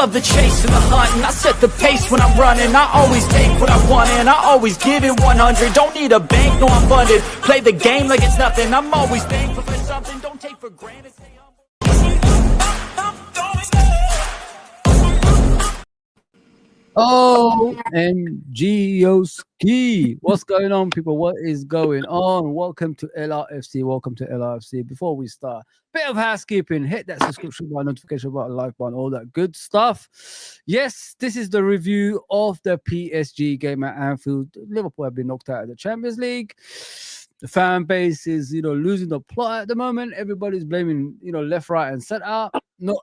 love the chase and the hunt, and I set the pace when I'm running. I always take what I want and I always give it 100. Don't need a bank, no I'm funded. Play the game like it's nothing. I'm always thankful for something. Don't take for granted. Stay humble. OMG ski. What's going on, people? What is going on? Welcome to LRFC. Welcome to LRFC. Before we start, bit of housekeeping. Hit that subscription button, notification button, like button, all that good stuff. Yes, this is the review of the PSG game at Anfield. Liverpool have been knocked out of the Champions League. The fan base is, losing the plot at the moment. Everybody's blaming, left, right, and centre. Not,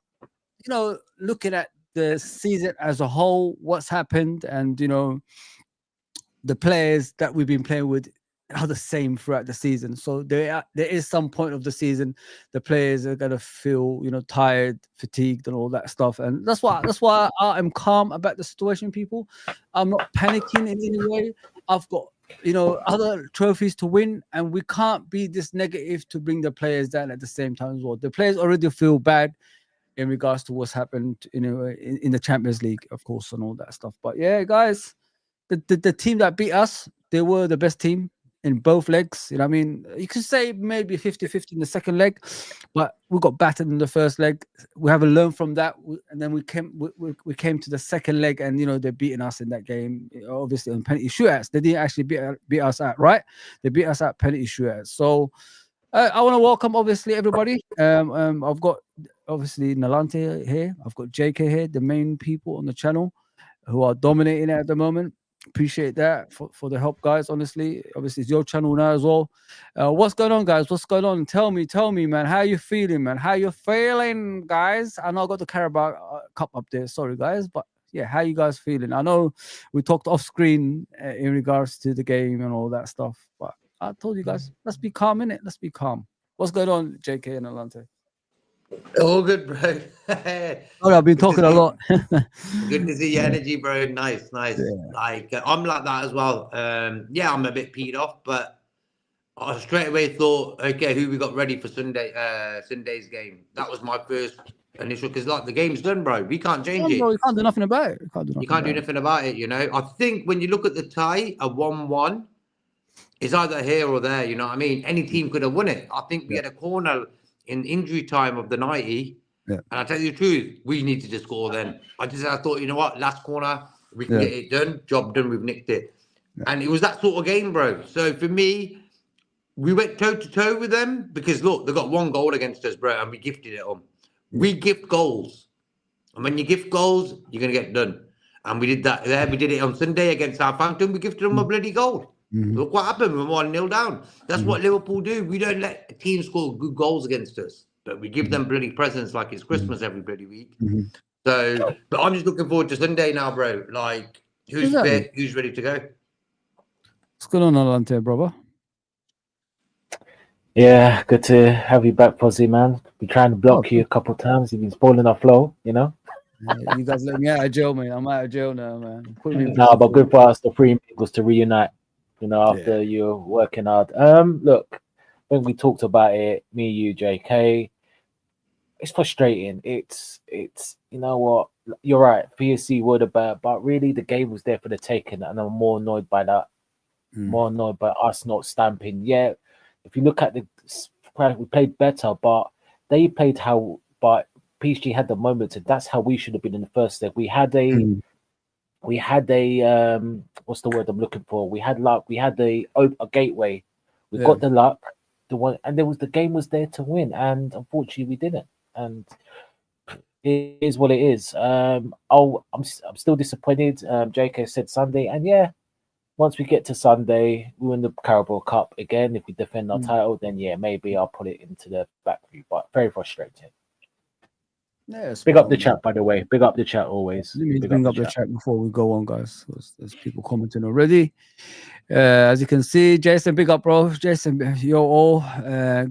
looking at the season as a whole, what's happened, and the players that we've been playing with are the same throughout the season. So there is some point of the season the players are gonna feel tired, fatigued, and all that stuff. And that's why I am calm about the situation, people. I'm not panicking in any way. I've got other trophies to win, and we can't be this negative to bring the players down at the same time as well. The players already feel bad in regards to what's happened, in the Champions League, of course, and all that stuff. But yeah, guys, the team that beat us, they were the best team in both legs. You could say maybe 50-50 in the second leg, but we got battered in the first leg. We haven't learned from that, and then we came to the second leg, and they're beating us in that game, obviously on penalty shootouts. They didn't actually beat us out, right? They beat us out penalty shootouts. So I want to welcome, obviously, everybody. I've got obviously Nalante here. I've got JK here, the main people on the channel who are dominating it at the moment. Appreciate that for the help, guys. Honestly, obviously it's your channel now as well. What's going on, guys? What's going on? Tell me, man. How you feeling, man? How you feeling, guys? I know I got the Carabao Cup up there. Sorry, guys, but yeah, how you guys feeling? I know we talked off screen in regards to the game and all that stuff, but I told you guys, let's be calm, innit? Let's be calm. What's going on, JK and Nalante? All good, bro. Oh, I've been talking a lot. Good to see your energy, bro. Nice. Yeah. Like I'm like that as well. Yeah, I'm a bit peed off, but I straight away thought, okay, who we got ready for Sunday's game? That was my first initial, because like the game's done, bro. We can't change it. Bro, you can't do nothing about it. You can't do nothing about it. I think when you look at the tie, a 1-1 is either here or there. You know what I mean? Any team could have won it. I think we had a corner in injury time of the 90, and I tell you the truth, we needed to score then. I thought, you know what, last corner, we can get it done, job done, we've nicked it. And it was that sort of game, bro. So for me, we went toe-to-toe with them because, look, they got one goal against us, bro, and we gifted it on. We gift goals. And when you gift goals, you're going to get done. And we did that there. We did it on Sunday against Southampton. We gifted them a bloody goal. Look what happened. We were 1-0 down. That's what Liverpool do. We don't let teams score good goals against us, but we give them bloody presents like it's Christmas every bloody week. So, but I'm just looking forward to Sunday now, bro. Like, who's fit? Who's ready to go? What's going on, Alante, brother? Yeah, good to have you back, Posy, man. Been trying to block you a couple of times. You've been spoiling our flow, Yeah, you guys let me out of jail, man. I'm out of jail now, man. No, but good for us, the three amigos, to reunite. After you're working hard. Look, when we talked about it, me, you, JK, it's frustrating. It's you know what, you're right. PSG were the bad, but really the game was there for the taking, and I'm more annoyed by that. More annoyed by us not stamping. Yeah, if you look at we played better, but they played how. But PSG had the moments, and that's how we should have been in the first leg. We had a what's the word I'm looking for? We had luck. We had a gateway. We got the luck. The one, and the game was there to win, and unfortunately we didn't. And it is what it is. I'm still disappointed. JK said Sunday, and yeah, once we get to Sunday, we win the Carabao Cup again. If we defend our title, then yeah, maybe I'll put it into the back view. But very frustrating. Yeah, big up the chat, by the way. Big up the chat always. Let me bring up the chat before we go on, guys. There's people commenting already. As you can see, Jason, big up, bro. Jason, you're all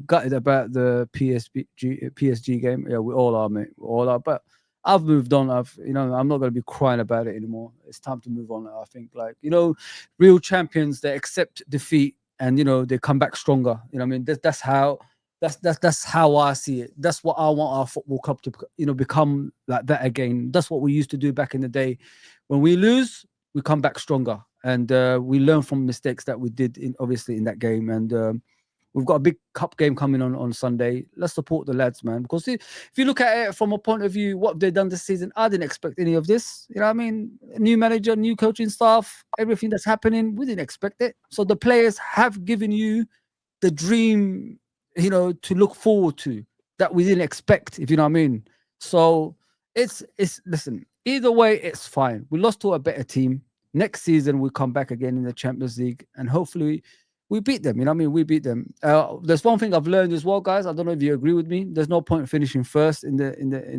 gutted about the PSG game. Yeah, we all are, mate. We all are. But I've moved on. I'm not going to be crying about it anymore. It's time to move on. I think, real champions, they accept defeat and, they come back stronger. That's how That's how I see it. That's what I want our football club to, become like that again. That's what we used to do back in the day. When we lose, we come back stronger, and we learn from mistakes that we did obviously in that game. And we've got a big cup game coming on Sunday. Let's support the lads, man. Because if you look at it from a point of view, what they've done this season, I didn't expect any of this. You know what I mean? New manager, new coaching staff, everything that's happening, we didn't expect it. So the players have given you the dream, to look forward to that we didn't expect, if you know what I mean. So it's listen, either way, it's fine. We lost to a better team. Next season, we come back again in the Champions League, and hopefully we beat them. You know what I mean? We beat them. There's one thing I've learned as well, guys. I don't know if you agree with me. There's no point finishing first in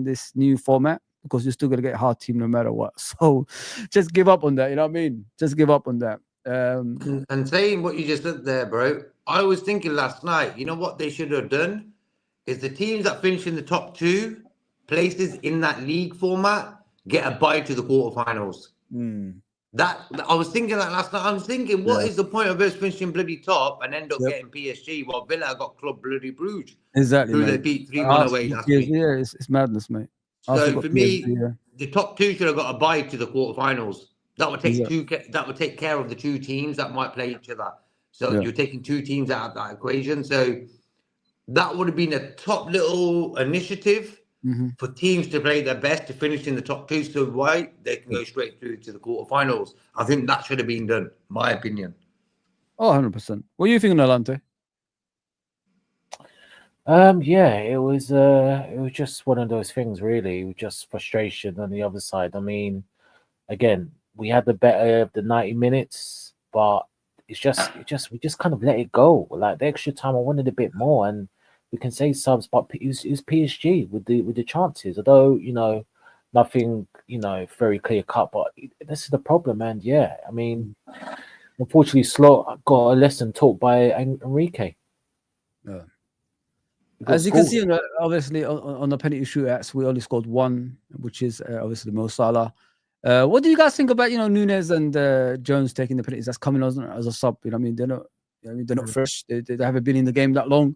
this new format, because you're still gonna get a hard team no matter what. So just give up on that. You know what I mean? Just give up on that. And saying what you just said there, bro, I was thinking last night, you know what they should have done? Is the teams that finish in the top 2 places in that league format get a bye to the quarterfinals. That I was thinking that last night. I was thinking, what is the point of us finishing bloody top and end up getting PSG while Villa got club bloody Bruges? Exactly. Through the beat 3-1 away last week. Yeah, it's madness, mate. So for me, the top 2 should have got a bye to the quarterfinals. That would take that would take care of the 2 teams that might play each other. So you're taking 2 teams out of that equation. So that would have been a top little initiative for teams to play their best to finish in the top 2. So why they can go straight through to the quarterfinals. I think that should have been done, my opinion. Oh, 100%. What are you thinking, Alante? Yeah, it was just one of those things, really. It was just frustration on the other side. I mean, again, we had the better of the 90 minutes, but we just kind of let it go. Like the extra time, I wanted a bit more, and we can say subs, but it was PSG with the chances. Although nothing very clear cut, but this is the problem. And yeah, I mean, unfortunately, Slot got a lesson taught by Enrique. Yeah. As you can see, obviously on the penalty shootouts, we only scored 1, which is obviously Mo Salah. What do you guys think about Nunez and Jones taking the penalties? That's coming as a sub. You know what I mean? They're not fresh. They haven't been in the game that long,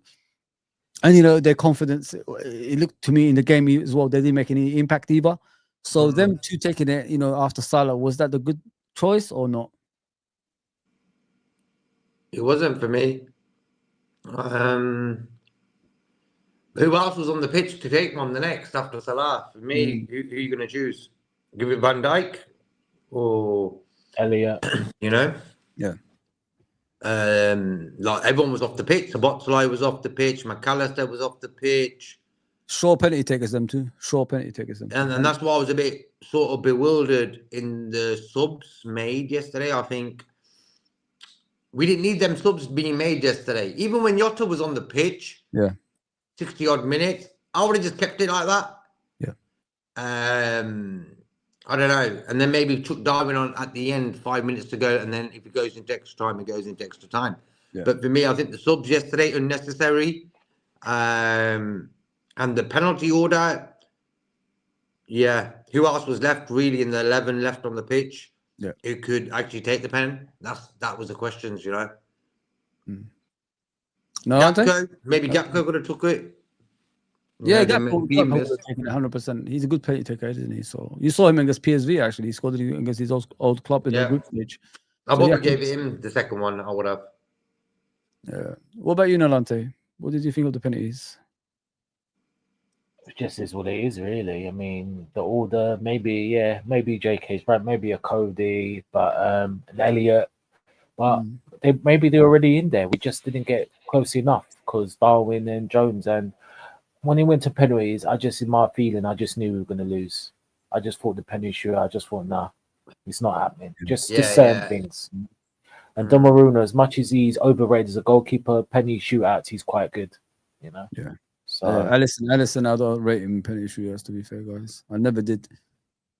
and their confidence. It looked to me in the game as well. They didn't make any impact either. So them two taking it, after Salah, was that the good choice or not? It wasn't for me. Who else was on the pitch to take on the next after Salah? For me, who are you going to choose? Give it Van Dijk or Elliot? Yeah. Like everyone was off the pitch. Szoboszlai was off the pitch. McAllister was off the pitch. Shaw penalty takers them too. And that's why I was a bit sort of bewildered in the subs made yesterday. I think we didn't need them subs being made yesterday. Even when Jota was on the pitch, 60 odd minutes, I would have just kept it like that. I don't know. And then maybe took Darwin on at the end, 5 minutes to go. And then if it goes into extra time, it goes into extra time. But for me, I think the subs yesterday unnecessary. And the penalty order, who else was left really in the 11 left on the pitch? Who could actually take the pen? That was the questions, No, Gakpo, maybe Gakpo could have took it. Yeah, Gakpo would have taken it 100%. He's a good penalty taker, isn't he? So you saw him against PSV actually. He scored against his old club in the group stage. I would have gave him the second one. I would have. Yeah. What about you, Nalante? What did you think of the penalties? It just is what it is, really. I mean, the order, maybe JK's right, maybe a Cody, but an Elliot, but maybe they're already in there. We just didn't get close enough because Darwin and Jones. And when he went to penalties, in my feeling, I just knew we were going to lose. I just thought the penalty shootout, I just thought, nah, it's not happening. Just certain things. And Donnarumma, as much as he's overrated as a goalkeeper, penalty shootouts, he's quite good, Yeah. So Alisson, I don't rate him in penalty shootouts, to be fair, guys. I never did.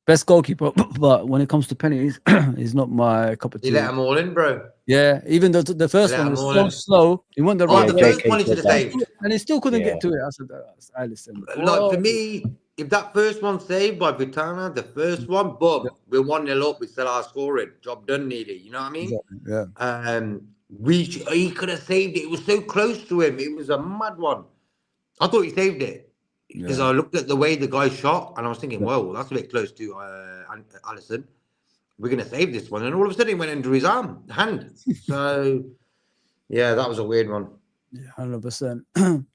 Best goalkeeper, but when it comes to penalties, he's not my cup of tea. You let them all in, bro. Yeah, even though the first one was so slow, he went the right way. The first one he should have saved. And he still couldn't get to it. I said, that's Alisson. Like, for me, if that first one saved by Vitana, the first one, boom, we're 1-0 up, we still are scoring. Job done, nearly. You know what I mean? Exactly. Yeah. He could have saved it. It was so close to him. It was a mad one. I thought he saved it because Yeah. I looked at the way the guy shot and I was thinking, whoa, that's a bit close to Allison. We're going to save this one. And all of a sudden it went into his hand. So, yeah, that was a weird one. Yeah, 100%.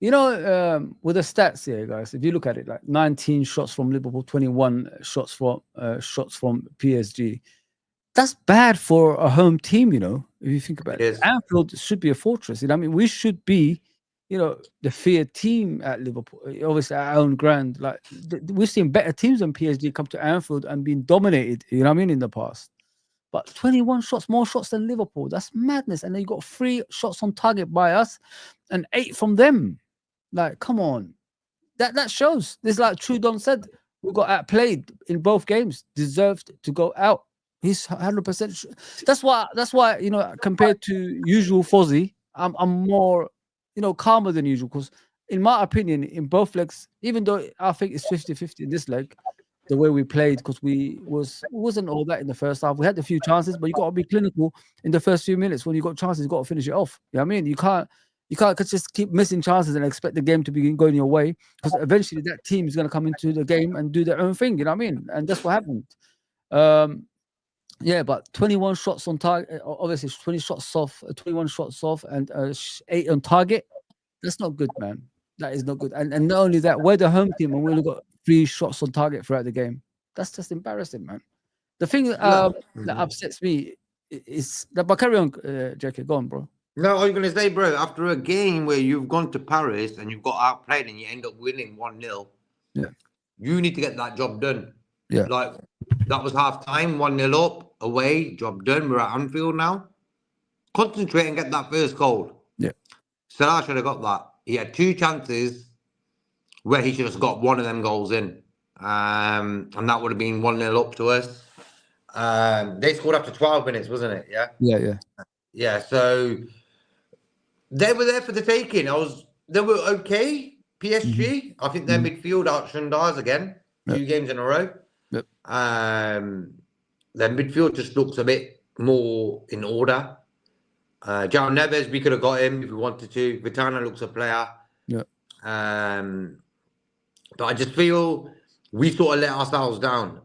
You know, with the stats here, guys, if you look at it, like 19 shots from Liverpool, 21 shots from PSG. That's bad for a home team, you know, if you think about it. It is. Anfield should be a fortress. You know, I mean, we should be, you know, the feared team at Liverpool, obviously our own ground. Like we've seen better teams than PSG come to Anfield and been dominated, you know what I mean, in the past. But 21 shots, more shots than Liverpool. That's madness. And then you got 3 shots on target by us and 8 from them. Like, come on. That shows. This, like Trudon said, we got outplayed in both games, deserved to go out. He's 100%. That's why, you know, compared to usual Fozzie, I'm more, you know, calmer than usual. Because in my opinion, in both legs, even though I think it's 50-50 in this leg, the way we played, because wasn't all that in the first half. We had a few chances, but you got to be clinical in the first few minutes. When you got chances, you got to finish it off. You know what I mean? You can't just keep missing chances and expect the game to be going your way, because eventually that team is going to come into the game and do their own thing. You know what I mean? And that's what happened. Yeah, but 21 shots on target, obviously 21 shots off, and 8 on target. That's not good, man. That is not good. And not only that, we're the home team and we only got 3 shots on target throughout the game. That's just embarrassing, man. The thing that upsets me is that. But carry on, Jackie. Go on, bro. No, I was going to say, bro, after a game where you've gone to Paris and you've got outplayed and you end up winning 1-0, you need to get that job done. Yeah. Like, that was half time, 1-0 up, away, job done. We're at Anfield now. Concentrate and get that first goal. Yeah. Salah should have got that. He had 2 chances where he should have got one of them goals in. And that would have been 1-0 up to us. They scored after 12 minutes, wasn't it? Yeah. Yeah. Yeah, so they were there for the taking. They were okay. PSG, I think their midfield outshone ours again. 2 games in a row. Yep. Their midfield just looks a bit more in order. João Neves, we could have got him if we wanted to. Vitana looks a player. Yeah. But I just feel we sort of let ourselves down,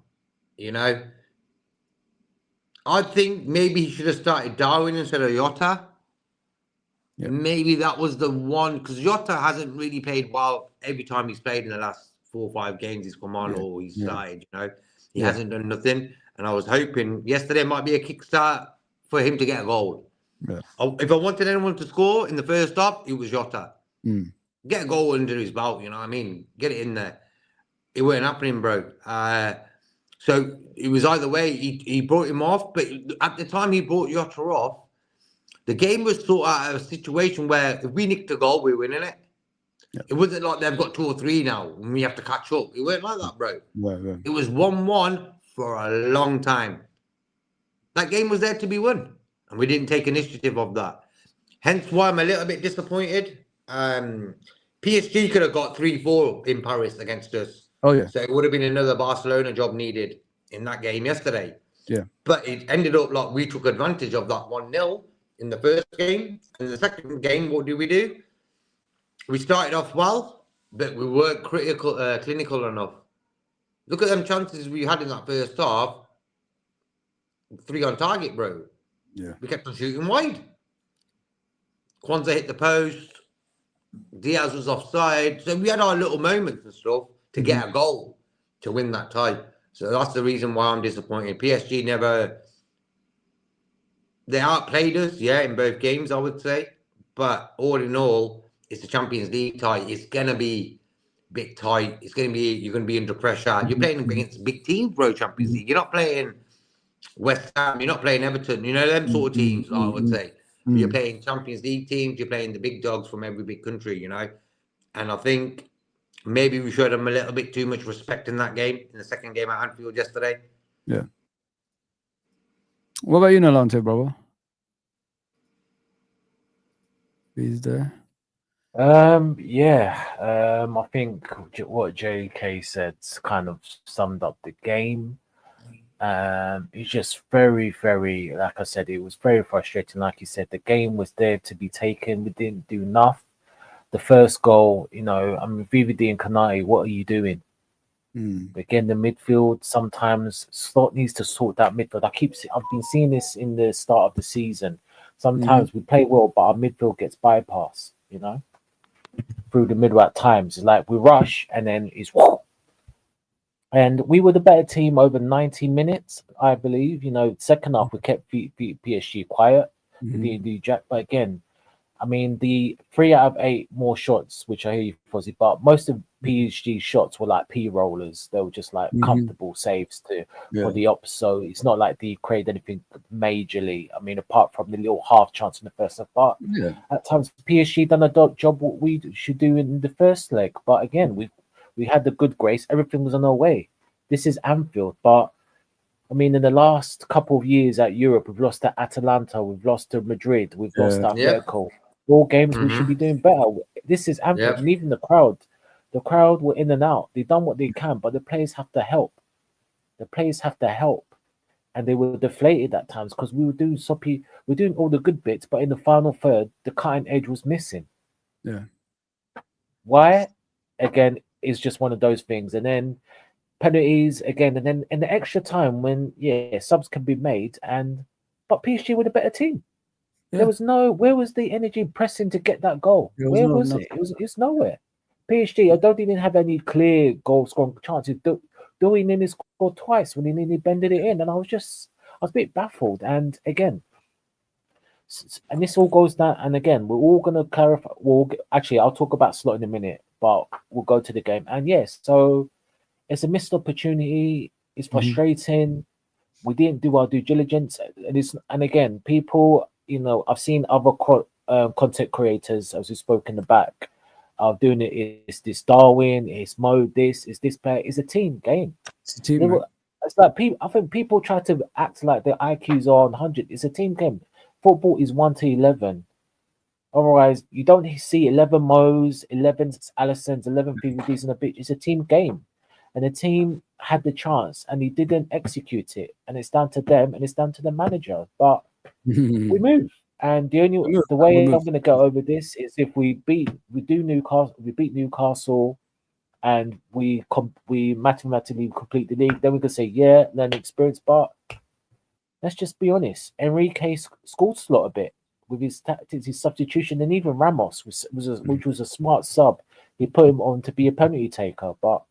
you know. I think maybe he should have started Darwin instead of Jota. Yeah. Maybe that was the one, because Jota hasn't really played well every time he's played in the last 4 or 5 games he's come on or he's started, you know. He hasn't done nothing. And I was hoping yesterday might be a kickstart for him to get a goal. Yeah. If I wanted anyone to score in the first half, it was Jota. Get a goal under his belt, you know what I mean? Get it in there. It weren't happening, bro. So it was either way. He brought him off, but at the time he brought Jota off, the game was sort of a situation where if we nicked a goal, we're winning it. Yeah. It wasn't like they've got 2 or 3 now and we have to catch up. It weren't like that, bro. Right. It was 1-1 for a long time. That game was there to be won, and we didn't take initiative of that. Hence why I'm a little bit disappointed. PSG could have got 3-4 in Paris against us. Oh, yeah. So it would have been another Barcelona job needed in that game yesterday. Yeah. But it ended up like we took advantage of that 1-0 in the first game. In the second game, what do? We started off well, but we weren't clinical enough. Look at them chances we had in that first half. 3 on target, bro. Yeah. We kept on shooting wide. Kwanzaa hit the post. Diaz was offside. So we had our little moments and stuff to get a goal to win that tie. So that's the reason why I'm disappointed. PSG they outplayed us, in both games, I would say. But all in all, it's the Champions League tie. It's going to be a bit tight. You're going to be under pressure. You're playing against big teams, bro, Champions League. You're not playing West Ham. You're not playing Everton. You know, them sort of teams, I would say. You're playing Champions League teams. You're playing the big dogs from every big country, you know. And I think maybe we showed them a little bit too much respect in that game, in the second game at Anfield yesterday. Yeah. What about you, Nalante, brother? He's there. I think what JK said kind of summed up the game. It's just very, very, like I said, it was very frustrating. Like you said, the game was there to be taken. We didn't do enough. the first goal, you know, I mean, VVD and Kanai, what are you doing? Again, the midfield, sometimes Slot needs to sort that midfield. I've been seeing this in the start of the season. Sometimes we play well, but our midfield gets bypassed, you know, through the middle at times. It's like we rush and then it's whoop. And we were the better team over 90 minutes, I believe. You know, second half, we kept PSG quiet. We didn't do jack. But again, I mean, the 3 out of 8 more shots, which I hear you, Fozzie, but most of PSG shots were like P rollers. They were just like comfortable saves for the ops. So it's not like they created anything majorly. I mean, apart from the little half chance in the first half. But at times, PSG done a job what we should do in the first leg. But again, we had the good grace. Everything was on our way. This is Anfield. But I mean, in the last couple of years at Europe, we've lost to Atalanta, we've lost to Madrid, we've lost to Atletico. All games we should be doing better. This is Anfield, and even the crowd were in and out. They've done what they can, but the players have to help. And they were deflated at times because we were doing soppy. We're doing all the good bits, but in the final third, the cutting edge was missing. Yeah. Why? Again, it's just one of those things. And then penalties again, and then in the extra time when subs can be made, but PSG were the better team. There was where was the energy pressing to get that goal? Where was it? It's nowhere. PSG, I don't even have any clear goal scoring chances. Doing in his scored twice when he nearly bended it in, and I was a bit baffled. And again, and this all goes down. And again, we're all going to clarify. I'll talk about Slot in a minute, but we'll go to the game. And yes, so it's a missed opportunity. It's frustrating. We didn't do our due diligence, and again, people. You know, I've seen other content creators, as we spoke in the back, doing it. It's this Darwin, it's Mo, this player. It's a team game. It's a team. It's like people. I think people try to act like their IQs are 100. It's a team game. Football is 1 to 11. Otherwise, you don't see 11 Mo's, 11 Allisons, 11 PVDs on the pitch. It's a team game, and the team had the chance, and he didn't execute it. And it's down to them, and it's down to the manager. But we move, and the way I'm going to go over this is if we beat Newcastle, and we mathematically complete the league, then we can say learning experience. But let's just be honest, Enrique scored Slot a bit with his tactics, his substitution, and even Ramos which was a smart sub. He put him on to be a penalty taker, but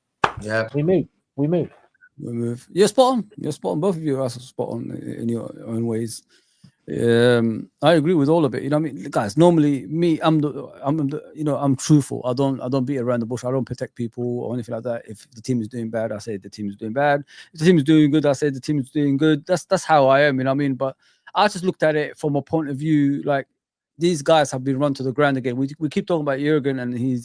we move. You're spot on. Both of you are spot on in your own ways. I agree with all of it. You know what I mean, guys, normally me, I'm truthful. I don't beat around the bush. I don't protect people or anything like that. If the team is doing bad, I say the team is doing bad. If the team is doing good, I say the team is doing good. That's how I am, you know what I mean? But I just looked at it from a point of view, like these guys have been run to the ground again. We keep talking about Jurgen and he's,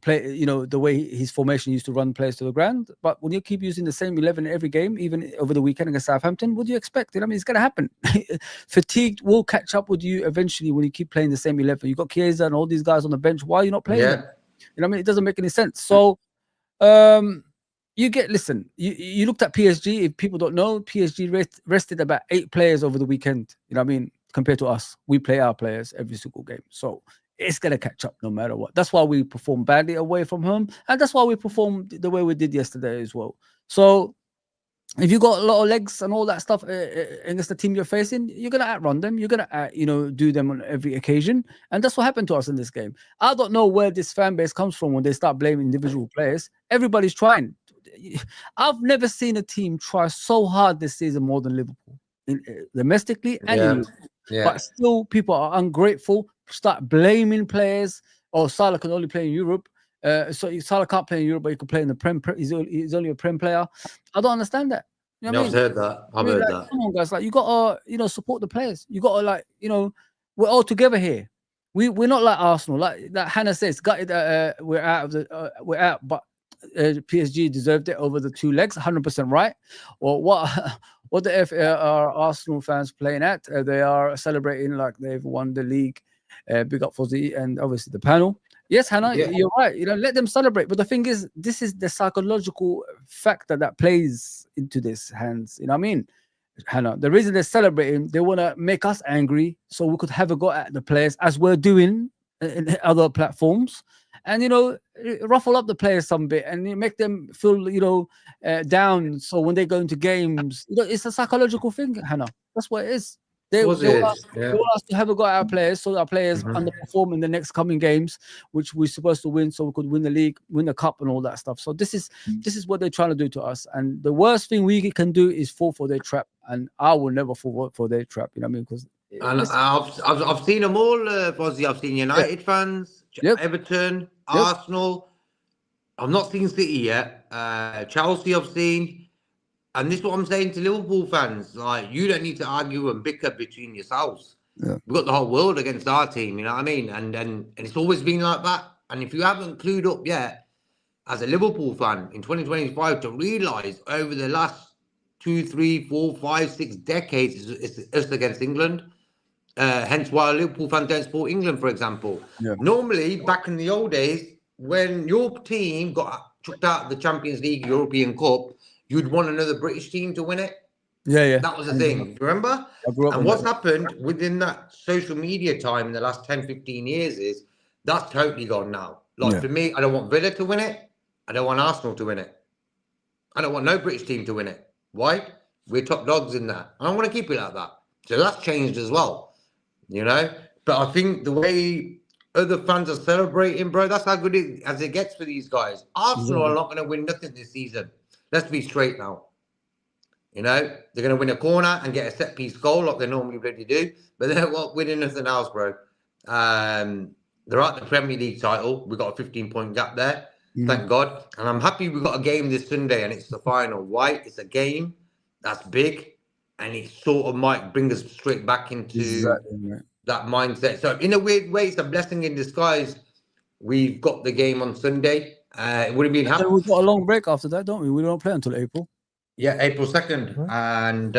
the way his formation used to run players to the ground. But when you keep using the same 11 every game, even over the weekend against Southampton, what do you expect? You know what I mean? It's going to happen. Fatigue will catch up with you eventually when you keep playing the same 11. You got Chiesa and all these guys on the bench. Why are you not playing them? You know what I mean? It doesn't make any sense. So, you looked at PSG. If people don't know, PSG rested about 8 players over the weekend. You know what I mean? Compared to us, we play our players every single game. So it's going to catch up no matter what. That's why we perform badly away from home. And that's why we performed the way we did yesterday as well. So if you got a lot of legs and all that stuff against the team you're facing, you're going to outrun them. You're going to, do them on every occasion. And that's what happened to us in this game. I don't know where this fan base comes from when they start blaming individual players. Everybody's trying. I've never seen a team try so hard this season more than Liverpool, domestically and in Europe. But still, people are ungrateful. Start blaming players. Oh, Salah can only play in Europe. So Salah can't play in Europe, but he can play in the Prem. He's only a Prem player. I don't understand that. You know what I mean? I've heard that. I've heard that. Come on, guys. Like, you got to, support the players. You got to, we're all together here. We're not like Arsenal. Like that Hannah says, gutted that we're out, but PSG deserved it over the 2 legs, 100% right. Or what the F are Arsenal fans playing at? They are celebrating like they've won the league. Big up Fozzie and obviously the panel. Yes, Hannah, you're right. Let them celebrate. But the thing is, this is the psychological factor that plays into this hands. You know what I mean? Hannah, the reason they're celebrating, they want to make us angry so we could have a go at the players as we're doing in other platforms, and ruffle up the players some bit and make them feel down. So when they go into games, it's a psychological thing, Hannah. That's what it is. They want us to have a go at our players so our players underperform in the next coming games, which we're supposed to win, so we could win the league, win the cup, and all that stuff. So this is what they're trying to do to us. And the worst thing we can do is fall for their trap. And I will never fall for their trap. You know what I mean? Because I've seen them all, Fozzie. I've seen United fans, Everton, Arsenal. I've not seen City yet. Chelsea I've seen. And this is what I'm saying to Liverpool fans. Like, you don't need to argue and bicker between yourselves. Yeah. We've got the whole world against our team, you know what I mean? And it's always been like that. And if you haven't clued up yet, as a Liverpool fan in 2025, to realise over the last 2, 3, 4, 5, 6 decades, it's us against England. Hence why Liverpool fans don't support England, for example. Yeah. Normally, back in the old days, when your team got chucked out of the Champions League, European Cup, you'd want another British team to win it. Yeah. That was the thing. Remember? And what's happened within that social media time in the last 10, 15 years is that's totally gone now. Like, for me, I don't want Villa to win it. I don't want Arsenal to win it. I don't want no British team to win it. Why? We're top dogs in that. I don't want to keep it like that. So that's changed as well, But I think the way other fans are celebrating, bro, that's how good as it gets for these guys. Arsenal are not going to win nothing this season. Let's be straight now. They're going to win a corner and get a set-piece goal like they normally bloody do. But they're not winning nothing else, bro. They're at the Premier League title. We've got a 15-point gap there. Thank God. And I'm happy we've got a game this Sunday and it's the final. Why? It's a game that's big and it sort of might bring us straight back into that mindset. So in a weird way, it's a blessing in disguise. We've got the game on Sunday. It would have been happy. We've got a long break after that, don't we? We don't play until April. Yeah, April 2nd. And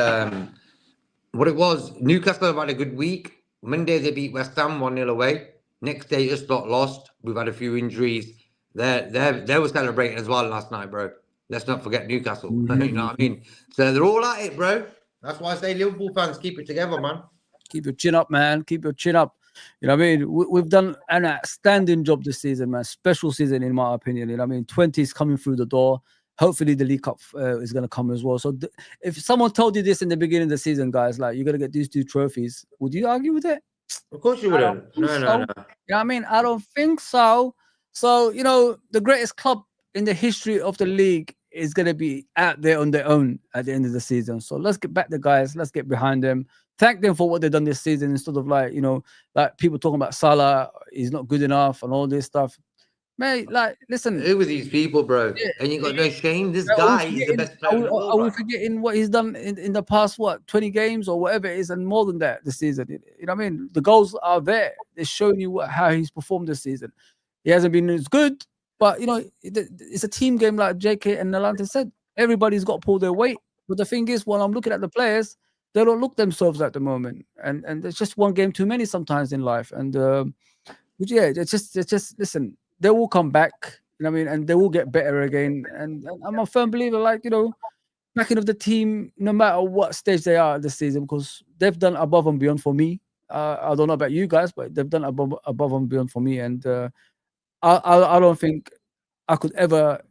what it was, Newcastle have had a good week. Monday they beat West Ham 1-0 away. Next day just got lost. We've had a few injuries. They were celebrating as well last night, bro. Let's not forget Newcastle. You know what I mean? So they're all at it, bro. That's why I say Liverpool fans, keep it together, man. Keep your chin up, man. Keep your chin up. You know what I mean? We've done an outstanding job this season, man. Special season, in my opinion. You know what I mean? 20 is coming through the door. Hopefully, the League Cup is going to come as well. So if someone told you this in the beginning of the season, guys, like, you're going to get these 2 trophies, would you argue with it? Of course you wouldn't. No. You know what I mean? I don't think so. So, the greatest club in the history of the league is going to be out there on their own at the end of the season. So let's get back the guys. Let's get behind them. Thank them for what they've done this season instead of like people talking about Salah, he's not good enough and all this stuff. Mate, like, listen. Who are these people, bro? Yeah, and you got no shame. This guy is the best player in the world. Are we forgetting what he's done in the past, 20 games or whatever it is, and more than that this season? You know what I mean? The goals are there. They're showing you how he's performed this season. He hasn't been as good, but, it's a team game like JK and Nalante said. Everybody's got to pull their weight. But the thing is, when I'm looking at the players, they don't look themselves at the moment. And there's just one game too many sometimes in life. And, it's just, listen, they will come back, you know what I mean? And they will get better again. And I'm a firm believer, backing of the team, no matter what stage they are this season, because they've done above and beyond for me. I don't know about you guys, but they've done above and beyond for me. And I don't think I could ever,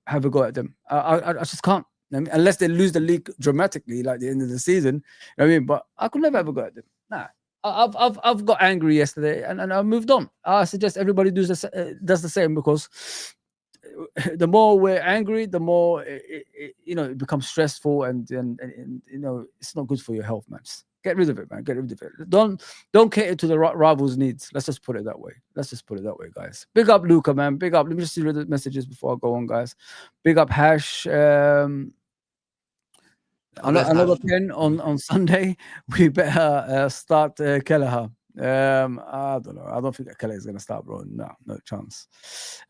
have a go at them. I just can't. I mean, unless they lose the league dramatically, like the end of the season. You know what I mean? But I could never have a go at them. Nah. I've got angry yesterday and I moved on. I suggest everybody does the same, because the more we're angry, the more it becomes stressful and it's not good for your health, man. Just get rid of it, man. Get rid of it. Don't cater to the rivals' needs. Let's just put it that way. Guys. Big up Luca, man. Big up. Let me just read the messages before I go on, guys. Big up Hash. Another 10 on Sunday. We better start Kelleher. I don't know. I don't think Kelleher is going to start, bro. No chance.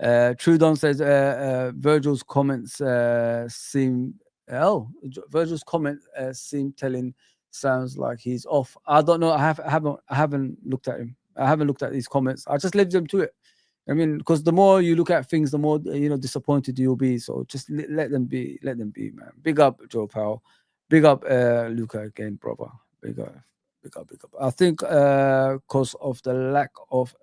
Trudon says Virgil's comments seem telling. Sounds like he's off. I don't know. I haven't looked at him. I haven't looked at these comments. I just leave them to it. I mean, because the more you look at things, the more disappointed you'll be. So just let them be, man. Big up Joe Powell. Big up, Luca again, brother. Big up, big up, big up. I think because of the lack of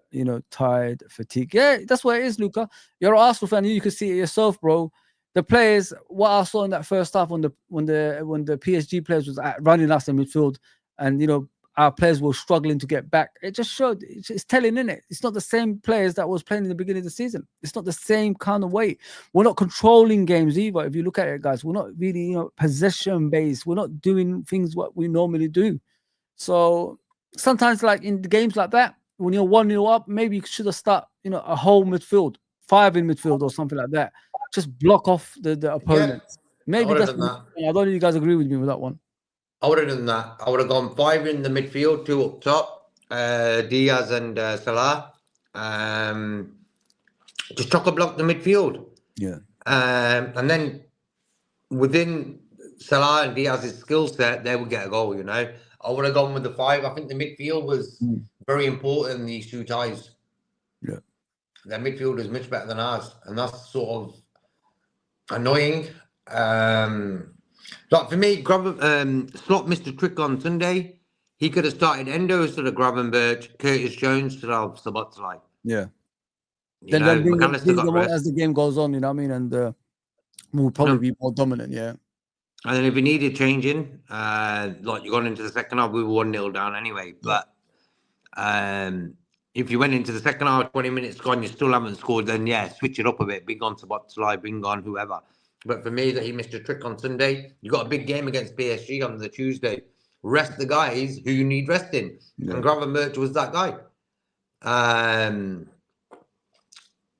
tired fatigue. Yeah, that's what it is, Luca. You're an Arsenal fan. You can see it yourself, bro. The players, what I saw in that first half when the PSG players was running us in midfield, and our players were struggling to get back. It just showed. It's telling, innit? It's not the same players that was playing in the beginning of the season. It's not the same kind of way. We're not controlling games either. If you look at it, guys, we're not really possession based. We're not doing things what we normally do. So sometimes, like in the games like that, when you're 1-0 up, maybe you should have started a whole midfield, 5 in midfield or something like that. Just block off the opponent. Maybe that's. I don't know if you guys agree with me with that one. I would have done that. I would have gone 5 in the midfield, 2 up top, Diaz and Salah. Just chock-a-block the midfield. Yeah. And then within Salah and Diaz's skill set, they would get a goal, I would have gone with the 5. I think the midfield was very important in these 2 ties. Yeah. Their midfield is much better than ours. And that's sort of annoying. Like for me, Slot missed a trick on Sunday. He could have started Endo instead of Gravenberch, Curtis Jones instead of Szoboszlai. Yeah. Then McAllister got rest as the game goes on, and we'll probably be more dominant, yeah. And then if we needed changing, like you're going into the second half, we were 1-0 down anyway. But if you went into the second half, 20 minutes gone, you still haven't scored, then yeah, switch it up a bit. Bring on Szoboszlai, bring on whoever. But for me, that he missed a trick on Sunday. You got a big game against PSG on the Tuesday. Rest the guys who you need resting. Yeah. And Gravenberch was that guy.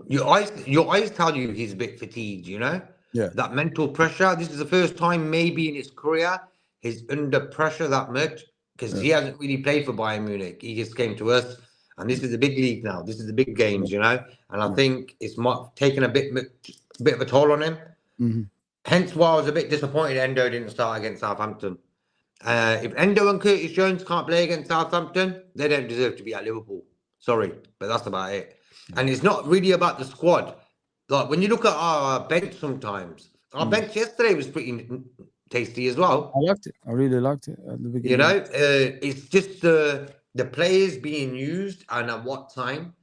Your eyes tell you he's a bit fatigued, Yeah. That mental pressure. This is the first time maybe in his career he's under pressure that much because he hasn't really played for Bayern Munich. He just came to us, and this is the big league now. This is the big games, And I think it's taken a bit of a toll on him. Mm-hmm. Hence why I was a bit disappointed Endo didn't start against Southampton. If Endo and Curtis Jones can't play against Southampton, they don't deserve to be at Liverpool. Sorry, but that's about it. And it's not really about the squad. Like when you look at our bench sometimes, our bench yesterday was pretty tasty as well. I liked it. I really liked it at the beginning. It's just the players being used and at what time.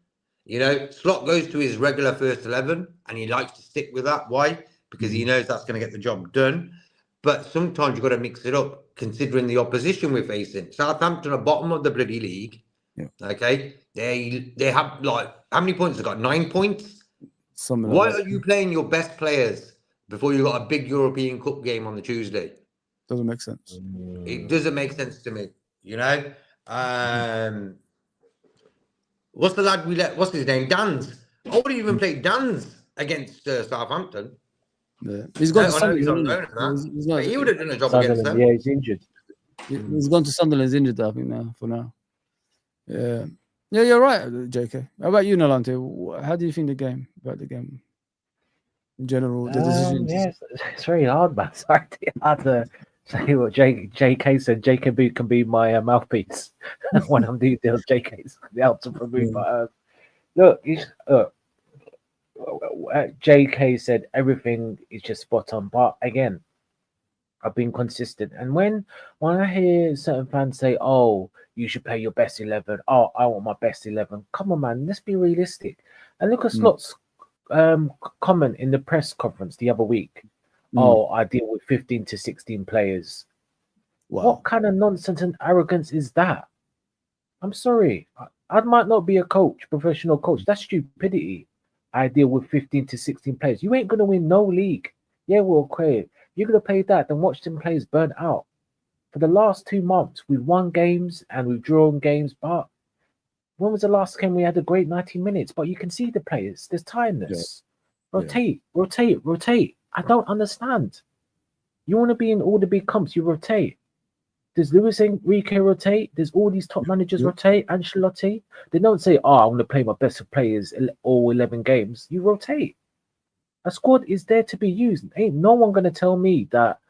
Slot goes to his regular first 11 and he likes to stick with that. Why? Because he knows that's going to get the job done. But sometimes you've got to mix it up, considering the opposition we're facing. Southampton are bottom of the bloody league. Yeah. Okay? They have, like, how many points? They've got 9 points. Why are you playing your best players before you got a big European Cup game on the Tuesday? Doesn't make sense. It doesn't make sense to me, What's the lad we let? What's his name? Dan's. I wouldn't even play Dan's against Southampton. Yeah. He's gone to Sunderland. He would have done a job against them. Yeah, he's injured. He's gone to Sunderland. He's injured, I think, now. For now. Yeah. Yeah, you're right, JK. How about you, Nalante? How do you think about the game in general? The decisions? Yeah, it's very hard, man. It's hard to say what JK said. JK can be my mouthpiece when I'm doing deals. JK's able to remove. But look, JK said everything is just spot on. But again, I've been consistent. And when I hear certain fans say, "Oh, you should play your best 11. Oh, I want my best 11." Come on, man. Let's be realistic. And look at Slot's comment in the press conference the other week. Oh, I deal with 15 to 16 players. Wow. What kind of nonsense and arrogance is that? I'm sorry. I might not be a professional coach. That's stupidity. I deal with 15 to 16 players. You ain't going to win no league. Yeah, well, okay. You're going to play that, then watch them players burn out. For the last 2 months, we've won games and we've drawn games, but when was the last game we had a great 90 minutes? But you can see the players. There's tiredness. Yeah. Rotate. I don't understand. You want to be in all the big comps, you rotate. Does Luis Enrique rotate? Does all these top managers rotate? Ancelotti? They don't say, I want to play my best players all 11 games. You rotate. A squad is there to be used. Ain't no one going to tell me that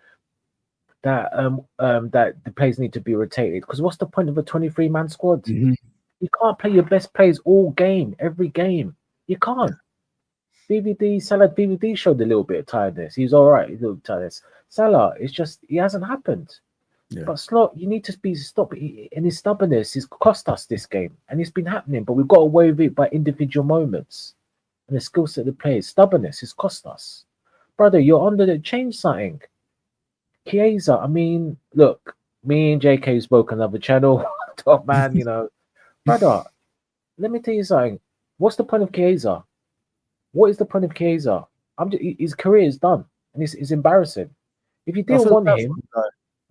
the players need to be rotated, because what's the point of a 23-man squad? You can't play your best players all game, every game. You can't. BVD showed a little bit of tiredness. He's all right. He's a little tiredness. Salah, it's just he hasn't happened. Yeah. But Slot, you need to be stop. And his stubbornness has cost us this game, and it's been happening. But we've got away with it by individual moments, and the skill set of the players. Stubbornness has cost us, brother. You're under the change something. Chiesa, I mean, look, me and JK spoke on another channel. Top man, you know, brother. Let me tell you something. What's the point of Chiesa? What is the point of Chiesa? His career is done, and it's embarrassing. If you didn't want him,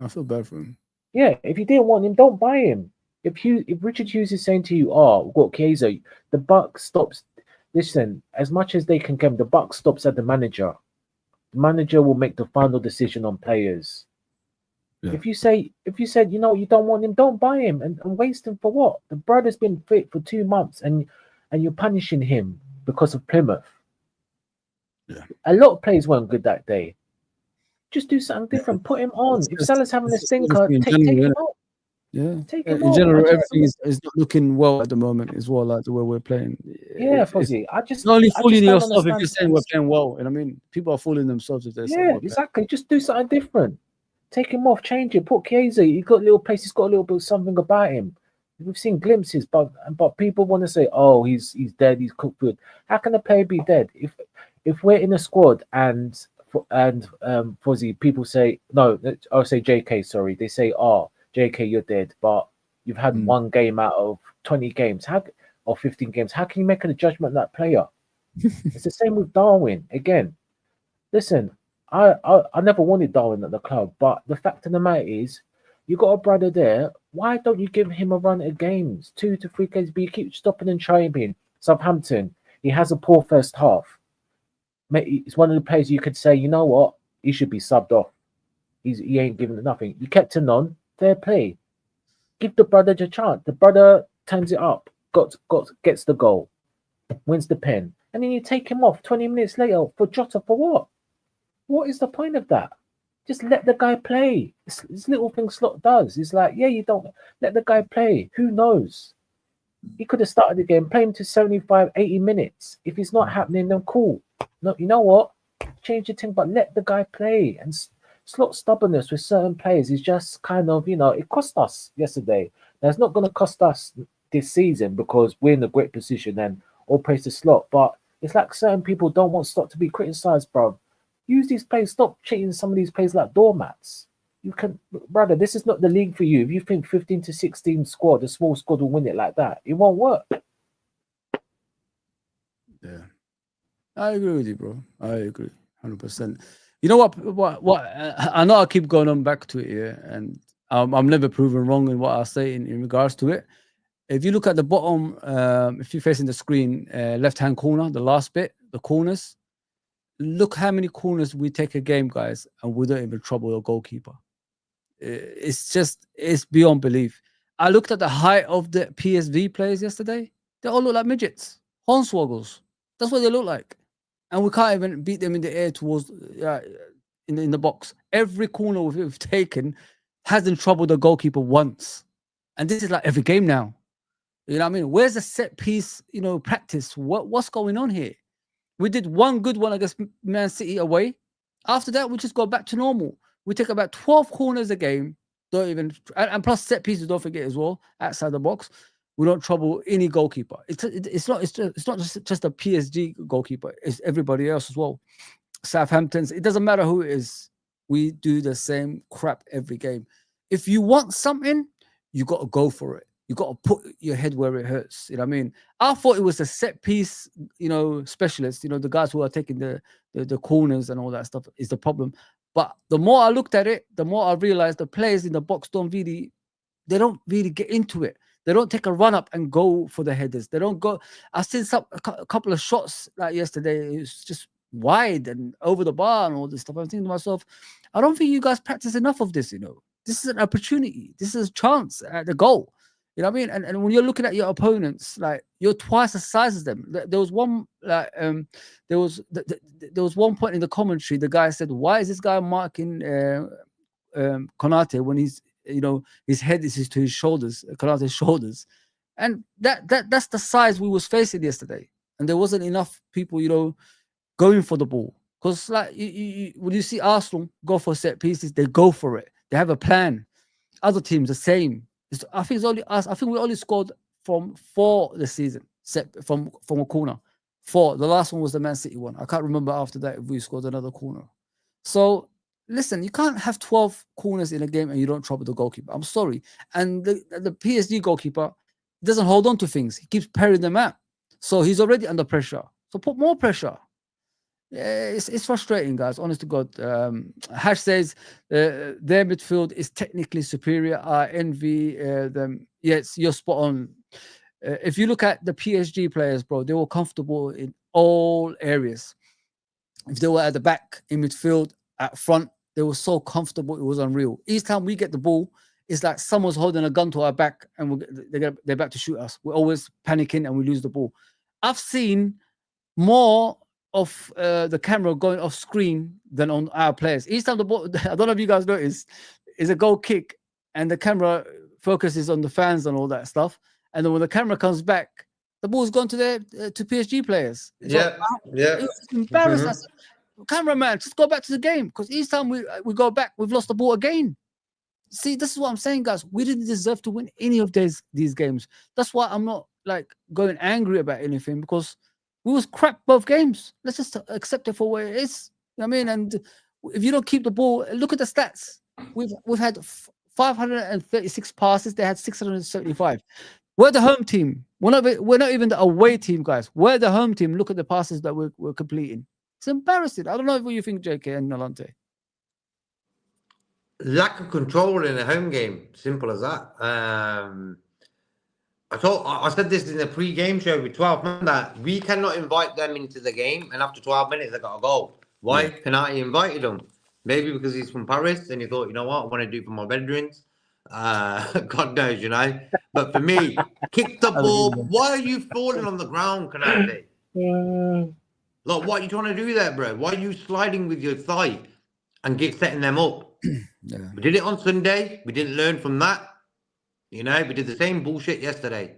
I feel bad for him. yeah. If you didn't want him, don't buy him. If Richard Hughes is saying to you, "Oh, we've got Chiesa," the buck stops. Listen, as much as they can come, the buck stops at the manager. The manager will make the final decision on players. Yeah. If you said, you know, you don't want him, don't buy him and waste him for what? The brother's been fit for 2 months, and you're punishing him because of Plymouth. Yeah. A lot of players weren't good that day. Just do something different. Put him on. If Salah's having a stinker, take him out. Yeah. Take him In off. general, everything is not looking well at the moment as well, like the way we're playing. Yeah, It's Fuzzy. I just not only I fooling just don't yourself if you're understand saying we're playing well. And I mean, people are fooling themselves if they're saying Yeah, we're playing. exactly. Just do something different. Take him off, change it. Put Chiesa. He's got a little pace. He's got a little bit of something about him. We've seen glimpses, but people want to say, "Oh, he's dead. He's cooked good." How can a player be dead if we're in a squad and Fuzzy, people say no. I'll say JK. Sorry, they say, "Oh, JK, you're dead," but you've had one game out of 20 games, or 15 games. How can you make a judgment on that player? It's the same with Darwin. Again, listen, I never wanted Darwin at the club, but the fact of the matter is, you got a brother there. Why don't you give him a run at games, 2 to 3 games? But you keep stopping and trying. Southampton, he has a poor first half. It's one of the players you could say, you know what, he should be subbed off. He ain't giving it nothing. You kept him on. Fair play. Give the brother a chance. The brother turns it up. Gets the goal, wins the pen, and then you take him off 20 minutes later for Jota for what? What is the point of that? Just let the guy play. This little thing Slot does. It's like, yeah, you don't let the guy play. Who knows? He could have started the game, play him to 75, 80 minutes. If it's not happening, then cool. No, you know what? Change the thing, but let the guy play. And Slot stubbornness with certain players is just kind of, it cost us yesterday. Now, it's not going to cost us this season because we're in a great position and all praise to Slot. But it's like certain people don't want Slot to be criticised, bro. Use these players. Stop treating some of these players like doormats. You can, brother, this is not the league for you. If you think 15 to 16 squad, a small squad will win it like that, it won't work. Yeah. I agree with you, bro. I agree 100%. You know what? I know I keep going on back to it here, and I'm never proven wrong in what I say in regards to it. If you look at the bottom, if you're facing the screen, left-hand corner, the last bit, the corners, look how many corners we take a game, guys, and we don't even trouble the goalkeeper. It's beyond belief. I looked at the height of the PSV players yesterday. They all look like midgets, hornswoggles. That's what they look like. And we can't even beat them in the air towards in the box. Every corner we've taken hasn't troubled the goalkeeper once. And this is like every game now. You know what I mean? Where's the set piece, practice? What's going on here? We did one good one against Man City away. After that, we just go back to normal. We take about 12 corners a game. And plus set pieces, don't forget as well, outside the box. We don't trouble any goalkeeper. It's not just a PSG goalkeeper. It's everybody else as well. Southampton's. It doesn't matter who it is. We do the same crap every game. If you want something, you got to go for it. You got to put your head where it hurts. You know what I mean? I thought it was the set piece, specialists. The guys who are taking the corners and all that stuff is the problem. But the more I looked at it, the more I realized the players in the box don't really get into it. They don't take a run up and go for the headers. They don't go. I've seen a couple of shots like yesterday. It's just wide and over the bar and all this stuff. I'm thinking to myself, I don't think you guys practice enough of this. This is an opportunity. This is a chance at the goal. You know what I mean? And when you're looking at your opponents, like you're twice the size as them. There was one there was one point in the commentary. The guy said, "Why is this guy marking Konate when he's his head is to his shoulders, Konate's shoulders?" And that's the size we was facing yesterday. And there wasn't enough people, going for the ball. Because like when you see Arsenal go for set pieces, they go for it. They have a plan. Other teams the same. I think it's only us. I think we only scored from 4 this season, set from a corner. 4. The last one was the Man City one. I can't remember after that if we scored another corner. So listen, you can't have 12 corners in a game and you don't trouble the goalkeeper. I'm sorry. And the PSG goalkeeper doesn't hold on to things. He keeps parrying them out. So he's already under pressure. So put more pressure. Yeah, it's frustrating, guys. Honest to God. Hash says their midfield is technically superior. I envy them. Yes, you're spot on. If you look at the PSG players, bro, they were comfortable in all areas. If they were at the back, in midfield, at front, they were so comfortable. It was unreal. Each time we get the ball, it's like someone's holding a gun to our back and they're about to shoot us. We're always panicking and we lose the ball. I've seen more of the camera going off screen than on our players. Each time the ball, I don't know if you guys notice, is a goal kick and the camera focuses on the fans and all that stuff. And then when the camera comes back, the ball's gone to PSG players. Yeah. It's embarrassing. Cameraman, just go back to the game, because each time we go back, we've lost the ball again. See, this is what I'm saying, guys. We didn't deserve to win any of these games. That's why I'm not like going angry about anything, because we was crap both games. Let's just accept it for what it is. You know what I mean? And if you don't keep the ball, look at the stats. We've had 536 passes. They had 675. We're the home team. We're not even the away team, guys. We're the home team. Look at the passes that we're completing. It's embarrassing. I don't know what you think, JK and Nalante. Lack of control in a home game. Simple as that. I said this in the pre-game show with 12 men that we cannot invite them into the game, and after 12 minutes they got a goal. Why? Yeah. Canati invited him. Maybe because he's from Paris and he thought, you know what, I want to do it for my veterans. God knows, you know. But for me, kick the ball. Why are you falling on the ground, Canati? Like, what are you trying to do there, bro? Why are you sliding with your thigh and setting them up? Yeah. We did it on Sunday. We didn't learn from that. You know, we did the same bullshit yesterday.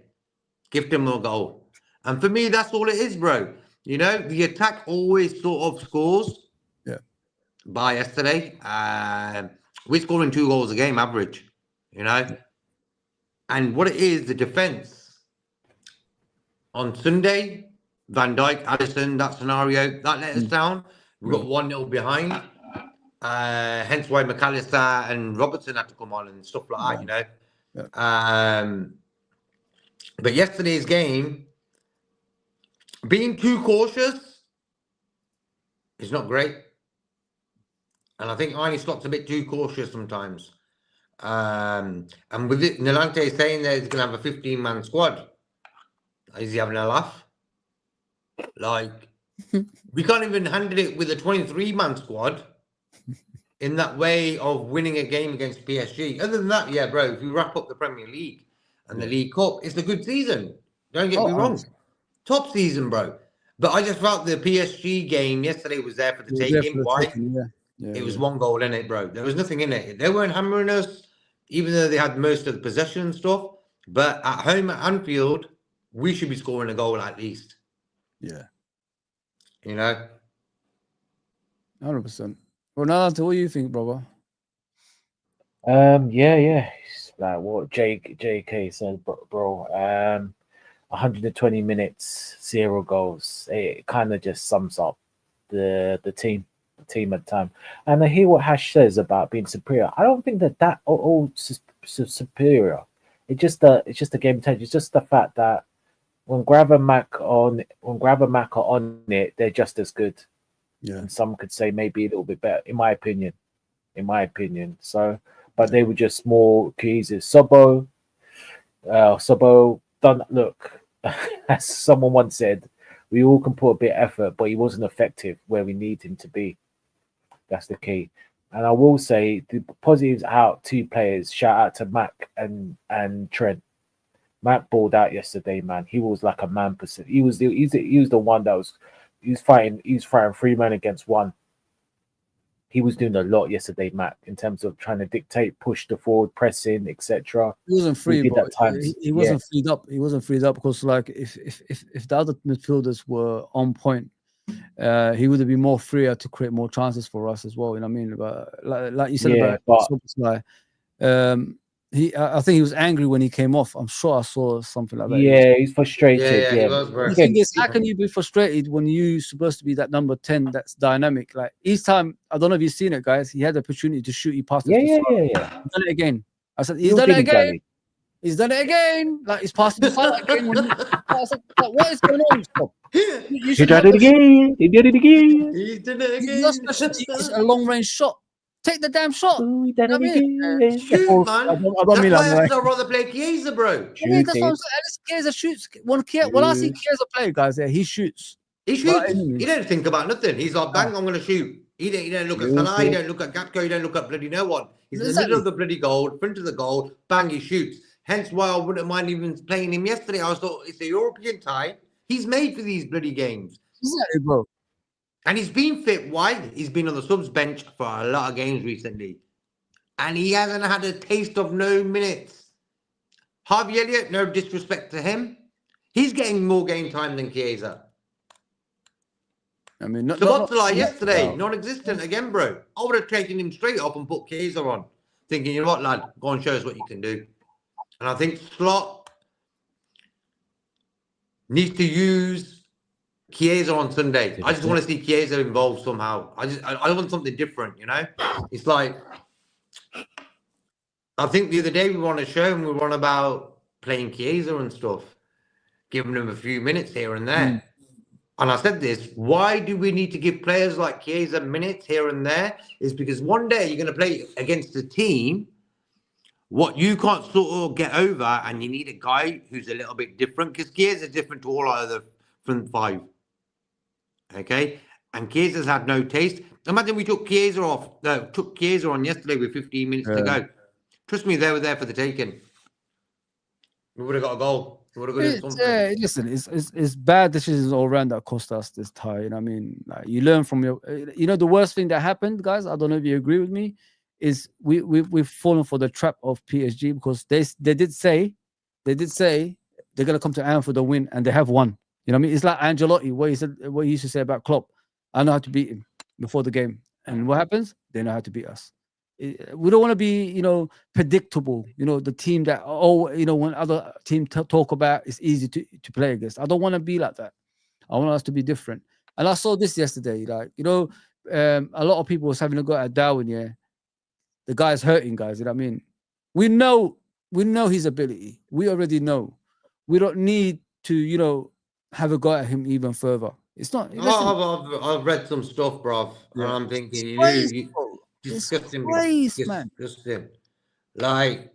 Give them a goal. And for me, that's all it is, bro. You know, the attack always sort of scores. Yeah. By yesterday. We're scoring 2 goals a game average, you know. And what it is, the defense. On Sunday, Van Dijk, Alisson, that scenario, that let us down. We got 1-0 behind. Hence why McAllister and Robertson had to come on and stuff like that, you know. Yeah. But yesterday's game, being too cautious is not great. And I think Arne Slott's a bit too cautious sometimes. And with it, Nalante saying that he's going to have a 15-man squad. Is he having a laugh? Like, we can't even handle it with a 23-man squad in that way of winning a game against PSG. Other than that, yeah, bro, if we wrap up the Premier League and the League Cup, it's a good season. Don't get me wrong. Top season, bro. But I just felt the PSG game yesterday was there for the taking. Why? It was 1 goal in it, bro. There was nothing in it. They weren't hammering us, even though they had most of the possession and stuff. But at home at Anfield, we should be scoring a goal at least. Yeah. You know? 100%. Ronaldo, what do you think, brother? Yeah. It's like what JK said, bro. 120 minutes, 0 goals. It kind of just sums up the team at the time. And I hear what Hash says about being superior. I don't think that all superior. It's just the game intelligence. It's just the fact that when Grav and Mac are on it, they're just as good. Yeah. And some could say maybe a little bit better, in my opinion. So, but they were just more cohesive. Sobo done. Look, as someone once said, we all can put a bit of effort, but he wasn't effective where we need him to be. That's the key. And I will say the positives out 2 players. Shout out to Mac and Trent. Mac balled out yesterday, man. He was like a man percent. He was the one that was. He was fighting 3 men against 1. He was doing a lot yesterday, Matt, in terms of trying to dictate, push the forward, pressing, etc. He wasn't free, but he wasn't freed up. He wasn't freed up because, like, if the other midfielders were on point, he would have been more freer to create more chances for us as well. You know what I mean? But like you said Yeah, about but Szoboszlai, I think he was angry when he came off. I'm sure I saw something like that. yeah, he's frustrated. Yeah, he was, bro. The thing is, how can you be frustrated when you're supposed to be that number 10 that's dynamic? Like each time, I don't know if you've seen it, guys. He had the opportunity to shoot. He passed it. Yeah. He's done it again. I said, he's Still done it again. dilly-dally. He's done it again. Like he's passed the Salah again. I said, like, what is going on? Stop. You He should did have it again. He did it again. He's done it again. your specialty is a long range shot. Take the damn shot. Oh, he did it again. Shoot, man. I don't That's mean why like, I'd rather play Chiesa, bro. I mean, that's what I'm Shooting. saying. Chiesa shoots. When I see Chiesa play, guys, yeah, he shoots. He shoots. Right, He don't think about nothing. He's like, bang, I'm going to shoot. He don't look at Salah. He don't look at Gakpo. He don't look at bloody no one. He's in the middle of the bloody goal, front of the goal, bang, he shoots. Hence why I wouldn't mind even playing him yesterday. I thought it's a European tie. He's made for these bloody games. Exactly, bro. And he's been fit. Why? He's been on the subs bench for a lot of games recently. And he hasn't had a taste of no minutes. Harvey Elliott, no disrespect to him. He's getting more game time than Chiesa. I mean, yesterday, non-existent again, bro. I would have taken him straight off and put Chiesa on. Thinking, you know what, lad, go and show us what you can do. And I think Slot needs to use Chiesa on Sunday. I just want to see Chiesa involved somehow. I want something different, you know? It's like, I think the other day we won a show and we won about playing Chiesa and stuff, giving him a few minutes here and there. And I said this, why do we need to give players like Chiesa minutes here and there? Is because one day you're going to play against a team what you can't sort of get over, and you need a guy who's a little bit different, because Chiesa is different to all other front five. Okay? And Chiesa's had no taste. Imagine we took Chiesa on yesterday with 15 minutes to go. Trust me, they were there for the taking. We would have got a goal. We would have got something. Listen, it's bad decisions all around that cost us this tie. You know what I mean? Like, you learn from your. You know, the worst thing that happened, guys, I don't know if you agree with me, is we've fallen for the trap of PSG, because they did say they're gonna come to Anfield to win, and they have won. You know what I mean? It's like Ancelotti, what he used to say about Klopp. I know how to beat him before the game, and what happens? They know how to beat us. We don't want to be, you know, predictable. You know, the team that when other team talk about, it's easy to play against. I don't want to be like that. I want us to be different. And I saw this yesterday. Like, you know, a lot of people was having a go at Darwin. Yeah. The guy's hurting, guys. You know what I mean? We know his ability. We already know. We don't need to, you know, have a go at him even further. It's not. I've read some stuff, bruv. And I'm thinking, disgusting, man. Disgusting. Like,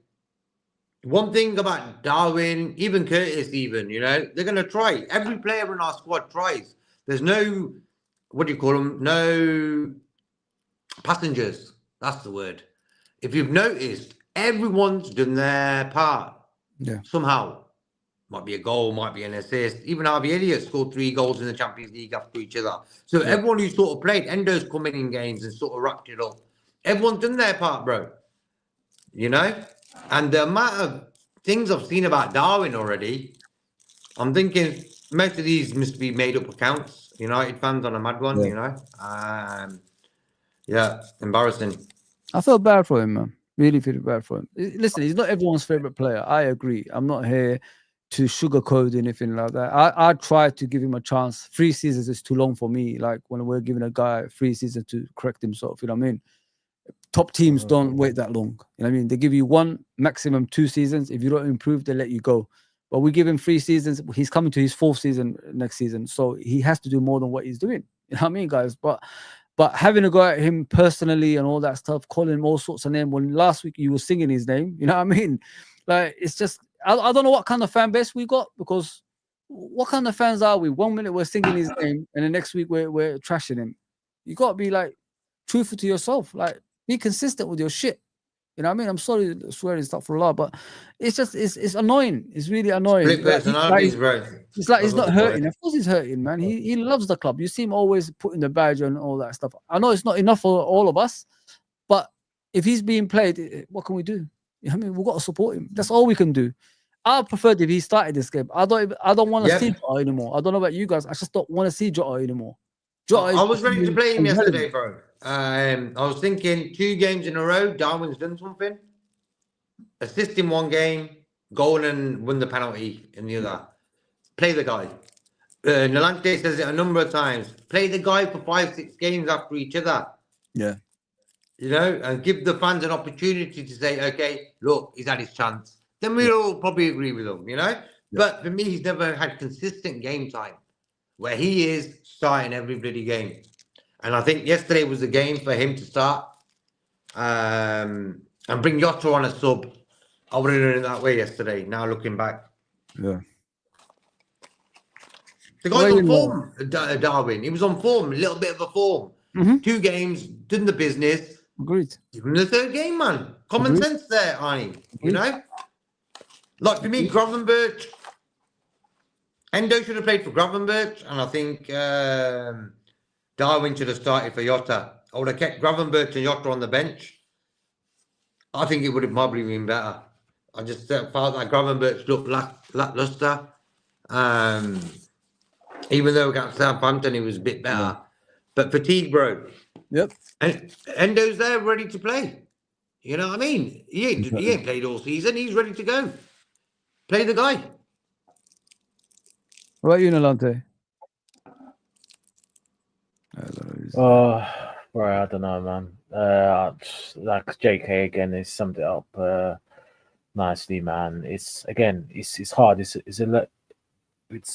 one thing about Darwin, even Curtis, you know, they're going to try. Every player in our squad tries. There's no, what do you call them? No passengers. That's the word. If you've noticed, everyone's done their part. Yeah. Somehow. Might be a goal, might be an assist. Even Harvey Elliott scored 3 goals in the Champions League after each other. So everyone who sort of played, Endo's come in games and sort of wrapped it up. Everyone's done their part, bro. You know? And the amount of things I've seen about Darwin already, I'm thinking most of these must be made up accounts. United fans on a mad one, you know? Yeah, embarrassing. I feel bad for him, man. Really feel bad for him. Listen, he's not everyone's favorite player. I agree. I'm not here to sugarcoat anything like that. I tried to give him a chance. 3 seasons is too long for me. Like, when we're giving a guy 3 seasons to correct himself, you know what I mean? Top teams don't wait that long. You know what I mean? They give you 1, maximum 2 seasons. If you don't improve, they let you go. But we give him 3 seasons. He's coming to his 4th season next season. So he has to do more than what he's doing. You know what I mean, guys? But having to go at him personally and all that stuff, calling him all sorts of names, when last week you were singing his name, you know what I mean? Like, it's just, I don't know what kind of fan base we got, because what kind of fans are we? 1 minute we're singing his name, and the next week we're trashing him. You got to be, like, truthful to yourself. Like, be consistent with your shit. You know what I mean? I'm sorry to swear and stuff for a lot, but it's just, it's annoying. It's really annoying. Split personalities, bro. It's like he's not hurting. Of course he's hurting, man. He loves the club. You see him always putting the badge and all that stuff. I know it's not enough for all of us, but if he's being played, what can we do? You know what I mean? We've got to support him. That's all we can do. I preferred if he started this game. I don't want to see Jota anymore. I don't know about you guys. I just don't want to see Jota anymore. I was ready to play him yesterday, irrelevant. bro. I was thinking 2 games in a row, Darwin's done something. Assist in 1 game, goal and win the penalty in the other. Play the guy. Nalante says it a number of times. Play the guy for 5-6 games after each other. Yeah. You know, and give the fans an opportunity to say, okay, look, he's had his chance. Then we'll all probably agree with him, you know? Yeah. But for me, he's never had consistent game time where he is starting every bloody game. And I think yesterday was the game for him to start and bring Jota on a sub. I would have done it that way yesterday, now looking back. Yeah. The guy's on form, Darwin. He was on form, a little bit of a form. 2 games, done the business. Agreed. Give him the 3rd game, man. Common sense there, Arnie. You know? Like for me, Gravenberch, Endo should have played for Gravenberch, and I think Darwin should have started for Jota. I would have kept Gravenberch and Jota on the bench. I think it would have probably been better. I just felt that Gravenberch looked lackluster. Even though against Southampton, he was a bit better. Yeah. But fatigue, bro. Yep. And Endo's there ready to play. You know what I mean? He ain't played all season. He's ready to go. Play the guy. What about you, Nalante? Right, I don't know, man. Like JK again, has summed it up nicely, man. It's hard. It's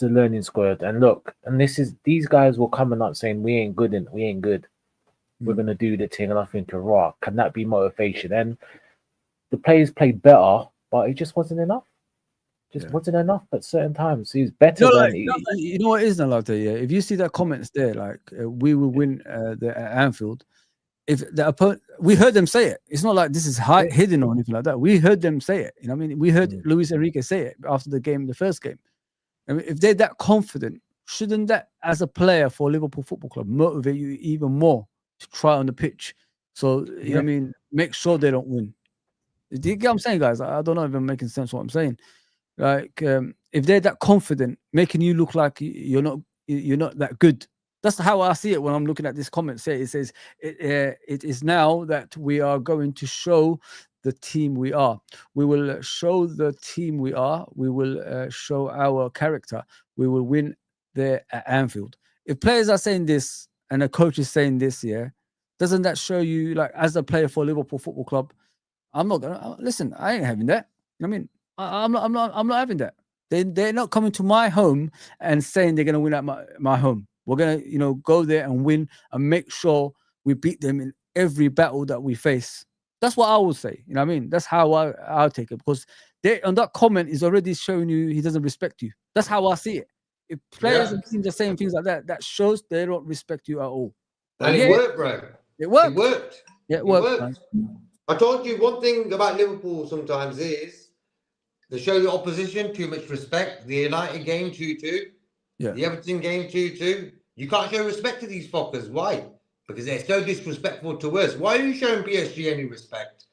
a learning squad. And look, and these guys will come and up saying we ain't good. We're gonna do the thing, and I think raw. Can that be motivation? And the players played better, but it just wasn't enough. Wasn't enough at certain times. He's better than you know what is Nalate, yeah. If you see that comments there, like we will win at Anfield. If the opponent, we heard them say it. It's not like this is hidden or anything like that. We heard them say it. You know what I mean? We heard Luis Enrique say it after the game, the first game. I mean, if they're that confident, shouldn't that, as a player for Liverpool Football Club, motivate you even more to try on the pitch? So you know what I mean, make sure they don't win. Do you get what I'm saying, guys? I don't know if I'm making sense what I'm saying. Like if they're that confident, making you look like you're not that good. That's how I see it when I'm looking at this comment. It says it is now that we are going to show the team we are. We will show the team we are. We will show our character. We will win there at Anfield. If players are saying this and a coach is saying this, doesn't that show you, like, as a player for Liverpool Football Club, I'm not gonna listen. I ain't having that. You know what I mean? I'm not having that. They're not coming to my home and saying they're gonna win at my home. We're gonna, go there and win and make sure we beat them in every battle that we face. That's what I would say. You know what I mean? That's how I'll take it, because on that comment is already showing you he doesn't respect you. That's how I see it. If players and teams are saying things like that, that shows they don't respect you at all. And it worked, bro. It worked. It worked. Yeah, it worked. I told you one thing about Liverpool sometimes is they show the opposition too much respect. The United game 2-2. Yeah. The Everton game 2-2. You can't show respect to these fuckers. Why? Because they're so disrespectful to us. Why are you showing PSG any respect?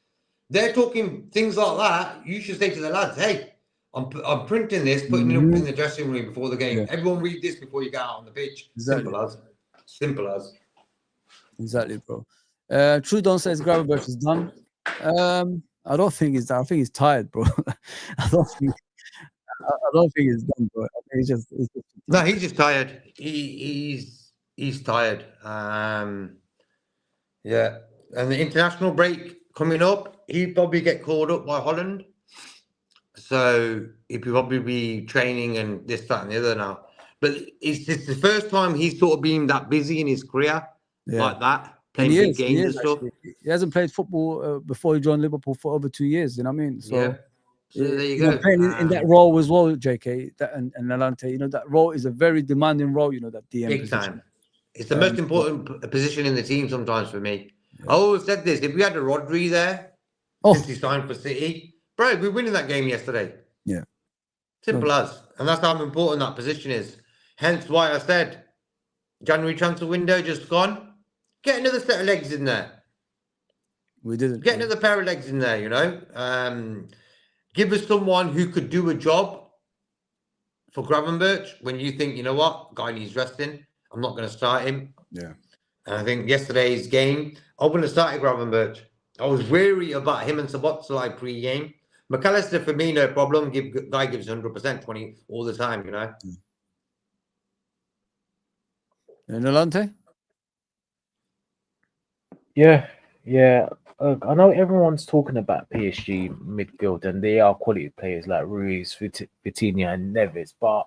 They're talking things like that. You should say to the lads, hey, I'm printing this, putting it up in the dressing room before the game. Yeah. Everyone read this before you get out on the pitch. Exactly. Simple as. Exactly, bro. Trudon says Gravenberch is done. I don't think he's done. I think he's tired, bro. I don't think he's done, bro. I think he's just no, he's just tired. He's tired. Yeah. And the international break coming up, he'd probably get called up by Holland. So he'd probably be training and this, that, and the other now. But it's just the first time he's sort of been that busy in his career like that. Playing big games and stuff. Actually. He hasn't played football before he joined Liverpool for over 2 years. You know what I mean? So there you go. Playing in that role as well, JK and Nalante. That role is a very demanding role. That DM big position. Time. It's the most important position in the team sometimes for me. I always said this: if we had a Rodri there, since he signed for City, bro, we're winning that game yesterday. Yeah, simple as, and that's how important that position is. Hence why I said January transfer window just gone. Get another set of legs in there. We didn't. Get another pair of legs in there, Give us someone who could do a job for Gravenberch when you think, you know what, guy needs resting. I'm not going to start him. Yeah. And I think yesterday's game, I wouldn't have started Gravenberch. I was wary about him and Szoboszlai pre-game. McAllister, for me, no problem. Guy gives 100%, 20 all the time, you know. And Alante? Yeah. I know everyone's talking about PSG midfield, and they are quality players like Ruiz, Vitinha, and Neves, but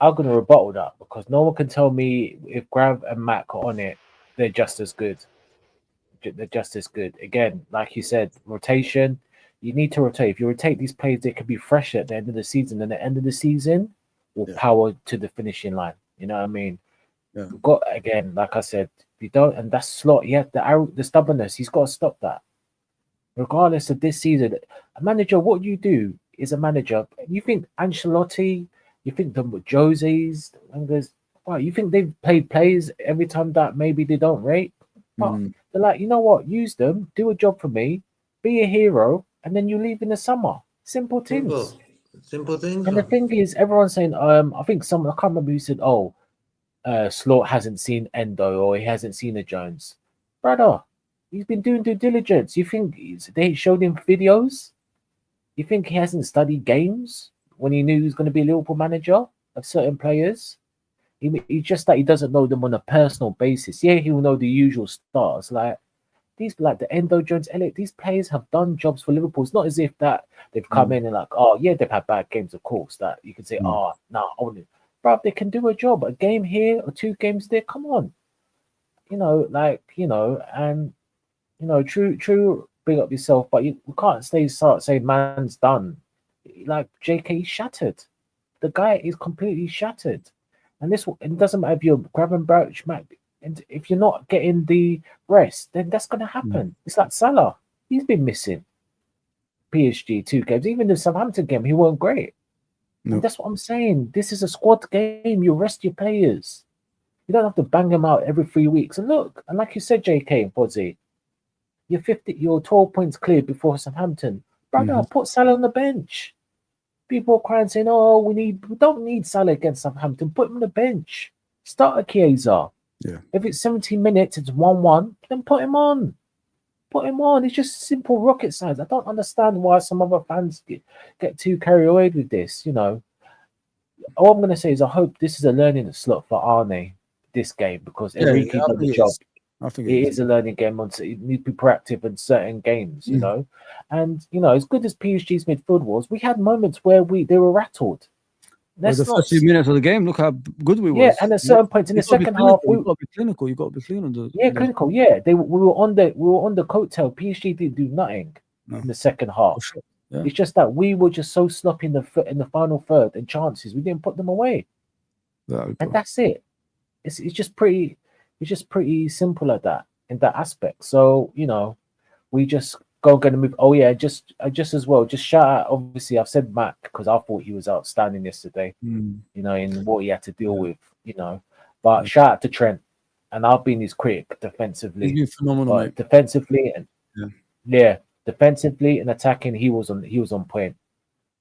I'm going to rebuttal that because no one can tell me if Grav and Mac are on it, they're just as good. They're just as good. Again, like you said, rotation. You need to rotate. If you rotate these players, they can be fresh at the end of the season. And the end of the season will power to the finishing line. You know what I mean? Yeah. We've got, again, like I said, if you don't, and that's Slot. Yeah, the stubbornness. He's got to stop that. Regardless of this season, a manager, what you do is a manager. You think Ancelotti, you think the Jose's, and there's, wow, you think they've played plays every time that maybe they don't rate? But they're like, you know what? Use them, do a job for me, be a hero, and then you leave in the summer. Simple things. Simple things. And the thing is, everyone's saying, I think someone, I can't remember who said, Slot hasn't seen Endo or he hasn't seen a Jones. Brother, he's been doing due diligence. You think they showed him videos? You think he hasn't studied games when he knew he was going to be a Liverpool manager of certain players? He just that he doesn't know them on a personal basis. Yeah, he will know the usual stars like these, like the Endo, Jones, Elliott. These players have done jobs for Liverpool. It's not as if that they've come in and like, oh yeah, they've had bad games, of course. That you can say, oh no, bro, they can do a job. A game here or 2 games there. Come on, and true. Bring up yourself, but we can't start saying man's done. Like JK, he's shattered. The guy is completely shattered. And it doesn't matter if you're grabbing Birch, Mac, and if you're not getting the rest, then that's going to happen. It's like Salah. He's been missing PSG 2 games. Even the Southampton game, he weren't great. And that's what I'm saying. This is a squad game. You rest your players. You don't have to bang them out every 3 weeks. And look, and like you said, JK and Podzy, you're 12 points clear before Southampton. Brother, put Salah on the bench. People are crying saying, "Oh, we don't need Salah against Southampton. Put him on the bench. Start a Chiesa. Yeah. If it's 17 minutes, it's 1-1. Then put him on. Put him on. It's just simple rocket science. I don't understand why some other fans get too carried away with this. All I'm going to say is I hope this is a learning slot for Arne this game because Enrique done the job. I think it is a learning game. You need to be proactive in certain games, And as good as PSG's midfield was, we had moments where they were rattled. The first few minutes of the game, look how good we were. Yeah, and at certain points in the second half, you've got to be clinical. You've got to be clean on the clinical. Yeah, we were on the coattail. PSG didn't do nothing in the second half. Sure. Yeah. It's just that we were just so sloppy in the final third and chances we didn't put them away, and that's it. It's just pretty. It's just pretty simple at that in that aspect. So we just going to move. Oh yeah, just as well. Just shout out. Obviously, I've said Mac because I thought he was outstanding yesterday. In what he had to deal with. But shout out to Trent, and I've been his critic defensively. He's been phenomenal, mate. Defensively and defensively and attacking, he was on point.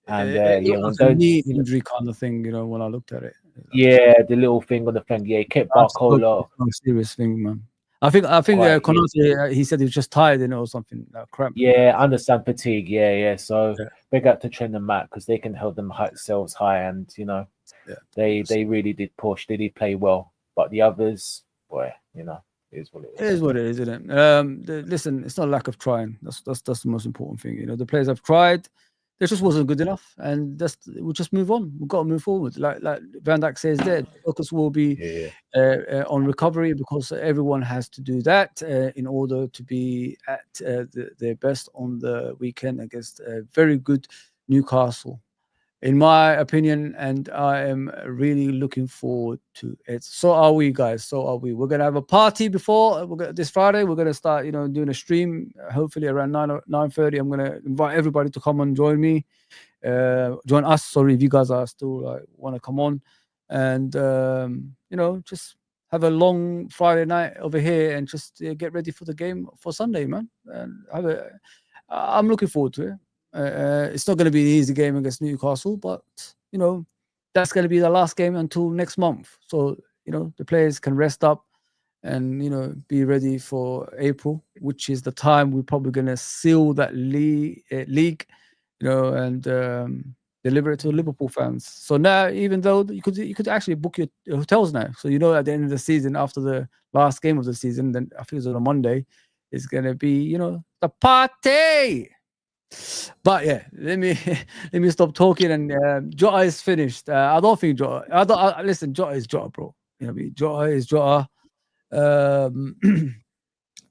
And it was a knee injury kind of thing. When I looked at it. Yeah, the little thing on the thing. Yeah, he kept Barcola. Serious thing, man. I think Konate, he said he was just tired, or something like cramp. Yeah, I understand fatigue. Yeah. So big up to Trent and Matt because they can hold themselves high, and they really did push. They did play well, but the others, boy, it is what it is. It is what it is, isn't it? Listen, it's not a lack of trying. That's the most important thing. The players have tried. It just wasn't good enough, and we'll just move on. We've got to move forward. Like Van Dijk says, the focus will be on recovery because everyone has to do that in order to be at their best on the weekend against a very good Newcastle, in my opinion. And I am really looking forward to it. So are we, guys. So are we. We're gonna have a party before this Friday. We're gonna start, doing a stream. Hopefully around 9:30. I'm gonna invite everybody to come and join me, join us. Sorry, if you guys are still want to come on, and just have a long Friday night over here and just get ready for the game for Sunday, man. And I'm looking forward to it. It's not going to be an easy game against Newcastle, but that's going to be the last game until next month. So the players can rest up and be ready for April, which is the time we're probably going to seal that league, and deliver it to Liverpool fans. So now, even though you could actually book your hotels now, so at the end of the season, after the last game of the season, then I think it's on a Monday, it's going to be the party. But yeah, let me stop talking. And Jota is finished. I don't think Jota. Listen, Jota is Jota, bro. Jota is Jota.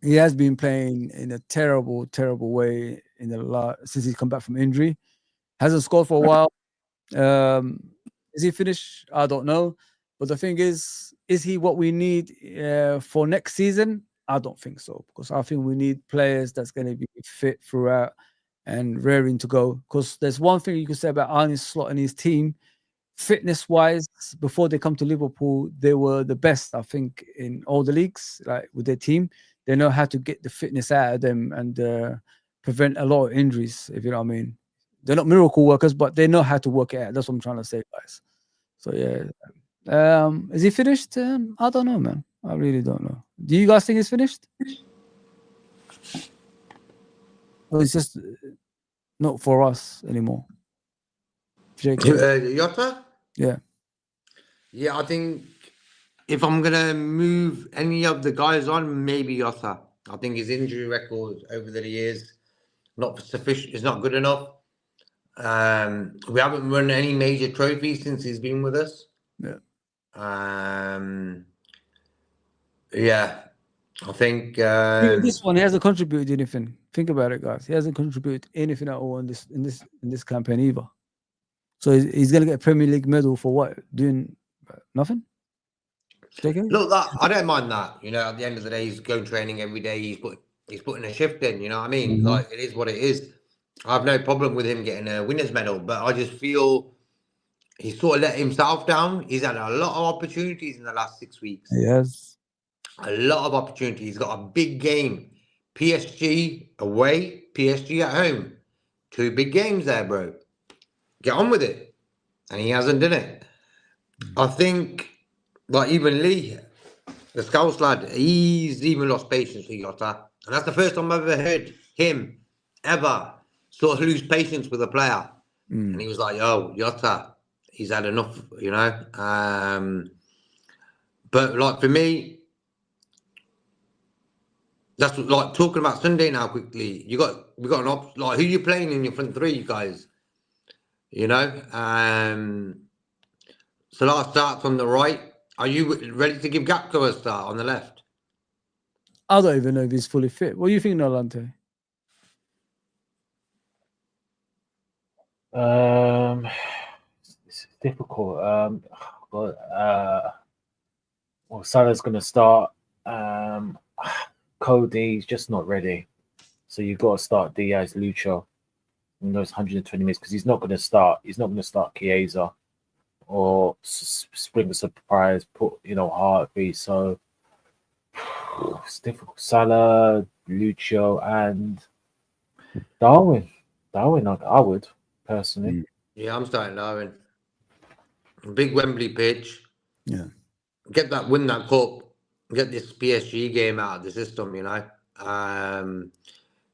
He has been playing in a terrible, terrible way since he's come back from injury. Hasn't scored for a while. Is he finished? I don't know. But the thing is he what we need for next season? I don't think so, because I think we need players that's going to be fit throughout and raring to go. Because there's one thing you could say about Arne Slot and his team. Fitness-wise, before they come to Liverpool, they were the best, I think, in all the leagues. Like with their team, they know how to get the fitness out of them and prevent a lot of injuries. If you know what I mean, they're not miracle workers, but they know how to work it out. That's what I'm trying to say, guys. So yeah, is he finished? I don't know, man. I really don't know. Do you guys think he's finished? Or it's just not for us anymore? Jota? Yeah. Yeah, I think if I'm going to move any of the guys on, maybe Jota. I think his injury record over the years, not sufficient, is not good enough. We haven't won any major trophies since he's been with us. Yeah. Yeah, I think this one, he hasn't contributed anything. Think about it, guys. He hasn't contributed anything at all in this campaign either. So he's gonna get a Premier League medal for what? Doing nothing? Look, I don't mind that. At the end of the day, he's going training every day. He's putting a shift in. You know what I mean? Mm-hmm. Like, it is what it is. I have no problem with him getting a winner's medal, but I just feel he's sort of let himself down. He's had a lot of opportunities in the last 6 weeks. Yes. A lot of opportunities. He's got a big game. PSG away, PSG at home. 2 big games there, bro. Get on with it. And he hasn't done it. I think, like, even Lee, the Scouse lad, he's even lost patience with Jota. And that's the first time I've ever heard him ever sort of lose patience with a player. And he was like, yo, Jota, he's had enough, But, like, for me, that's like talking about Sunday now quickly. We got an like, who you playing in your front three, you guys? Salah starts on the right. Are you ready to give Gakpo a start on the left? I don't even know if he's fully fit. What do you think, Nolante? It's difficult. Salah's going to start. Cody's just not ready. So you've got to start Diaz, Lucho in those 120 minutes, because he's not going to start. He's not going to start Chiesa or spring a surprise, put Harvey. So it's difficult. Salah, Lucho, and Darwin. I would personally. Yeah, I'm starting Darwin. Big Wembley pitch. Yeah. Win that cup. Get this PSG game out of the system,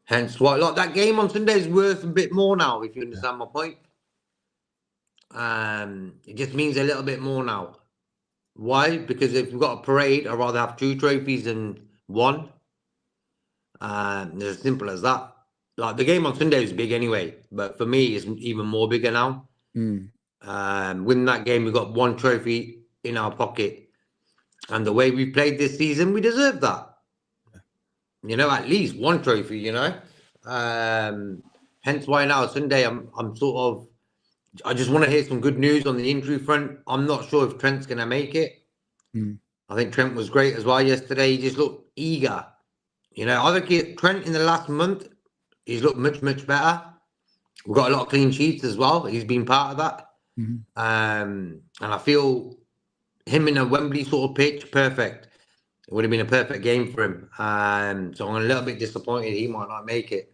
Hence why, like, that game on Sunday is worth a bit more now, if you understand my point. It just means a little bit more now. Why? Because if we've got a parade, I'd rather have 2 trophies than 1. It's as simple as that. Like, the game on Sunday was big anyway, but for me, it's even more bigger now. Winning that game, we've got 1 trophy in our pocket. And the way we played this season, we deserve that. At least 1 trophy, Hence why now Sunday I'm sort of, I just want to hear some good news on the injury front. I'm not sure if Trent's going to make it. I think Trent was great as well yesterday. He just looked eager. I think Trent in the last month, he's looked much, much better. We've got a lot of clean sheets as well. He's been part of that. And I feel him in a Wembley sort of pitch, perfect. It would have been a perfect game for him. So I'm a little bit disappointed he might not make it.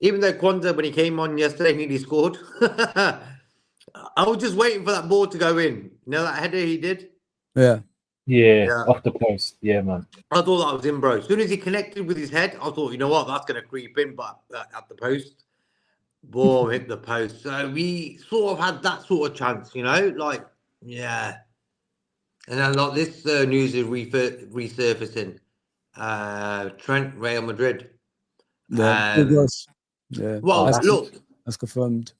Even though Kwanzaa, when he came on yesterday, nearly scored. I was just waiting for that ball to go in. That header he did? Yeah. Yeah, off the post. Yeah, man. I thought that was in, bro. As soon as he connected with his head, I thought, you know what, that's going to creep in, but at the post, boom, hit the post. So we sort of had that sort of chance, you know, like, yeah. And then like this news is resurfacing. Trent, Real Madrid. Yeah, it was. Yeah. Well, that's confirmed.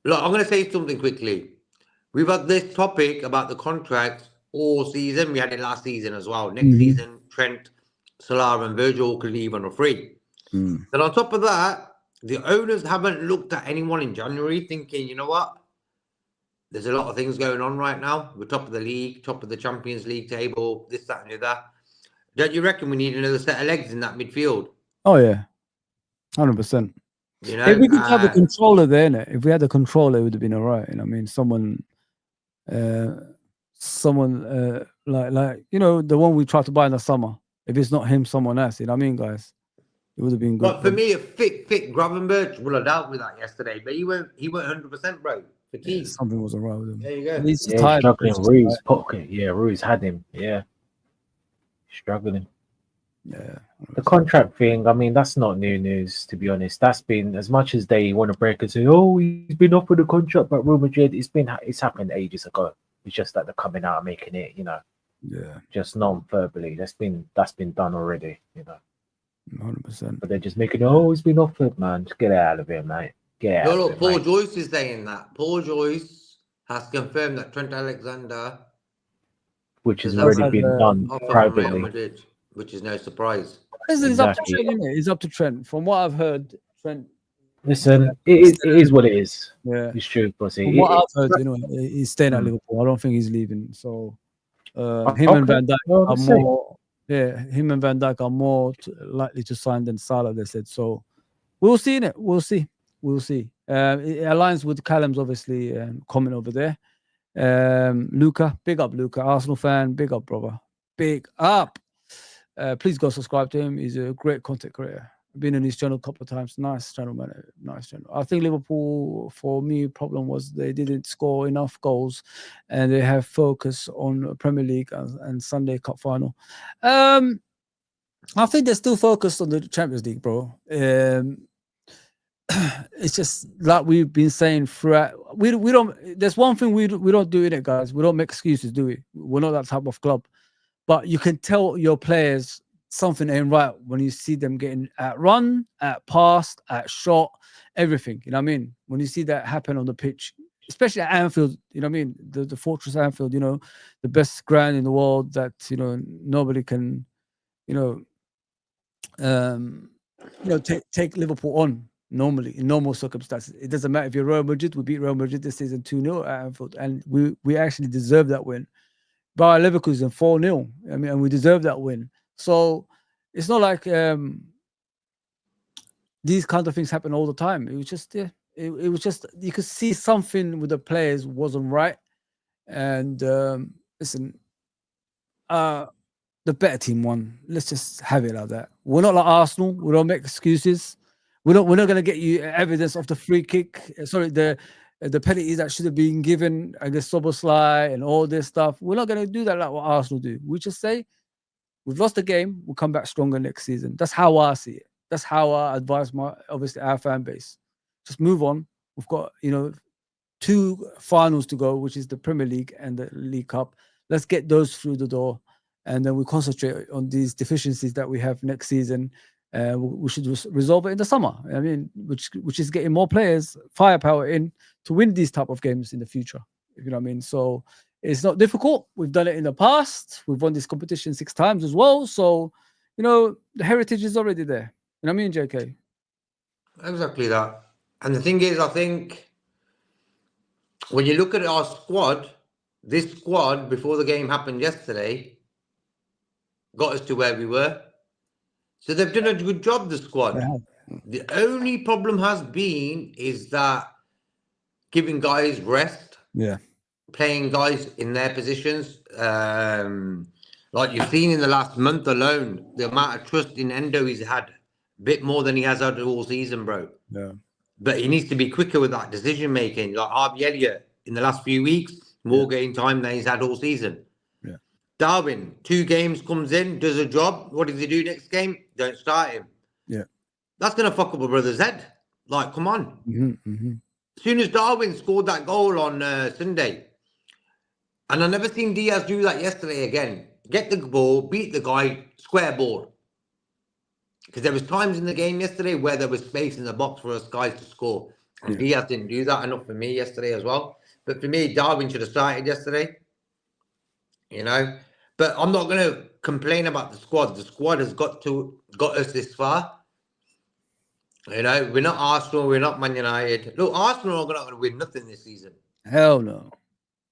Look, I'm going to say something quickly. We've had this topic about the contracts all season. We had it last season as well. Next season, Trent, Salah, and Virgil could leave on a free. Then on top of that, the owners haven't looked at anyone in January thinking, you know what? There's a lot of things going on right now. We're top of the league, top of the Champions League table, this, that, and the other. Don't you reckon we need another set of legs in that midfield? Oh, yeah. 100%. You know, if we could have a controller there, innit? If we had a controller, it would have been all right. You know what I mean? Someone like you know, the one we tried to buy in the summer. If it's not him, someone else. You know what I mean, guys? It would have been good. But for me, a fit Gravenberch would have dealt with that yesterday. But he went 100%, bro. Yeah, something wasn't right with him. There you go. He's tired. Struggling. Ruiz pocket. Yeah, Ruiz had him. Yeah, struggling. Yeah. The contract thing, I mean, that's not new news, to be honest. That's been, as much as they want to break and say, oh, he's been offered a contract at Real Madrid, it's happened ages ago. It's just that they're coming out and making it, you know, just non-verbally. That's been done already, you know. 100%. But they're just making, oh, he's been offered, man. Just get out of here, mate. Get out. Look, Paul Joyce is saying that. Paul Joyce has confirmed that Trent Alexander, which has already been done privately. Madrid, which is no surprise. It's up to Trent, isn't it? It's up to Trent. From what I've heard, Trent. Listen, it is what it is. Yeah, it's true. From what I've heard, you know, he's staying at Liverpool. I don't think he's leaving. So, him and Van Dijk are more. Yeah, him and Van Dijk are more likely to sign than Salah. They said so. We'll see in it. We'll see. It aligns with Callum's obviously comment over there. Luca, big up, Luca, Arsenal fan, big up, brother, big up. Please go subscribe to him. He's a great content creator. I've been on his channel a couple of times. Nice channel, man. Nice channel. I think Liverpool, for me, problem was they didn't score enough goals, and they have focus on Premier League and Sunday Cup final. I think they're still focused on the Champions League, bro. It's just like we've been saying throughout. We don't. There's one thing we don't do in it, guys. We don't make excuses, do we? We're not that type of club. But you can tell your players something ain't right when you see them getting outrun, outpassed, outshot, everything. You know what I mean? When you see that happen on the pitch, especially at Anfield, you know what I mean? The Fortress Anfield, you know, the best ground in the world that, you know, nobody can, take Liverpool on normally in normal circumstances. It doesn't matter if you're Real Madrid. We beat Real Madrid this season 2-0 at Anfield, and we actually deserve that win. By Leverkusen 4-0. I mean, and we deserve that win. So it's not like these kind of things happen all the time. It was just, it was just, you could see something with the players wasn't right. And listen, the better team won. Let's just have it like that. We're not like Arsenal. We don't make excuses. We're not going to get you evidence of the free kick. Sorry, the penalties that should have been given against Szoboszlai and all this stuff. We're not going to do that like what Arsenal do. We just say, we've lost the game, we'll come back stronger next season. That's how I see it. That's how I advise obviously our fan base. Just move on. We've got, 2 finals to go, which is the Premier League and the League Cup. Let's get those through the door. And then we concentrate on these deficiencies that we have next season. We should resolve it in the summer. I mean, which is getting more players, firepower in to win these type of games in the future. If you know what I mean. So it's not difficult. We've done it in the past. We've won this competition 6 times as well. So, the heritage is already there. You know what I mean, JK? Exactly that. And the thing is, I think when you look at our squad, this squad before the game happened yesterday got us to where we were. So they've done a good job, the squad. Yeah. The only problem has been is that giving guys rest. Yeah. Playing guys in their positions. Like you've seen in the last month alone, the amount of trust in Endo he's had, a bit more than he has had all season, bro. Yeah. But he needs to be quicker with that decision making. Like Harvey Elliott in the last few weeks, more game time than he's had all season. Yeah. Darwin, 2 games, comes in, does a job. What does he do next game? Don't start him. Yeah. That's going to fuck up a brother's head. Like, come on. Mm-hmm. As soon as Darwin scored that goal on Sunday, and I never seen Diaz do that yesterday again. Get the ball, beat the guy, square ball. Because there was times in the game yesterday where there was space in the box for us guys to score. And Diaz didn't do that enough for me yesterday as well. But for me, Darwin should have started yesterday. You know? But I'm not going to complain about the squad. The squad has got us this far. You know, we're not Arsenal, we're not Man United. Look, Arsenal are not going to win nothing this season. Hell no.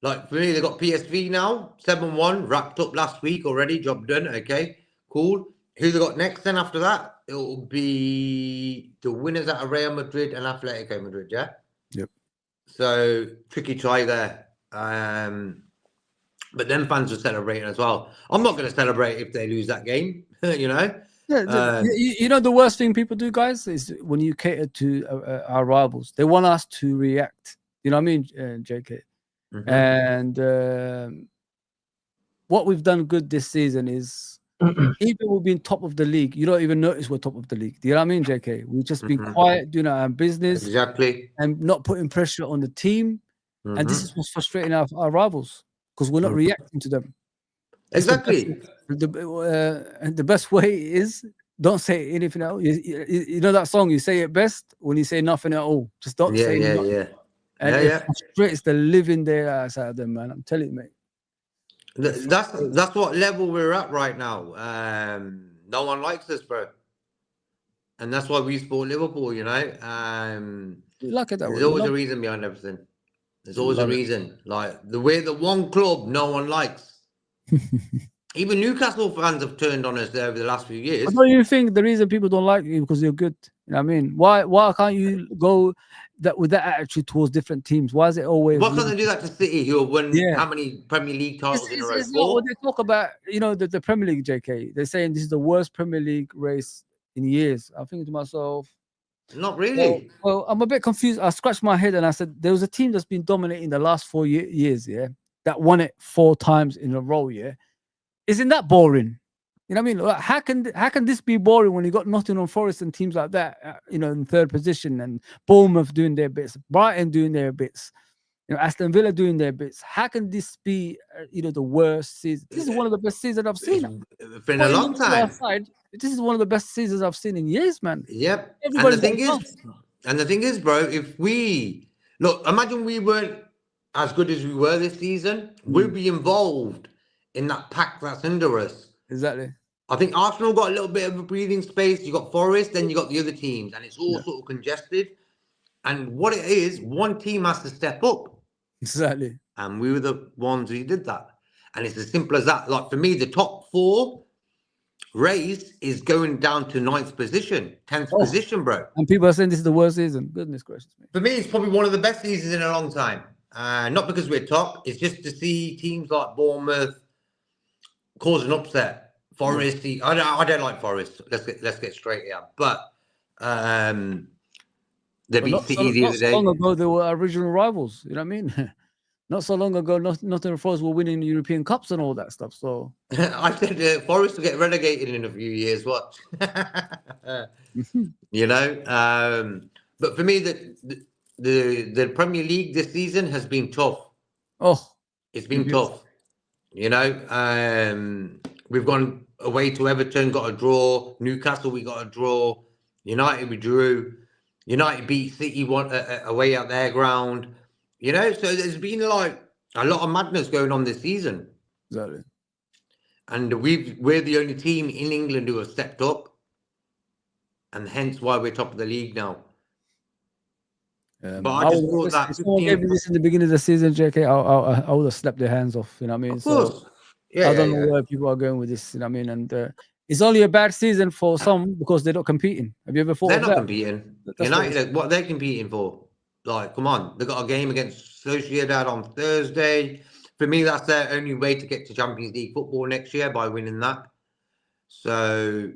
Like, for me, they got PSV now, 7-1, wrapped up last week already, job done, okay, cool. Who they got next then after that? It will be the winners out of Real Madrid and Atletico Madrid, yeah? Yep. So, tricky try there. But then fans are celebrating as well. I'm not going to celebrate if they lose that game, you know? Yeah, you know the worst thing people do, guys, is when you cater to our rivals. They want us to react. You know what I mean, JK? Mm-hmm. And what we've done good this season is even we've been top of the league, you don't even notice we're top of the league. Do you know what I mean, JK? We've just been quiet, doing our business. Exactly. And not putting pressure on the team. And this is what's frustrating our rivals because we're not reacting to them. Exactly. The best way is don't say anything else. You know that song, you say it best when you say nothing at all. Just don't say nothing. Yeah. And it frustrates the living there outside of them, man. I'm telling you, mate. That's what level we're at right now. No one likes us, bro. And that's why we support Liverpool, you know. Look at that. There's always a reason behind everything. There's always a reason. Like, we're the one club no one likes. Even Newcastle fans have turned on us over the last few years. What do you think the reason people don't like you because you're good? You know what I mean? Why can't you go with that attitude towards different teams? Why is it always? Why can't they do that to City, who have won how many Premier League titles in a row? It's not what they talk about. You know, the Premier League, JK. They're saying this is the worst Premier League race in years. I'm thinking to myself, not really. Well, I'm a bit confused. I scratched my head and I said there was a team that's been dominating the last 4 years, yeah, that won it 4 times in a row, yeah. Isn't that boring? You know what I mean? Like, how can this be boring when you got Nottingham Forest and teams like that, you know, in 3rd position, and Bournemouth doing their bits, Brighton doing their bits, you know, Aston Villa doing their bits? How can this be, you know, the worst season? This is one of the best seasons I've seen. For a long time. This is one of the best seasons I've seen in years, man. Yep. And the thing is, bro, if we look, imagine we weren't as good as we were this season, we'd be involved in that pack that's under us. Exactly. I think Arsenal got a little bit of a breathing space. You got Forest, then you got the other teams, and it's all sort of congested. And what it is, one team has to step up. Exactly. And we were the ones who did that. And it's as simple as that. Like, for me, the top 4 race is going down to 9th position, 10th position, bro. And people are saying this is the worst season. Goodness gracious, mate. For me, it's probably one of the best seasons in a long time. Not because we're top. It's just to see teams like Bournemouth cause an upset. Forest, I don't like Forest. Let's get straight here. But they beat City the other day. Not so long ago, they were original rivals. You know what I mean? Not so long ago, Nottingham Forest were winning European Cups and all that stuff. So I said Forest will get relegated in a few years. Watch. You know. But for me, the Premier League this season has been tough. Oh, it's been tough. You know, we've gone away to Everton, got a draw. Newcastle, we got a draw. United, we drew. United beat City away at their ground. You know, so there's been like a lot of madness going on this season. Exactly. And we're the only team in England who have stepped up, and hence why we're top of the league now. But I just thought that if someone gave me this in the beginning of the season, JK, I would have slapped their hands off. You know what I mean? Of course. So I don't know where people are going with this. You know what I mean? And it's only a bad season for some because they're not competing. Have you ever thought they're of not that? Competing. United, what they're competing for? Like, come on, they got a game against Sociedad on Thursday. For me, that's their only way to get to Champions League football next year, by winning that. So,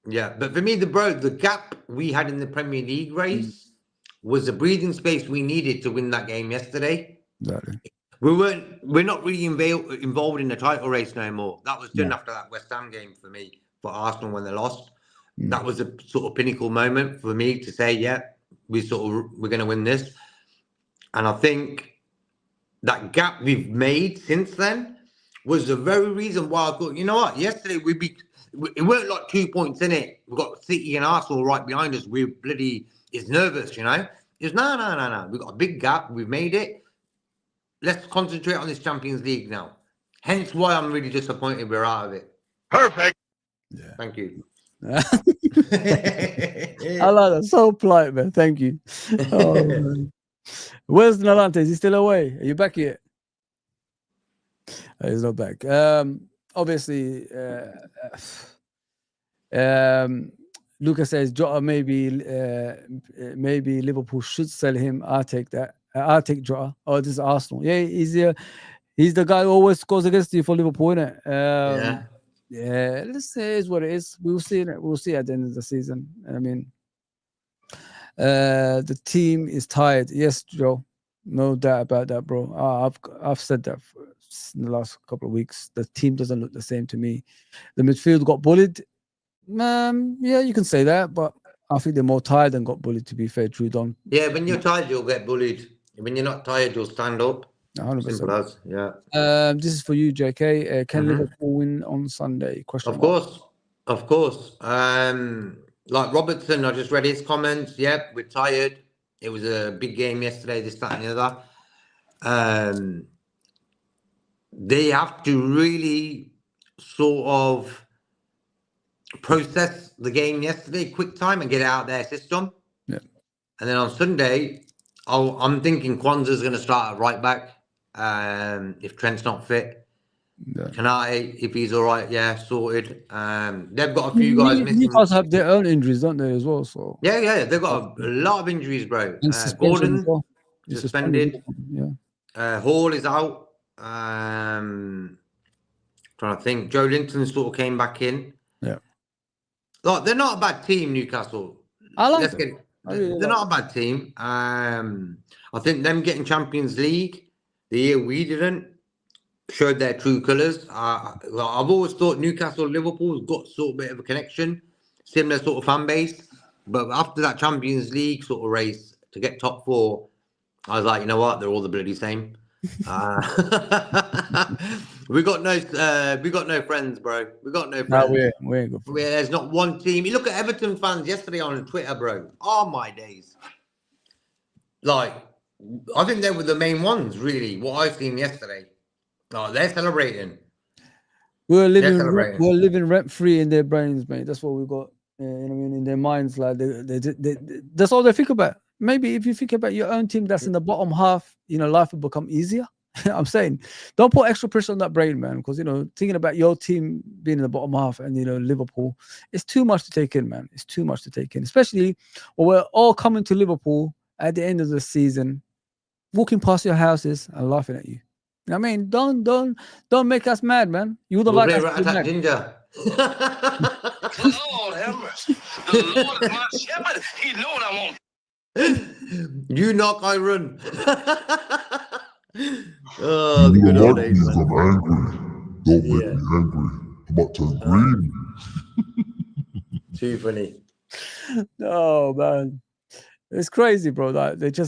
yeah. But for me, the gap we had in the Premier League race was the breathing space we needed to win that game yesterday. Exactly. we're not really involved in the title race no more. That was done No. after that West Ham game for me, for Arsenal when they lost. Mm. That was a sort of pinnacle moment for me to say, yeah, we're going to win this. And I think that gap we've made since then was the very reason why I thought, you know what, yesterday it weren't like 2 points in it. We've got City and Arsenal right behind us. We're bloody is nervous, you know. It's no. We've got a big gap. We've made it. Let's concentrate on this Champions League now. Hence why I'm really disappointed we're out of it. Perfect. Yeah. Thank you. I like that. So polite, man. Thank you. Oh, man. Where's Nalante? Is he still away? Are you back yet? He's not back. Obviously, Lucas says Jota maybe Liverpool should sell him. I'll take that. I'll take Jota. Oh, this is Arsenal. Yeah, he's the guy who always scores against you for Liverpool, innit? Yeah, let's say it's what it is. We'll see. We'll see at the end of the season. I mean, the team is tired. Yes, Joe. No doubt about that, bro. I've said that in the last couple of weeks. The team doesn't look the same to me. The midfield got bullied. Yeah, you can say that, but I think they're more tired than got bullied, to be fair, Drew Don. Yeah, when you're tired, you'll get bullied. When you're not tired, you'll stand up. 100%. Simple as, yeah. This is for you, JK. Can Liverpool win on Sunday? Question mark. Of course. Like Robertson, I just read his comments. Yep, we're tired. It was a big game yesterday, this, that, and the other. They have to really sort of process the game yesterday, quick time, and get it out of their system. Yeah. And then on Sunday, I'm thinking Kwanzaa's going to start at right back. If Trent's not fit. Yeah. Kanate, if he's all right, yeah, sorted. They've got a few guys missing. Newcastle have their own injuries, don't they, as well? So Yeah, they've got a lot of injuries, bro. and suspension Gordon as well. suspended. Yeah. Hall is out. Trying to think. Joe Linton sort of came back in. Yeah. Like, they're not a bad team, Newcastle. I like them. They're not a bad team. I think them getting Champions League the year we didn't showed their true colours. I've always thought Newcastle Liverpool's got sort of bit of a connection, similar sort of fan base. But after that Champions League sort of race to get top four, I was like, you know what? They're all the bloody same. We got no friends, bro. We got no friends. No, we ain't good. There's not one team. You look at Everton fans yesterday on Twitter, bro. Oh my days! Like, I think they were the main ones, really. What I've seen yesterday. Oh, they're celebrating. We're living rent free in their brains, mate. That's what we got. You know what I mean? In their minds, like that's all they think about. Maybe if you think about your own team that's in the bottom half, you know, life will become easier. I'm saying, don't put extra pressure on that brain, man, because, you know, thinking about your team being in the bottom half and, you know, Liverpool, it's too much to take in, man. It's too much to take in, especially when we're all coming to Liverpool at the end of the season, walking past your houses and laughing at you. I mean, don't make us mad, man. You would have liked us to be mad. Ginger. Lord have mercy. The Lord is my shepherd. He know what I want. You knock, I run. Oh, the good old days. I'm angry. Don't make me angry. I'm about to agree. Too funny. No, man, it's crazy, bro. Like it's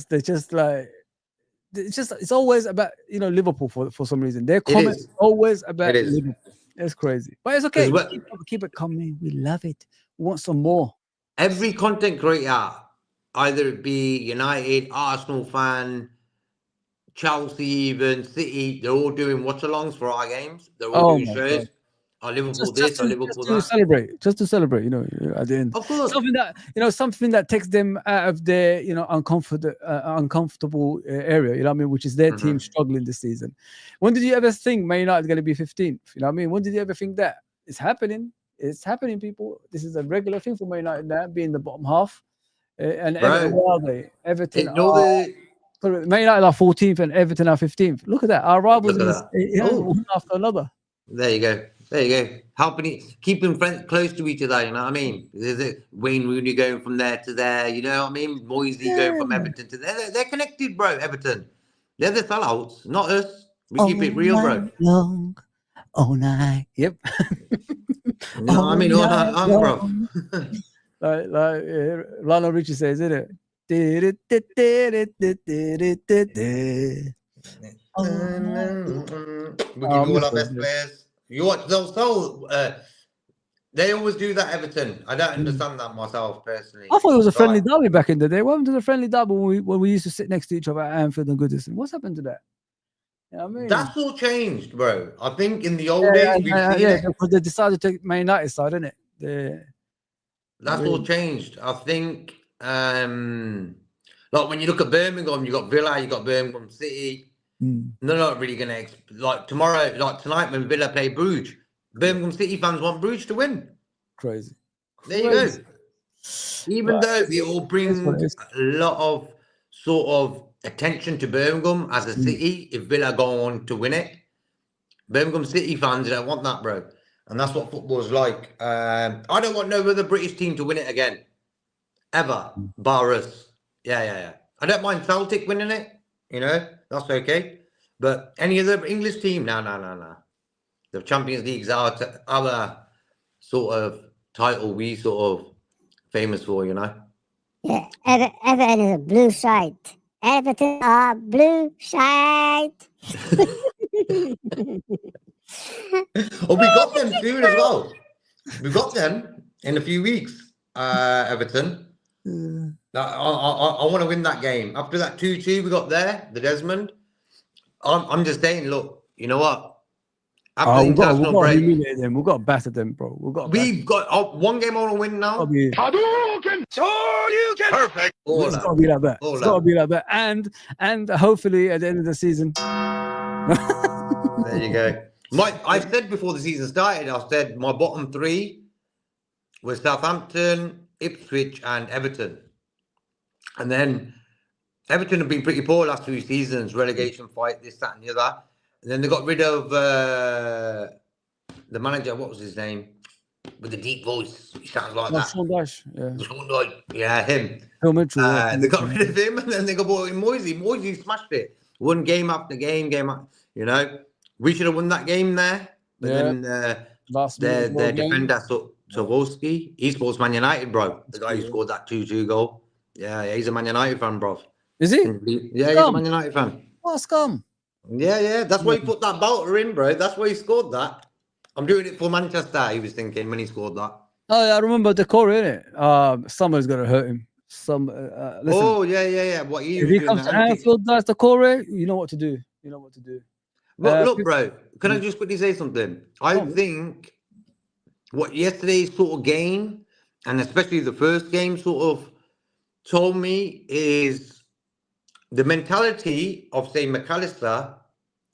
always about, you know, Liverpool for some reason. Their comments always about Liverpool. It's crazy, but it's okay. Keep it coming. We love it. We want some more. Every content creator, either it be United, Arsenal fan, Chelsea, even City, they're all doing watch-alongs for our games. They're all doing shows. Or Liverpool this, or Liverpool that. Just to celebrate, you know, at the end. Of course. Something that takes them out of their, you know, uncomfortable area, you know what I mean, which is their team struggling this season. When did you ever think Man United is going to be 15th? You know what I mean? When did you ever think that? It's happening. It's happening, people. This is a regular thing for Man United now, being the bottom half. And Everton, where are they? Everton Man United are 14th and Everton are 15th. Look at that. Our rivals one after another. There you go. Keeping friends close to each other, you know what I mean? There's Wayne Rooney going from there to there, you know what I mean? Moisey going from Everton to there. They're connected, bro, Everton. They're the sellouts, not us. We keep it real, bro. Long, all night. Yep. You know what I mean? All night long, bro. like Lionel Richie says, isn't it? We give you all our best players. You watch those. They always do that, Everton. I don't understand that myself personally. I thought it was a friendly derby back in the day. What happened to the friendly derby when we used to sit next to each other at Anfield and Goodison? What's happened to that? You know what I mean? That's all changed, bro. I think in the old days we've seen it. Because they decided to take Man United side, didn't it? That's all changed. I think, like when you look at Birmingham, you got Villa, you got Birmingham City. They're not really gonna like tomorrow, like tonight when Villa play Bruges. Birmingham City fans want Bruges to win. Crazy. There you go. Even though it will bring a lot of sort of attention to Birmingham as a city if Villa go on to win it. Birmingham City fans don't want that, bro. And that's what football's like. I don't want no other British team to win it again. Ever. Bar us. Yeah. I don't mind Celtic winning it. You know, that's okay. But any other English team? No. The Champions League's our sort of title we sort of famous for, you know? Yeah, Everton is a blue side. Everton are blue side. Oh, we got them soon as well. We got them in a few weeks, Everton. I want to win that game. After that 2-2 we got there, the Desmond. I'm just saying, look, you know what? After the international break, we've got to batter them, bro. We've got one game I want to win now. Perfect. It's got to be like that. It's got to be like that. And hopefully at the end of the season. There you go. I said before the season started, I said my bottom three were Southampton, Ipswich, and Everton. And then Everton have been pretty poor last few seasons, relegation fight, this, that, and the other. And then they got rid of the manager, what was his name? With the deep voice. He sounds like that. Sean Dyche, Sean Dyche, yeah, him. Phil Mitchell. They got rid of him and then they got bought in Moisey. Moisey smashed it. Won game after game, you know. We should have won that game there. But then their defender, Swarovski, he supports Man United, bro. The guy who scored that 2-2 goal. Yeah, he's a Man United fan, bro. Is he? Yeah, he's a Man United fan. What a scum. Yeah. That's why he put that belter in, bro. That's why he scored that. I'm doing it for Manchester, he was thinking when he scored that. Oh, yeah, I remember the core, innit? Somebody's going to hurt him. Listen, Yeah. What if he comes to Anfield, that's the core, you know what to do. Look, bro, can I just quickly say something? I think what yesterday's sort of game, and especially the first game sort of told me is the mentality of, say, McAllister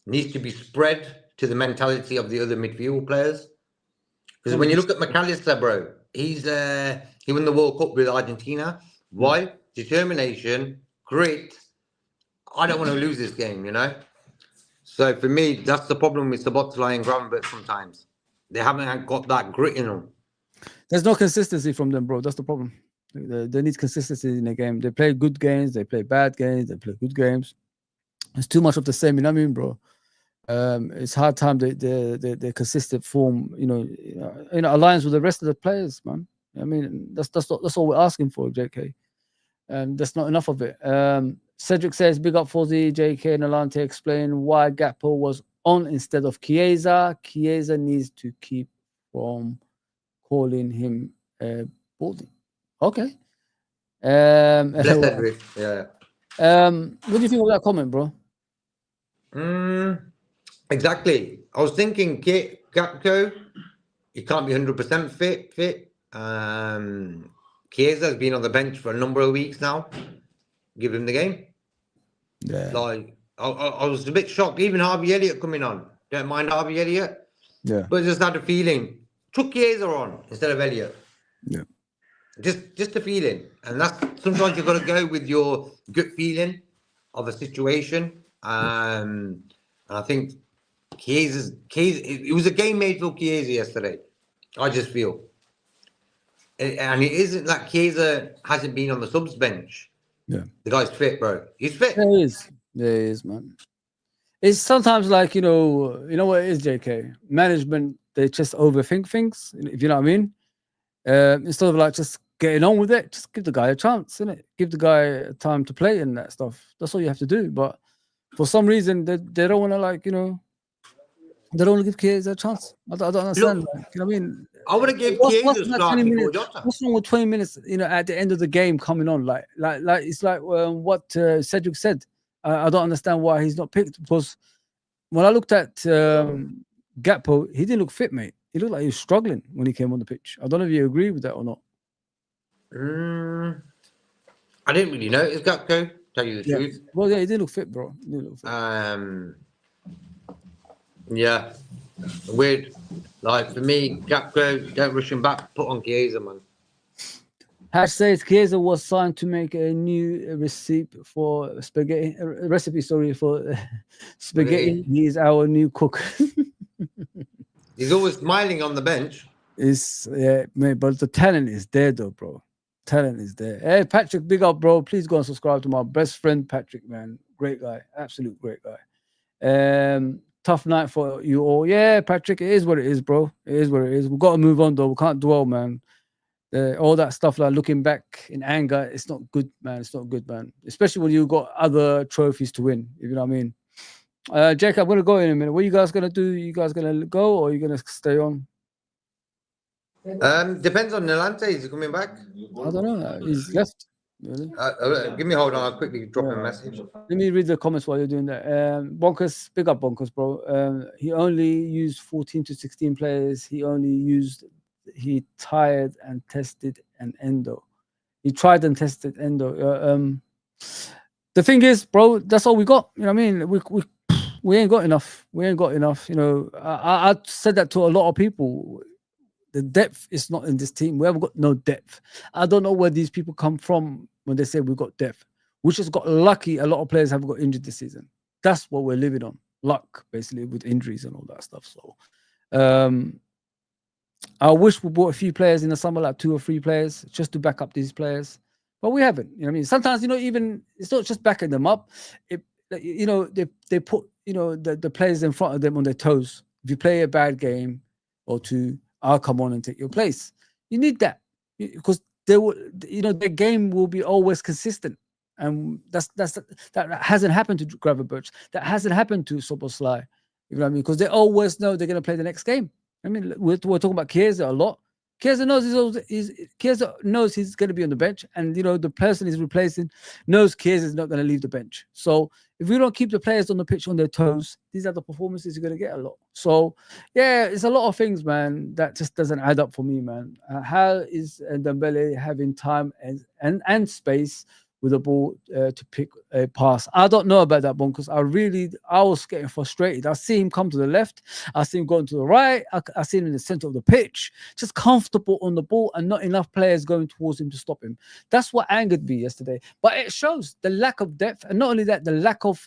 needs to be spread to the mentality of the other midfield players. Because when you look at McAllister, bro, he won the World Cup with Argentina. Why? Determination, grit. I don't want to lose this game, you know? So for me, that's the problem with Szoboszlai and Gravenberch sometimes. They haven't got that grit in them. There's no consistency from them, bro. That's the problem. They need consistency in the game. They play good games, they play bad games, they play good games. It's too much of the same, you know what I mean, bro? It's hard time the consistent form, you know, aligns with the rest of the players, man. I mean, that's all we're asking for, JK. That's not enough of it. Cedric says, big up for the JK and Alante explain why Gakpo was on instead of Chiesa. Chiesa needs to keep from calling him Baldy. Okay. Yeah. What do you think of that comment, bro? Exactly. I was thinking Gakpo, he can't be 100% fit. Chiesa has been on the bench for a number of weeks now. Give him the game. Yeah. Like, I was a bit shocked. Even Harvey Elliott coming on. Don't mind Harvey Elliott. Yeah. But just had a feeling. Took Chiesa on instead of Elliott. Yeah. Just a feeling. And that's sometimes you've got to go with your gut feeling of a situation. And I think Chiesa, it was a game made for Chiesa yesterday. I just feel. And it isn't like Chiesa hasn't been on the subs bench. Yeah. The guy's fit, bro. He's fit. There he is, man. It's sometimes like you know what it is, JK. Management, they just overthink things. If you know what I mean. Instead of like just getting on with it, just give the guy a chance, innit? Give the guy time to play and that stuff. That's all you have to do. But for some reason, they don't want to like they don't want to give kids a chance. I don't understand. Look, Like, you know what I mean? I would have given What's Chiesa a in that start 20 before minutes? Jota. What's wrong with 20 minutes? At the end of the game coming on, like it's like what Cedric said. I don't understand why he's not picked, because when I looked at Gakpo, he didn't look fit, mate. He looked like he was struggling when he came on the pitch. I don't know if you agree with that or not. I didn't really notice Gakpo, tell you the truth. Well, yeah, he didn't look fit, bro. He didn't look fit. Yeah. Weird. Like for me, Gakpo, don't rush him back, put on Chiesa, man. Hash says Chiesa was signed to make a new recipe for spaghetti. For spaghetti. He is our new cook. He's always smiling on the bench. Mate, but the talent is there, though, bro. Talent is there. Hey, Patrick, big up, bro. Please go and subscribe to my best friend, Patrick, man. Great guy. Absolute great guy. Tough night for you all. Yeah, Patrick, it is what it is, bro. It is what it is. We've got to move on, though. We can't dwell, man. All that stuff, like looking back in anger, it's not good, man. It's not good, man. Especially when you've got other trophies to win. You know what I mean? Jake, I'm going to go in a minute. What are you guys going to do? You guys going to go or are you going to stay on? Depends on Nalante. Is he coming back? I don't know. He's left. Really? Give me hold on. I'll quickly drop him a message. Let me read the comments while you're doing that. Bonkers, big up Bonkers, bro. He only used 14 to 16 players. He tried and tested an Endo. He tried and tested Endo. The thing is, bro, that's all we got. You know what I mean? We ain't got enough. We ain't got enough. You know, I said that to a lot of people. The depth is not in this team. We haven't got no depth. I don't know where these people come from when they say we got depth. We just got lucky. A lot of players have got injured this season. That's what we're living on. Luck, basically, with injuries and all that stuff. So, I wish we bought a few players in the summer, like 2 or 3 players, just to back up these players. But we haven't. You know what I mean? Sometimes, even it's not just backing them up. They put, the players in front of them on their toes. If you play a bad game or 2, I'll come on and take your place. You need that because their game will be always consistent. And that hasn't happened to Gravenberch. That hasn't happened to Soboslai. You know what I mean? Because they always know they're going to play the next game. I mean, we're talking about Chiesa a lot. Chiesa knows he's going to be on the bench, and the person he's replacing knows Chiesa is not going to leave the bench. So if we don't keep the players on the pitch on their toes, these are the performances you're going to get a lot. So yeah, it's a lot of things, man, that just doesn't add up for me, man. How is Dembele having time and space with the ball to pick a pass? I don't know about that one because I was getting frustrated. I see him come to the left. I see him going to the right. I see him in the center of the pitch, just comfortable on the ball and not enough players going towards him to stop him. That's what angered me yesterday. But it shows the lack of depth. And not only that, the lack of,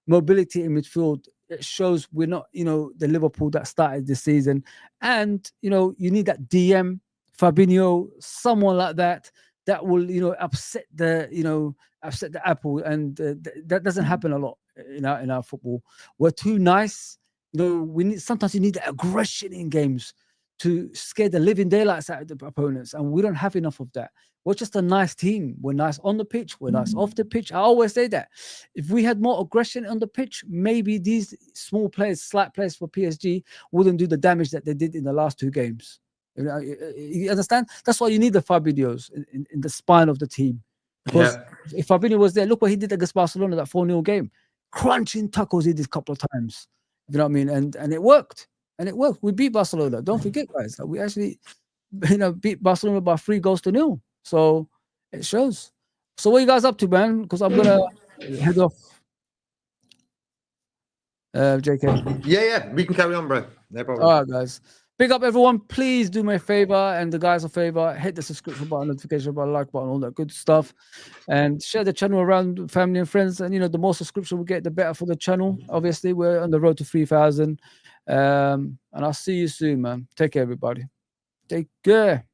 mobility in midfield. It shows we're not, the Liverpool that started this season. And, you need that DM, Fabinho, someone like that will, upset the apple, and that doesn't happen a lot in our football. We're too nice. Sometimes you need the aggression in games to scare the living daylights out of the opponents, and we don't have enough of that. We're just a nice team. We're nice on the pitch. We're nice off the pitch. I always say that. If we had more aggression on the pitch, maybe these small players, slight players for PSG, wouldn't do the damage that they did in the last 2 games. You understand? That's why you need the Fabinhos in the spine of the team. Because if Fabinho was there, look what he did against Barcelona, that 4-0 game. Crunching tackles he did a couple of times. You know what I mean? And it worked. And it worked. We beat Barcelona. Don't forget, guys, that we actually beat Barcelona by 3-0. So it shows. So what are you guys up to, man? Because I'm going to head off. JK. Yeah. We can carry on, bro. No problem. All right, guys. Big up, everyone. Please do me a favor and the guys a favor. Hit the subscription button, notification button, like button, all that good stuff. And share the channel around with family and friends. And, the more subscription we get, the better for the channel. Obviously, we're on the road to 3,000. And I'll see you soon, man. Take care, everybody. Take care.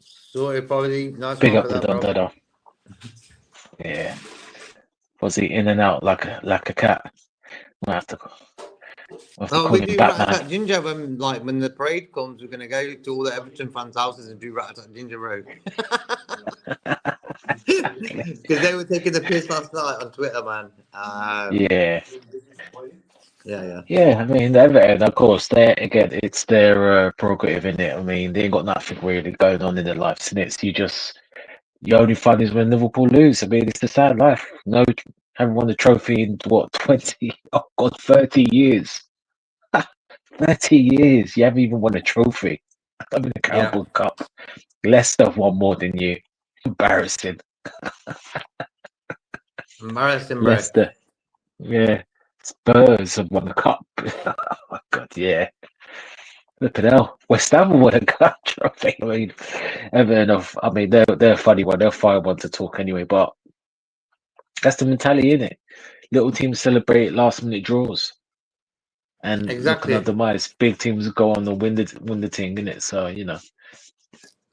Sorry, probably. Nice Big one up for to that, bro. Don Dada. Yeah. Was he in and out like a cat? I have to Oh, call we him do Batman. Rat-a-Tat Ginger when the parade comes. We're gonna go to all the Everton fans' houses and do Rat-a-Tat Ginger Road. Because they were taking the piss last night on Twitter, man. Yeah. Yeah. I mean, Everton, of course, it's their prerogative, in it. I mean, they ain't got nothing really going on in their lives, and it's your only fun is when Liverpool lose. I mean, it's the sad life. No, haven't won a trophy in what 20? Oh God, 30 years. 30 years. You haven't even won a trophy. I mean, the Carabao Cup. Leicester have won more than you. Embarrassing. Embarrassing, bro. Leicester. Yeah. Spurs have won the cup. Oh my God, yeah. Look at hell. West Ham won a cup trophy. I mean, they're a funny one. They're a fine one to talk anyway, but that's the mentality, isn't it? Little teams celebrate last minute draws. And looking at Exactly. the demise, big teams go on and win the thing, innit? So,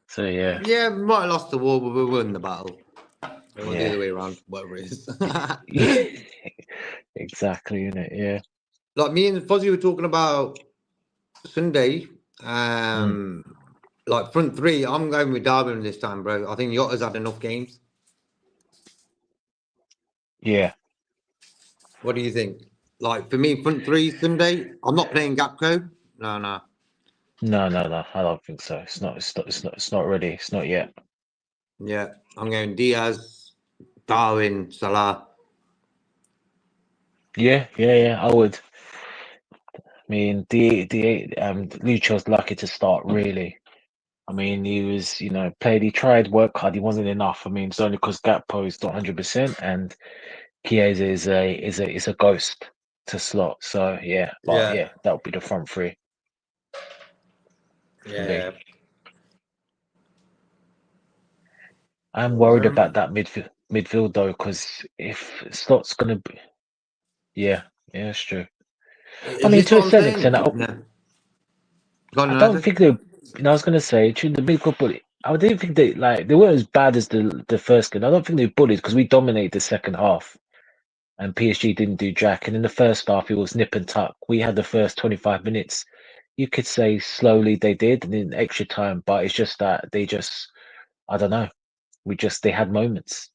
So yeah. Yeah, we might have lost the war, but we won the battle. Or the Yeah. other way around, whatever it is. Exactly, innit? Yeah. Like me and Fozzie were talking about Sunday. Like front three, I'm going with Darwin this time, bro. I think Yotta's had enough games. Yeah. What do you think? Like for me, front three Sunday, I'm not playing Gapco. No. No. I don't think so. It's not ready. It's not yet. Yeah, I'm going Diaz, Darwin, Salah. Yeah. I would. I mean, Lucho's lucky to start, really. I mean, he was, he tried, work hard. He wasn't enough. I mean, it's only because Gakpo is not 100%, and Chiesa is a ghost to slot. So yeah, but Yeah. yeah, that would be the front three for me. Yeah. I'm worried about that midfield though, because if Slot's gonna be, yeah, it's true. I Is mean, this to a what I'm certain saying? extent, No. Go on, I don't United. think they. I was gonna say, the midfield bully. I didn't think they weren't as bad as the first game. I don't think they bullied because we dominated the second half, and PSG didn't do jack. And in the first half, it was nip and tuck. We had the first 25 minutes. You could say slowly they did, and in extra time, but it's just that I don't know. They had moments.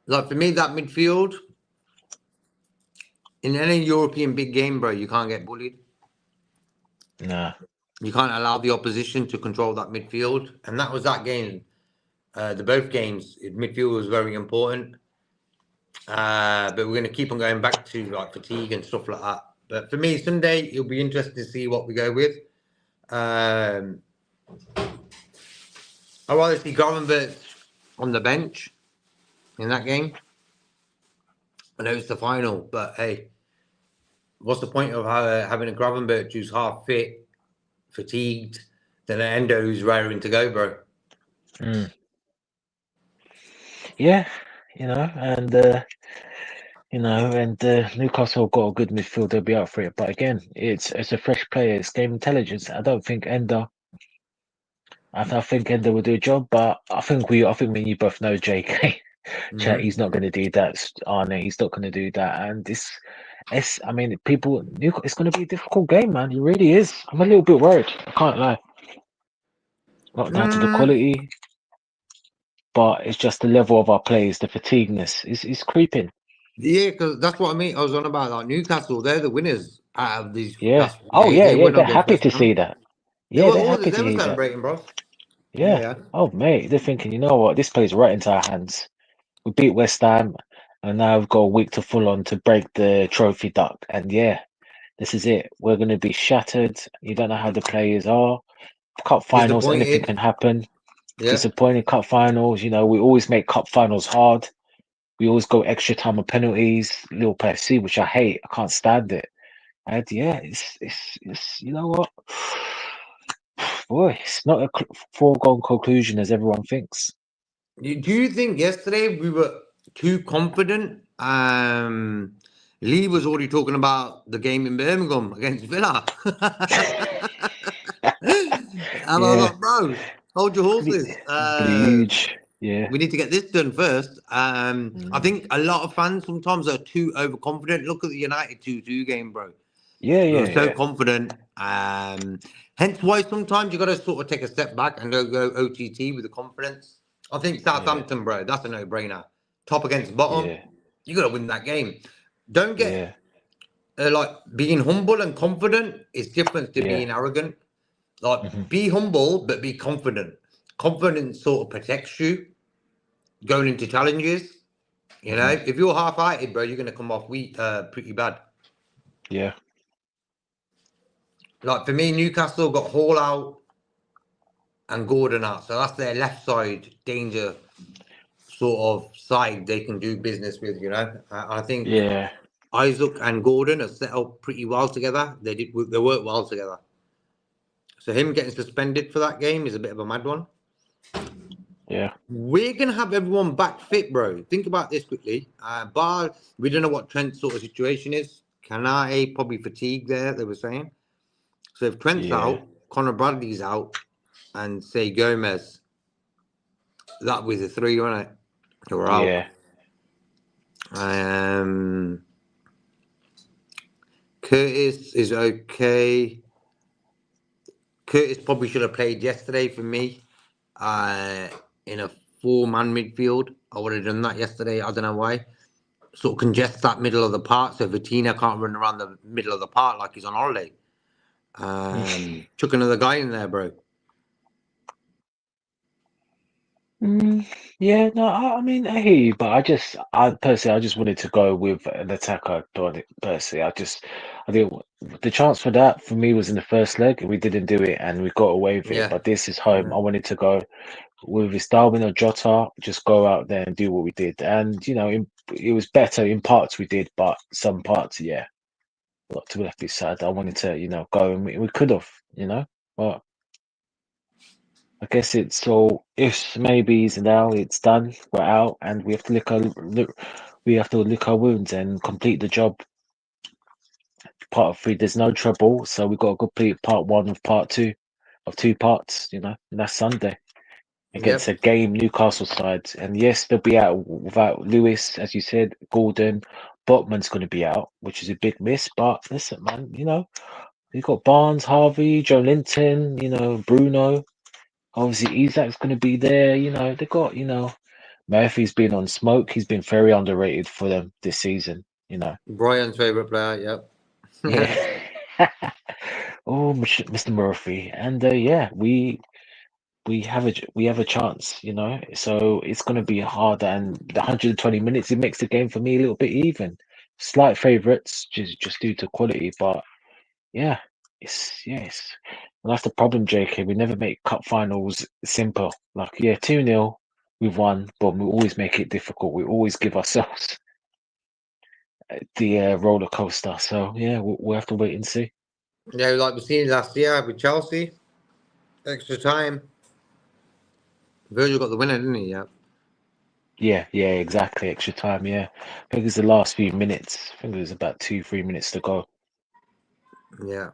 Like for me, that midfield in any European big game, bro, you can't get bullied. Nah. You can't allow the opposition to control that midfield, and that was that game. The both games, midfield was very important. But we're going to keep on going back to like fatigue and stuff like that. But for me, Sunday, it'll be interesting to see what we go with. I'd rather see Gravenberch on the bench in that game. I know it's the final, but hey, what's the point of having a Gravenberch who's half fit, fatigued, than an Endo who's raring to go, bro? Yeah, and Newcastle have got a good midfield. They'll be up for it. But again, it's a fresh player. It's game intelligence. I don't think Ender. I think Ender will do a job, but I think me and you both know JK. Chat, he's not going to do that. Arne, he's not going to do that. And it's I mean, it's going to be a difficult game, man. It really is. I'm a little bit worried. I can't lie. Not down to the quality, but it's just the level of our players. The fatigueness is creeping. Yeah, because that's what I mean. I was on about like Newcastle. They're the winners out of these. Yeah. They're won happy against West to Ham. see that. Yeah, they're happy They to were see that. celebrating, bro. Yeah. Oh, mate, they're thinking, you know what? This plays right into our hands. We beat West Ham, and now we've got a week to full on to break the trophy duck. And yeah, this is it. We're going to be shattered. You don't know how the players are. Cup finals, anything can happen. Yeah. Disappointing cup finals. We always make cup finals hard. We always go extra time on penalties. Little PSG, which I hate. I can't stand it. And yeah, it's you know what? Boy, it's not a foregone conclusion as everyone thinks. Do you think yesterday we were too confident? Lee was already talking about the game in Birmingham against Villa. And I was like, bro, Hold your horses. Huge. Yeah. We need to get this done first. I think a lot of fans sometimes are too overconfident. Look at the United 2-2 game, bro. Yeah, They yeah, were so yeah. confident. Hence why sometimes you got to sort of take a step back and go OTT with the confidence. I think Southampton, bro, that's a no-brainer. Top against bottom. Yeah. You got to win that game. Don't get Yeah. like being humble and confident is different to Yeah. being arrogant. Like Mhm. be humble but be confident. Confidence sort of protects you going into challenges. You know, if you're half-hearted, bro, you're gonna come off weak, pretty bad. Yeah. Like for me, Newcastle got Hall out and Gordon out, so that's their left side danger sort of side they can do business with. You know, I think Yeah. Isaac and Gordon are set up pretty well together. They work well together. So him getting suspended for that game is a bit of a mad one. Yeah. We're gonna have everyone back fit, bro. Think about this quickly. Bar, we don't know what Trent's sort of situation is. Kanate probably fatigued there. They were saying. So if Trent's Yeah. out, Connor Bradley's out, and say Gomez, that was the three, wasn't it? Who were out. Yeah. Curtis is okay. Curtis probably should have played yesterday for me. In a 4-man midfield. I would have done that yesterday. I don't know why. Sort of congest that middle of the park so Vitina can't run around the middle of the park like he's on holiday. Chuck another guy in there, bro. Yeah, no, I mean, I hear you, but I personally, I just wanted to go with an attacker. Personally, I think the chance for that for me was in the first leg, and we didn't do it, and we got away with it. Yeah. But this is home. I wanted to go with this Darwin or Jota, just go out there and do what we did, and it was better in parts we did, but some parts, yeah, not to left be sad. I wanted to, go, and we could have, but. I guess it's all ifs, maybes, and now it's done. We're out, and we have to lick our wounds and complete the job. Part of 3, there's no trouble, so we've got to complete part 1 of part 2 of 2 parts. And that's Sunday against a game Newcastle side. And yes, they'll be out without Lewis, as you said. Gordon, Botman's going to be out, which is a big miss. But listen, man, you've got Barnes, Harvey, Joe Linton, Bruno. Obviously, Isak's going to be there. They've got, Murphy's been on smoke. He's been very underrated for them this season, Brian's favourite player, Yeah. Oh, Mr. Murphy. And yeah, we have a chance, So it's going to be harder. And the 120 minutes, it makes the game for me a little bit even. Slight favourites, just due to quality, but yeah, and that's the problem, JK. We never make cup finals simple. Like, 2-0, we've won, but we always make it difficult. We always give ourselves the roller coaster. So yeah, we'll have to wait and see. Yeah, like we seen last year with Chelsea. Extra time. Virgil got the winner, didn't he? Yeah, exactly. Extra time, yeah. I think it's the last few minutes. I think there's about 2-3 minutes to go. Yeah.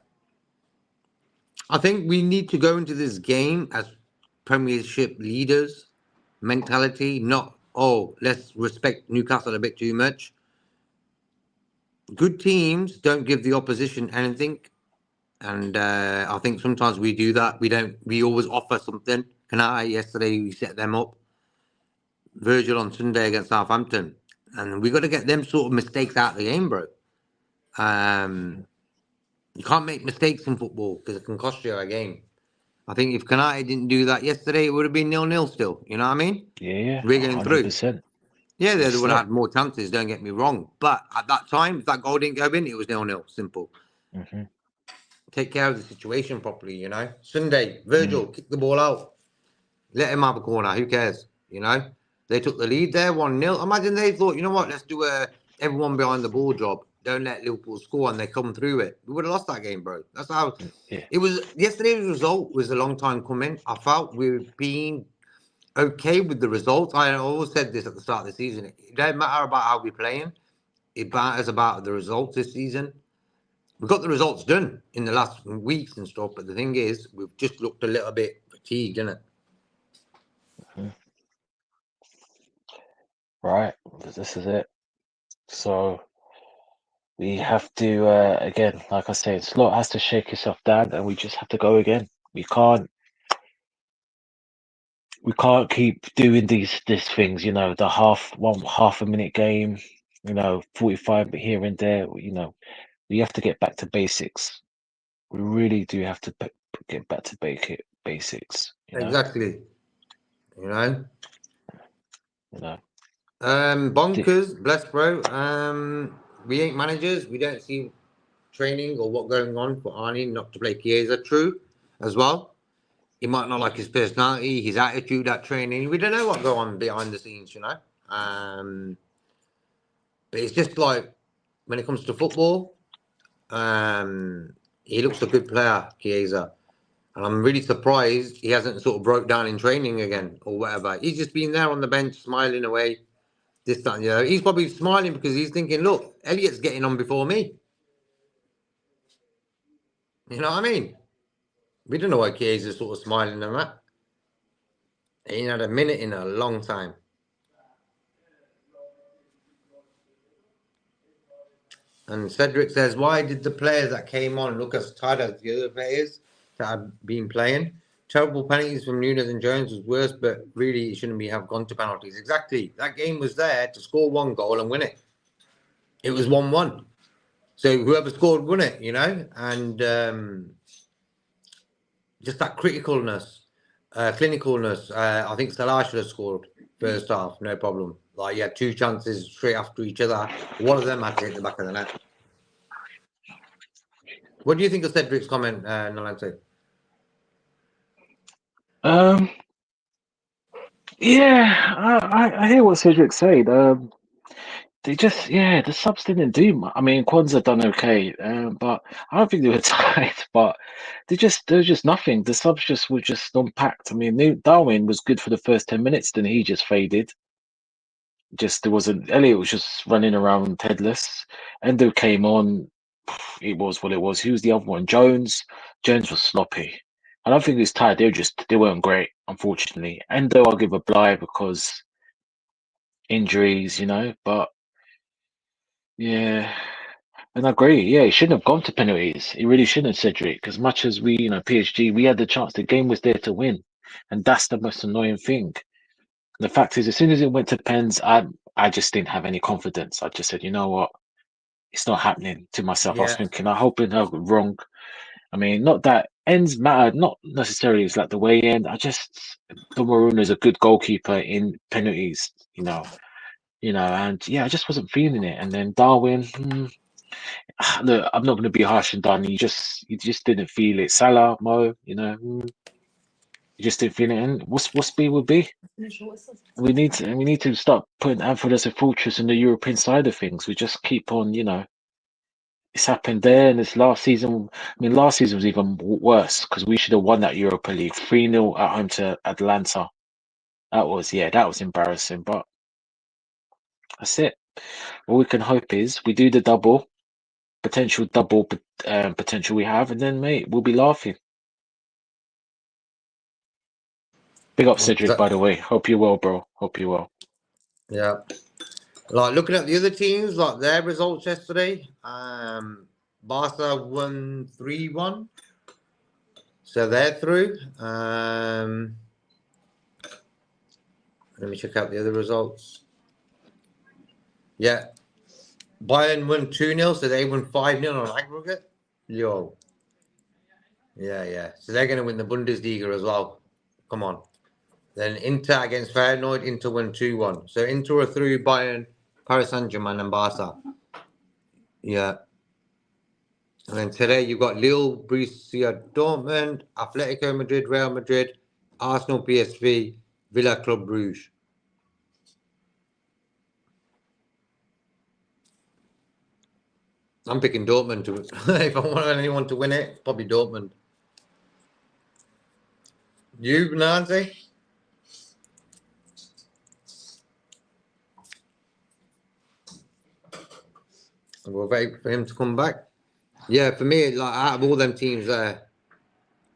I think we need to go into this game as Premiership leaders mentality, not, let's respect Newcastle a bit too much. Good teams don't give the opposition anything. And I think sometimes we do that. We always offer something. Yesterday, we set them up. Virgil on Sunday against Southampton. And we got to get them sort of mistakes out of the game, bro. You can't make mistakes in football because it can cost you a game. I think if Kanate didn't do that yesterday, it would have been 0-0 still. You know what I mean? Yeah, We're going 100%. through. Yeah, they would have had more chances, don't get me wrong. But at that time, if that goal didn't go in, it was 0-0. Simple. Mm-hmm. Take care of the situation properly, Sunday, Virgil, kick the ball out. Let him have a corner. Who cares? They took the lead there, 1-0. Imagine they thought, you know what, let's do everyone behind the ball job. Don't let Liverpool score and they come through it. We would have lost that game, bro. That's how it was. Yesterday's result was a long time coming. I felt we were being okay with the results. I always said this at the start of the season. It don't matter about how we're playing. It matters about the results this season. We got the results done in the last weeks and stuff, but the thing is, we've just looked a little bit fatigued, innit? right? This is it. So we have to again, like I say, Slot has to shake himself down, and we just have to go again. We can't keep doing these things. You know, the half a minute game. 45 here and there. We have to get back to basics. We really do have to get back to basics. Exactly. You know. You know. Bonkers, bless bro. We ain't managers. We don't see training or what going on for Arnie not to play Chiesa. True, as well. He might not like his personality, his attitude at training. We don't know what go on behind the scenes, you know. But it's just like when it comes to football, he looks a good player, Chiesa. And I'm really surprised he hasn't sort of broke down in training again or whatever. He's just been there on the bench smiling away. This, that, he's probably smiling because he's thinking, look, Elliot's getting on before me. You know what I mean? We don't know why Chiesa's sort of smiling and that. He ain't had a minute in a long time. And Cedric says, why did the players that came on look as tired as the other players that have been playing? Terrible penalties from Nunes and Jones was worse, but really it shouldn't have gone to penalties. Exactly. That game was there to score one goal and win it. It was 1-1. So whoever scored won it, and just that clinicalness. I think Salah should have scored first half, no problem. Like, he had 2 chances straight after each other. One of them had to hit the back of the net. What do you think of Cedric's comment, Nolante? Yeah, I hear what Cedric said. They just, the subs didn't do much. I mean, Kwanzaa done okay, but I don't think they were tired. But there was just nothing. The subs were just unpacked. I mean, Darwin was good for the first 10 minutes, then he just faded. Elliot was just running around headless. Endo came on. It was what it was. Who was the other one? Jones. Jones was sloppy. I don't think he was tired. They weren't great, unfortunately. Endo, I'll give a bly because injuries, but yeah. And I agree. Yeah, he shouldn't have gone to penalties. He really shouldn't, Cedric. As much as we, PSG, we had the chance. The game was there to win, and that's the most annoying thing. The fact is, as soon as it went to pens, I just didn't have any confidence. I just said, you know what, it's not happening to myself. I was Yeah. thinking, I hope I'm wrong. I mean, not that ends matter, not necessarily it's like the way end. Donnarumma is a good goalkeeper in penalties, and yeah, I just wasn't feeling it. And then Darwin, look, I'm not going to be harsh on Darwin. You just didn't feel it. Salah, Mo, you just didn't feel it. And what's B would be? We need to start putting Anfield as a fortress in the European side of things. We just keep on, it's happened there. And this last season, last season was even worse because we should have won that Europa League 3-0 at home to Atlanta. That was embarrassing. But that's it. All we can hope is we do the potential double potential we have, and then mate, we'll be laughing. Big up Cedric, by the way. Hope you're well, bro. Hope you're well. Yeah. Like, looking at the other teams, like their results yesterday, Barca won 3-1. So they're through. Let me check out the other results. Yeah. Bayern won 2-0, so they won 5-0 on aggregate. Yo. Yeah. So they're going to win the Bundesliga as well. Come on. Then Inter against Feyenoord, Inter won 2-1. So Inter are through, Bayern, Paris Saint-Germain and Barca. Yeah. And then today you've got Lille, Borussia Dortmund, Atletico Madrid, Real Madrid, Arsenal, PSV, Villa Club Brugge. I'm picking Dortmund to if I want anyone to win it, probably Dortmund. You, Nancy? We'll wait for him to come back. Yeah, for me, like out of all them teams there,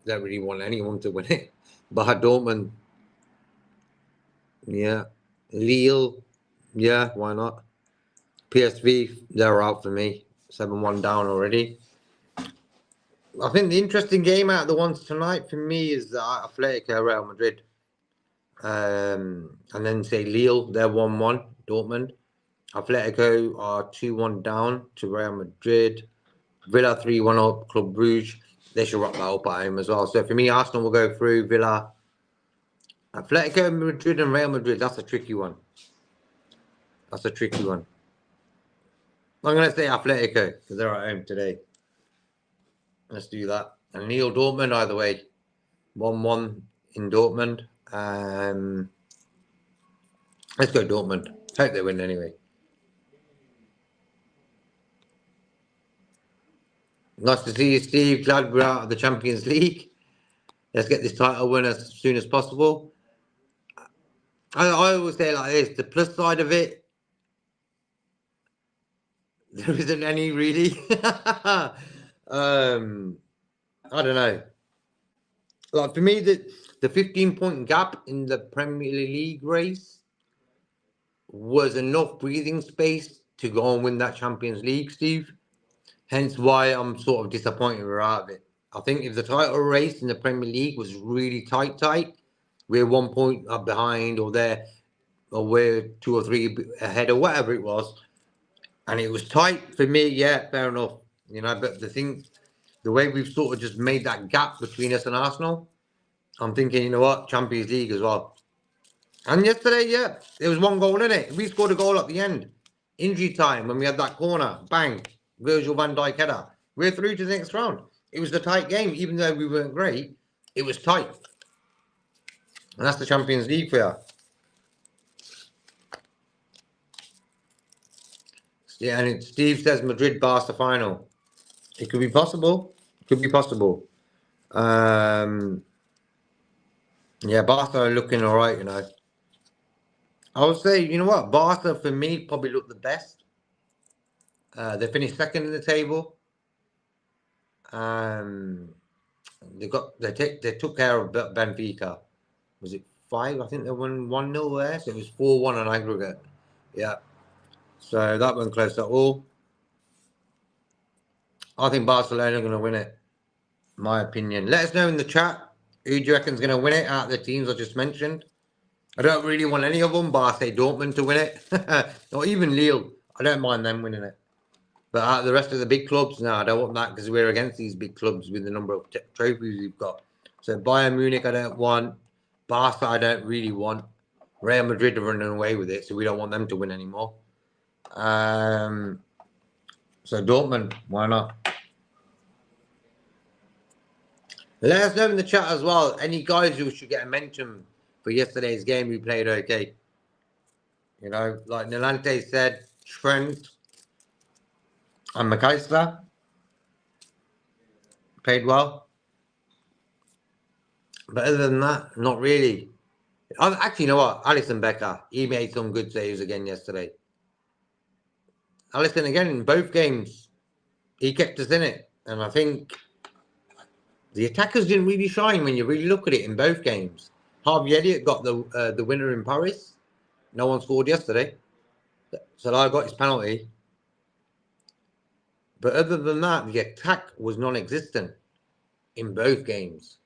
don't really want anyone to win it. But Dortmund, yeah, Lille, Yeah, why not? PSV, they're out for me. 7-1 down already. I think the interesting game out of the ones tonight for me is Atletico Real Madrid. And then say Lille, they're 1-1, Dortmund. Atletico are 2-1 down to Real Madrid. Villa 3-1 up, Club Brugge. They should rock that up at home as well. So for me, Arsenal will go through, Villa. Atletico Madrid and Real Madrid, that's a tricky one. I'm going to say Atletico because they're at home today. Let's do that. And Lille Dortmund, either way. 1-1 in Dortmund. Let's go Dortmund. Hope they win anyway. Nice to see you, Steve. Glad we're out of the Champions League. Let's get this title win as soon as possible. I always say it like this. The plus side of it, there isn't any really. I don't know. Like for me, the 15-point gap in the Premier League race was enough breathing space to go and win that Champions League, Steve. Hence why I'm sort of disappointed we're out of it. I think if the title race in the Premier League was really tight, we're 1 point up behind or we're 2 or 3 ahead or whatever it was, and it was tight for me, yeah, fair enough. You know, but the way we've sort of just made that gap between us and Arsenal, I'm thinking, you know what, Champions League as well. And yesterday, yeah, there was 1 goal in it. We scored a goal at the end. Injury time when we had that corner, bang, Virgil van Dijk header. We're through to the next round. It was a tight game, even though we weren't great. It was tight. And that's the Champions League for you. Yeah, and Steve says Madrid Barca final. It could be possible. Yeah, Barca are looking all right, you know. I would say, you know what, Barca for me probably look the best. They finished second in the table. They took care of Benfica. Was it 5? I think they won 1-0 there, so it was 4-1 on aggregate. Yeah. So that went close at all. I think Barcelona are going to win it, my opinion. Let us know in the chat who do you reckon is going to win it out of the teams I just mentioned. I don't really want any of them, but I say Dortmund to win it. Or even Lille. I don't mind them winning it. But out of the rest of the big clubs, no, I don't want that because we're against these big clubs with the number of trophies we've got. So Bayern Munich, I don't want. Barca, I don't really want. Real Madrid are running away with it, so we don't want them to win anymore. So Dortmund, why not? Let us know in the chat as well. Any guys who should get a mention for yesterday's game who played okay. You know, like Nolante said, Trent and McAllister played well. But other than that, not really. Actually, you know what? Alisson Becker, he made some good saves again yesterday. Alisson, again, in both games, he kept us in it. And I think the attackers didn't really shine when you really look at it in both games. Harvey Elliott got the winner in Paris. No one scored yesterday. Salah got his penalty. But other than that, the attack was non-existent in both games.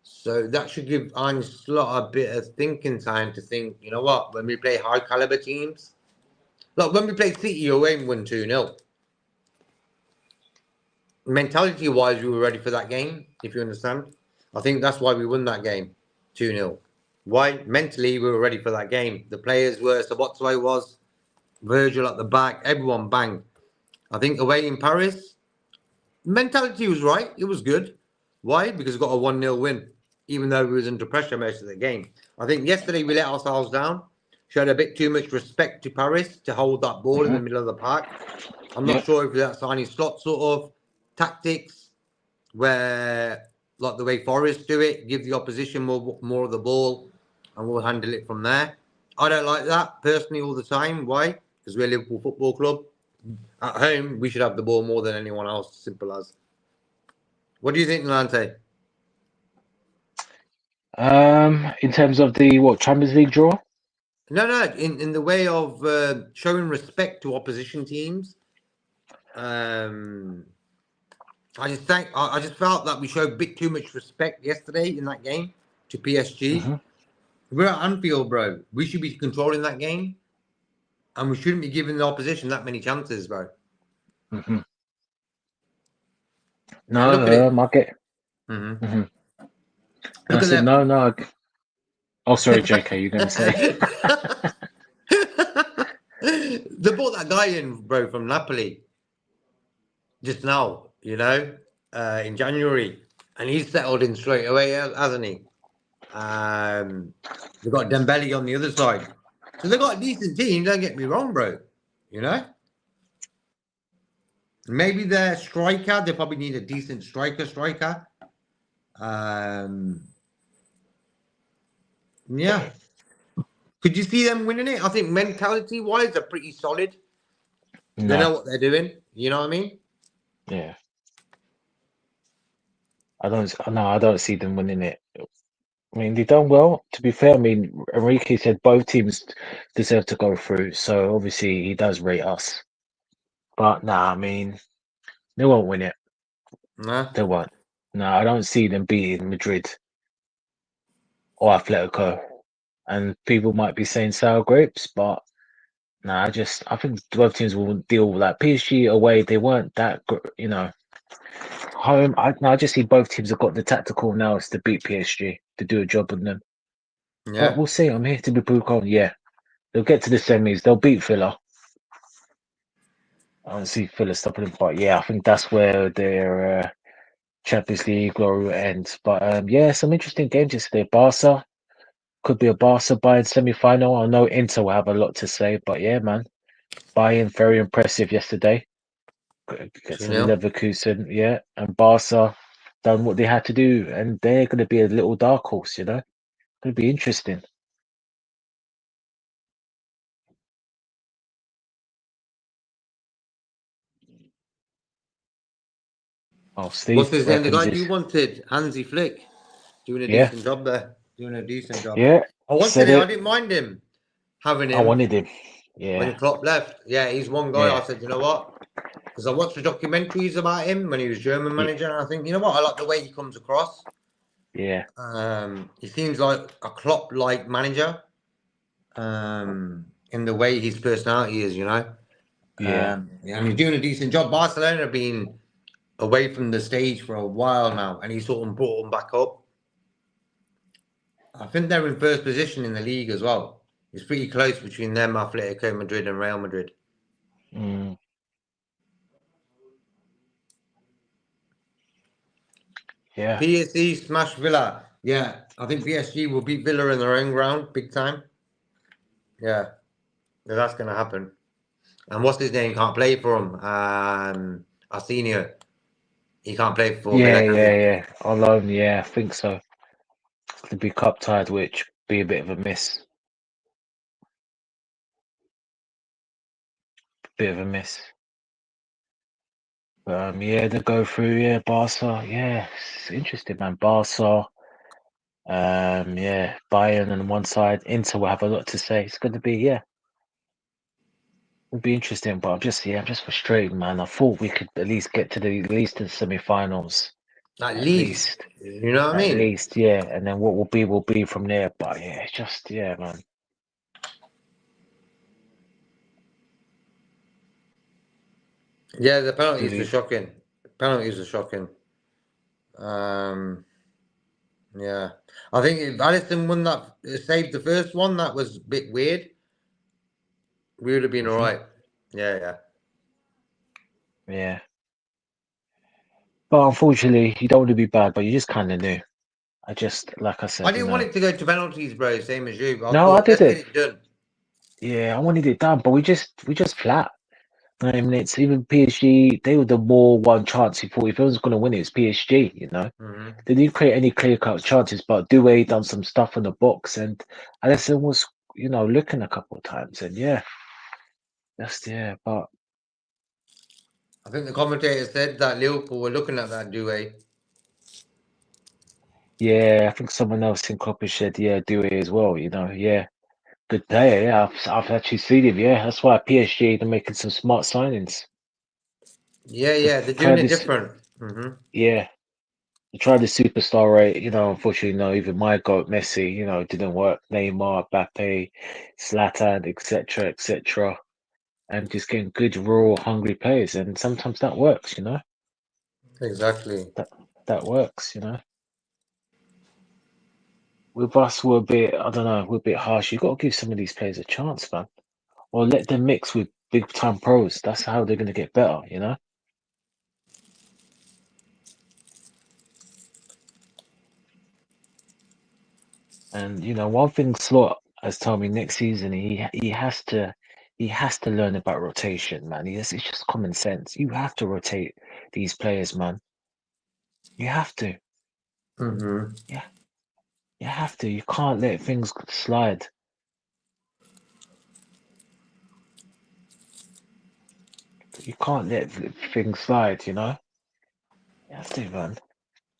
So that should give Arne Slot a bit of thinking time to think, you know what, when we play high caliber teams, like when we played City away and won 2-0, mentality wise, we were ready for that game, if you understand. I think that's why we won that game 2-0. Why? Mentally, we were ready for that game. The players were, Sabotzoy was, Virgil at the back, everyone bang. I think away in Paris, mentality was right. It was good. Why? Because we got a 1-0 win, even though we was under pressure most of the game. I think yesterday we let ourselves down, showed a bit too much respect to Paris to hold that ball in the middle of the park. I'm not sure if that's Arne Slot sort of tactics where, like the way Forest do it, give the opposition more of the ball and we'll handle it from there. I don't like that personally all the time. Why? Because we're a Liverpool Football Club. At home, we should have the ball more than anyone else. Simple as. What do you think, Nolante? In terms of the Champions League draw? No, in the way of showing respect to opposition teams. I just felt that we showed a bit too much respect yesterday in that game to PSG. Mhm. We're at Anfield, bro. We should be controlling that game, and we shouldn't be giving the opposition that many chances, bro. Mhm. Yeah, look at it. I get. Mhm. Mhm. Look I at said that. no. Oh, sorry, JK. You're gonna say? They brought that guy in, bro, from Napoli just now, in January, and he's settled in straight away, hasn't he? They've got Dembele on the other side, so they've got a decent team. Don't get me wrong, bro. Maybe their striker. They probably need a decent striker. Yeah. Could you see them winning it? I think mentality-wise, they're pretty solid. They know No. what they're doing. You know what I mean? Yeah. I don't see them winning it. I mean, they've done well. To be fair, I mean, Enrique said both teams deserve to go through, so obviously he does rate us. But nah, I mean, they won't win it. Nah. They won't. No, I don't see them beating Madrid or Atletico. And people might be saying sour grapes, but nah, I think both teams will deal with that. PSG away, they weren't that, home. I just see both teams have got the tactical nous to beat PSG, to do a job on them. But Yeah. we'll see. I'm here to be proved wrong. Yeah, they'll get to the semis. They'll beat Villa. I don't see Villa stopping them, but yeah, I think that's where their Champions League glory ends. But yeah, some interesting games yesterday. Barca could be a Barca Bayern semi-final. I know Inter will have a lot to say, but yeah, man, Bayern very impressive yesterday. Get to 2-0. Leverkusen, yeah, and Barca done what they had to do, and they're going to be a little dark horse. Going to be interesting. Oh, What's Steve his name? The reckons guy it's you wanted, Hansi Flick, doing a yeah, decent job there. Doing a decent job. yeah. I wanted Said it. I it. didn't mind him having I him wanted him. when Yeah, Klopp left. Yeah, he's one guy. I yeah, said, you know what? Because I watched the documentaries about him when he was German yeah, manager, and I think, you know what? I like the way he comes across. yeah, He seems like a Klopp-like manager. In the way his personality is, yeah, and he's doing a decent job. Barcelona have been away from the stage for a while now, and he's sort of brought them back up. I think they're in first position in the league as well. It's pretty close between them, Atletico Madrid and Real Madrid. mm, yeah. PSG smash Villa. Yeah, I think PSG will beat Villa in their own ground, big time. Yeah, that's going to happen. And what's his name? Can't play for him. Arsenio. He can't play for Villa, can he? Yeah. Alone, yeah, I think so. To be cup tied, which be a bit of a miss. Bit of a miss. Yeah, they go through. Yeah, Barca. Yeah, it's interesting, man. Barca. Yeah, Bayern on one side. Inter will have a lot to say. It's going to be it'll be interesting. But I'm just frustrated, man. I thought we could at least get to at least the semi-finals. At At least. least, You know what I mean? yeah. And then what will be from there. But yeah, it's just man. Yeah, the penalties were Really, shocking. Penalties were shocking. Yeah. I think if Alisson won that, saved the first one, that was a bit weird. We would have been all right. Yeah. yeah. But unfortunately, you don't want to be bad, but you just kind of knew. Like I said, I didn't want it to go to penalties, bro, same as you. But I No, I thought, let's get didn't. it done. Yeah, I wanted it done, but we just flat. 9 minutes. Even PSG, they were the more one chance. You thought if it was going to win, it was PSG. Mm-hmm. They didn't create any clear cut chances, but Doué done some stuff in the box, and Alisson was, looking a couple of times, and but I think the commentator said that Liverpool were looking at that Doué. yeah, I think someone else in Klopp said Doué as well. Yeah, Good player, yeah. I've actually seen him, yeah. That's why PSG are making some smart signings. Yeah, they're doing it different. Yeah. They tried the superstar rate, unfortunately, no, even my goat, Messi, it didn't work. Neymar, Mbappe, Zlatan, etc., and just getting good, raw, hungry players. And sometimes that works, Exactly. that works. With us, we're a bit, I don't know, we're a bit harsh. You've got to give some of these players a chance, man. Or let them mix with big time pros. That's how they're going to get better. And one thing Slot has told me next season, he has to learn about rotation, man. It's just common sense. You have to rotate these players, man. You have to. Yeah, you have to. You can't let things slide. You can't let things slide. You have to, man.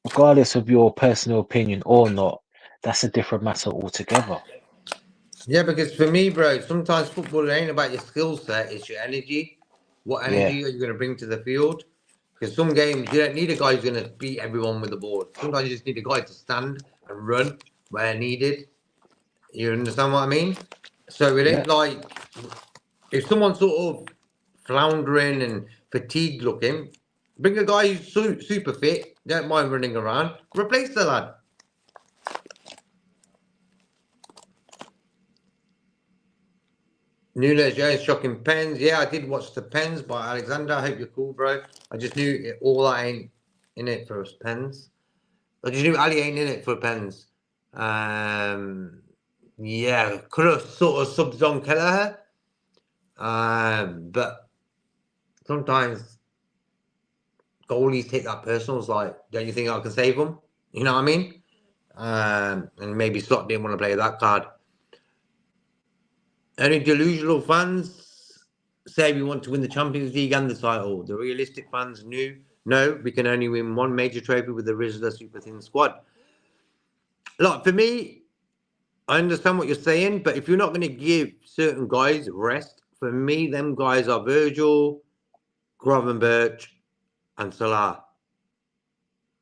Regardless of your personal opinion or not, that's a different matter altogether. Yeah, because for me, bro, sometimes football ain't about your skill set, it's your energy. What Yeah, energy are you going to bring to the field? Because some games, you don't need a guy who's going to beat everyone with the ball. Sometimes you just need a guy to stand and run where needed. You understand what I mean? So it yeah. ain't like if someone's sort of floundering and fatigued looking, bring a guy who's super fit, don't mind running around, replace the lad. Nunes Jones shocking pens. Yeah, I did watch the pens by Alexander. I hope you're cool, bro. I just knew all that ain't in it for pens. I just knew Ali ain't in it for pens. Yeah, could have sort of subbed on Kelleher. But sometimes goalies take that personal. It's like, don't you think I can save them? You know what I mean? And maybe Slot didn't want to play that card. Any delusional fans say we want to win the Champions League and the title. The realistic fans knew, no, we can only win one major trophy with the Rizzler super thin squad. Look, for me, I understand what you're saying, but if you're not going to give certain guys rest, for me, them guys are Virgil, Gravenberch, and Salah.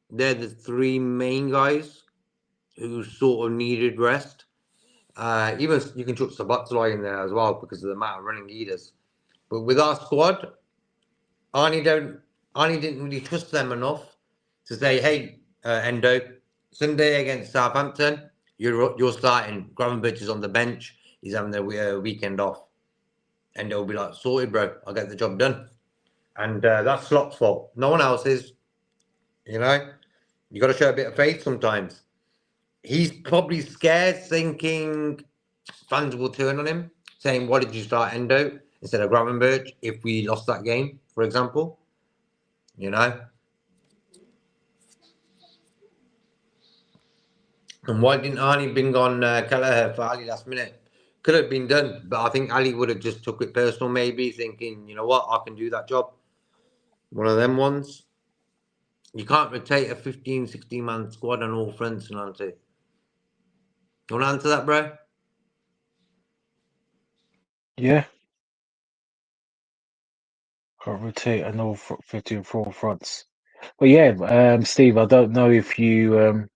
They're the three main guys who sort of needed rest. Even you can chuck Sabatoy in there as well because of the amount of running he does. But with our squad, Arnie didn't really trust them enough to say, hey, Endo, Sunday against Southampton, you're starting. Gravenberch is on the bench. He's having the weekend off. Endo will be like, sorted, bro. I'll get the job done. And that's Slot's fault. No one else's. You got to show a bit of faith sometimes. He's probably scared, thinking fans will turn on him, saying, why did you start Endo instead of Gravenberch if we lost that game, for example? And why didn't Arnie bring on Kelleher for Ali last minute? Could have been done, but I think Ali would have just took it personal, maybe thinking, you know what, I can do that job. One of them ones. You can't rotate a 15, 16-man squad on all fronts, Nante. You want to answer that, bro? Yeah. Can't rotate and all 15 full fronts. But yeah, Steve, I don't know if you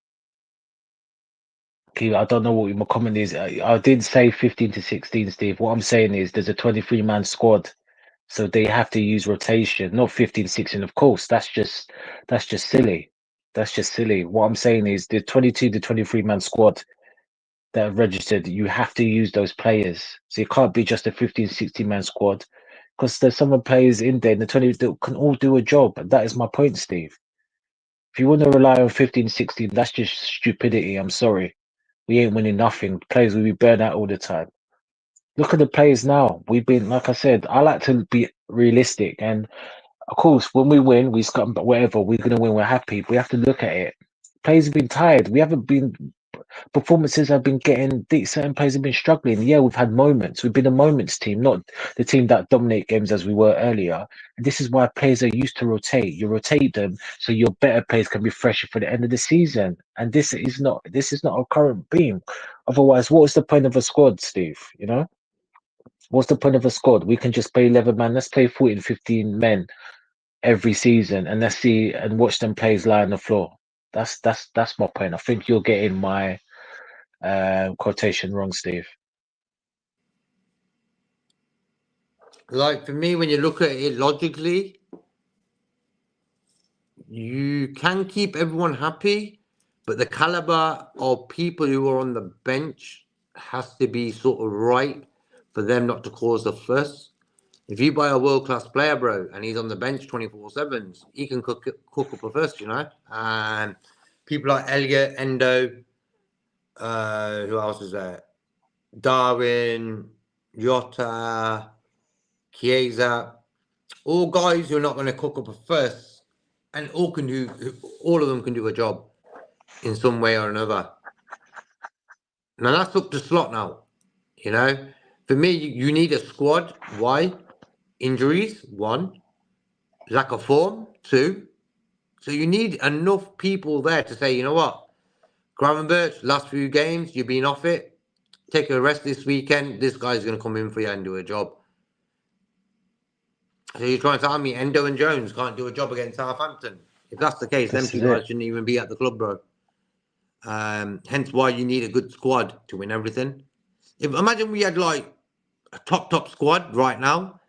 I don't know what my comment is. I didn't say 15 to 16, Steve. What I'm saying is there's a 23-man squad, so they have to use rotation, not 15, 16. Of course, that's just silly. That's just silly. What I'm saying is the 22 to 23-man squad that are registered, you have to use those players. So it can't be just a 15, 16-man squad because there's some players in there in the 20 that can all do a job. And that is my point, Steve. If you want to rely on 15, 16, that's just stupidity. I'm sorry. We ain't winning nothing. Players will be burned out all the time. Look at the players now. We've been, like I said, I like to be realistic. And of course, when we win, we scum, whatever, we're going to win, we're happy. We have to look at it. Players have been tired. We haven't been performances have been getting certain players have been struggling. Yeah, we've had moments. We've been a moments team, not the team that dominate games as we were earlier. And this is why players are used to rotate. You rotate them so your better players can be fresher for the end of the season. And this is not a current beam. Otherwise, what is the point of a squad, Steve? You know? What's the point of a squad? We can just play 11 man. Let's play 14, 15 men every season and let's see and watch them players lie on the floor. That's my point. I think you're getting my quotation wrong, Steve. Like for me, when you look at it logically, you can keep everyone happy, but the caliber of people who are on the bench has to be sort of right for them not to cause a fuss. If you buy a world-class player, bro, and he's on the bench 24/7, he can cook up a fuss, you know. And people like Elliot, Endo, who else is there? Darwin, Jota, Chiesa, all guys who are not going to cook up a fuss, and all of them can do a job in some way or another. Now that's up to slot now, you know. For me, you need a squad. Why? Injuries, 1. Lack of form, 2. So you need enough people there to say, you know what, Gravenberch, last few games, you've been off it. Take a rest this weekend. This guy's going to come in for you and do a job. So you're trying to tell me Endo and Jones can't do a job against Southampton? If that's the case, them two guys shouldn't even be at the club, bro. Hence why you need a good squad to win everything. Imagine we had like a top squad right now,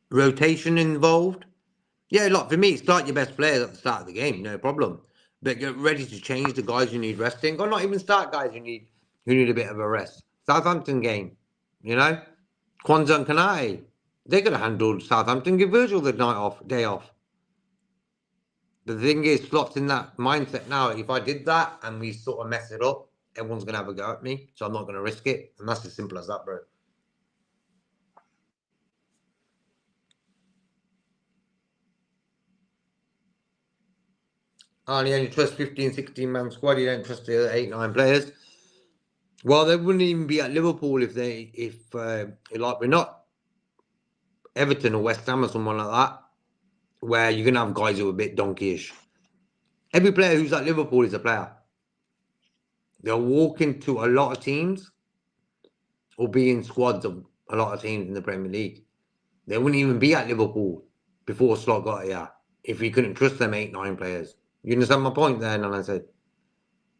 rotation involved. Yeah, look, for me, start your best players at the start of the game, no problem. But get ready to change the guys who need resting, or not even start guys who need a bit of a rest. Southampton game, you know, Kwanzaa and Kanai, they could have handled Southampton. Give Virgil the day off. But the thing is, Slot's in that mindset now. If I did that and we sort of mess it up, everyone's going to have a go at me. So I'm not going to risk it. And that's as simple as that, bro. And you only trust 15, 16-man squad. You don't trust the other 8, 9 players. Well, they wouldn't even be at Liverpool if like we're not Everton or West Ham or someone like that, where you're going to have guys who are a bit donkeyish. Every player who's at Liverpool is a player. They'll walk into a lot of teams or be in squads of a lot of teams in the Premier League. They wouldn't even be at Liverpool before Slot got here if we couldn't trust them 8, 9 players. You understand my point there, Nana said?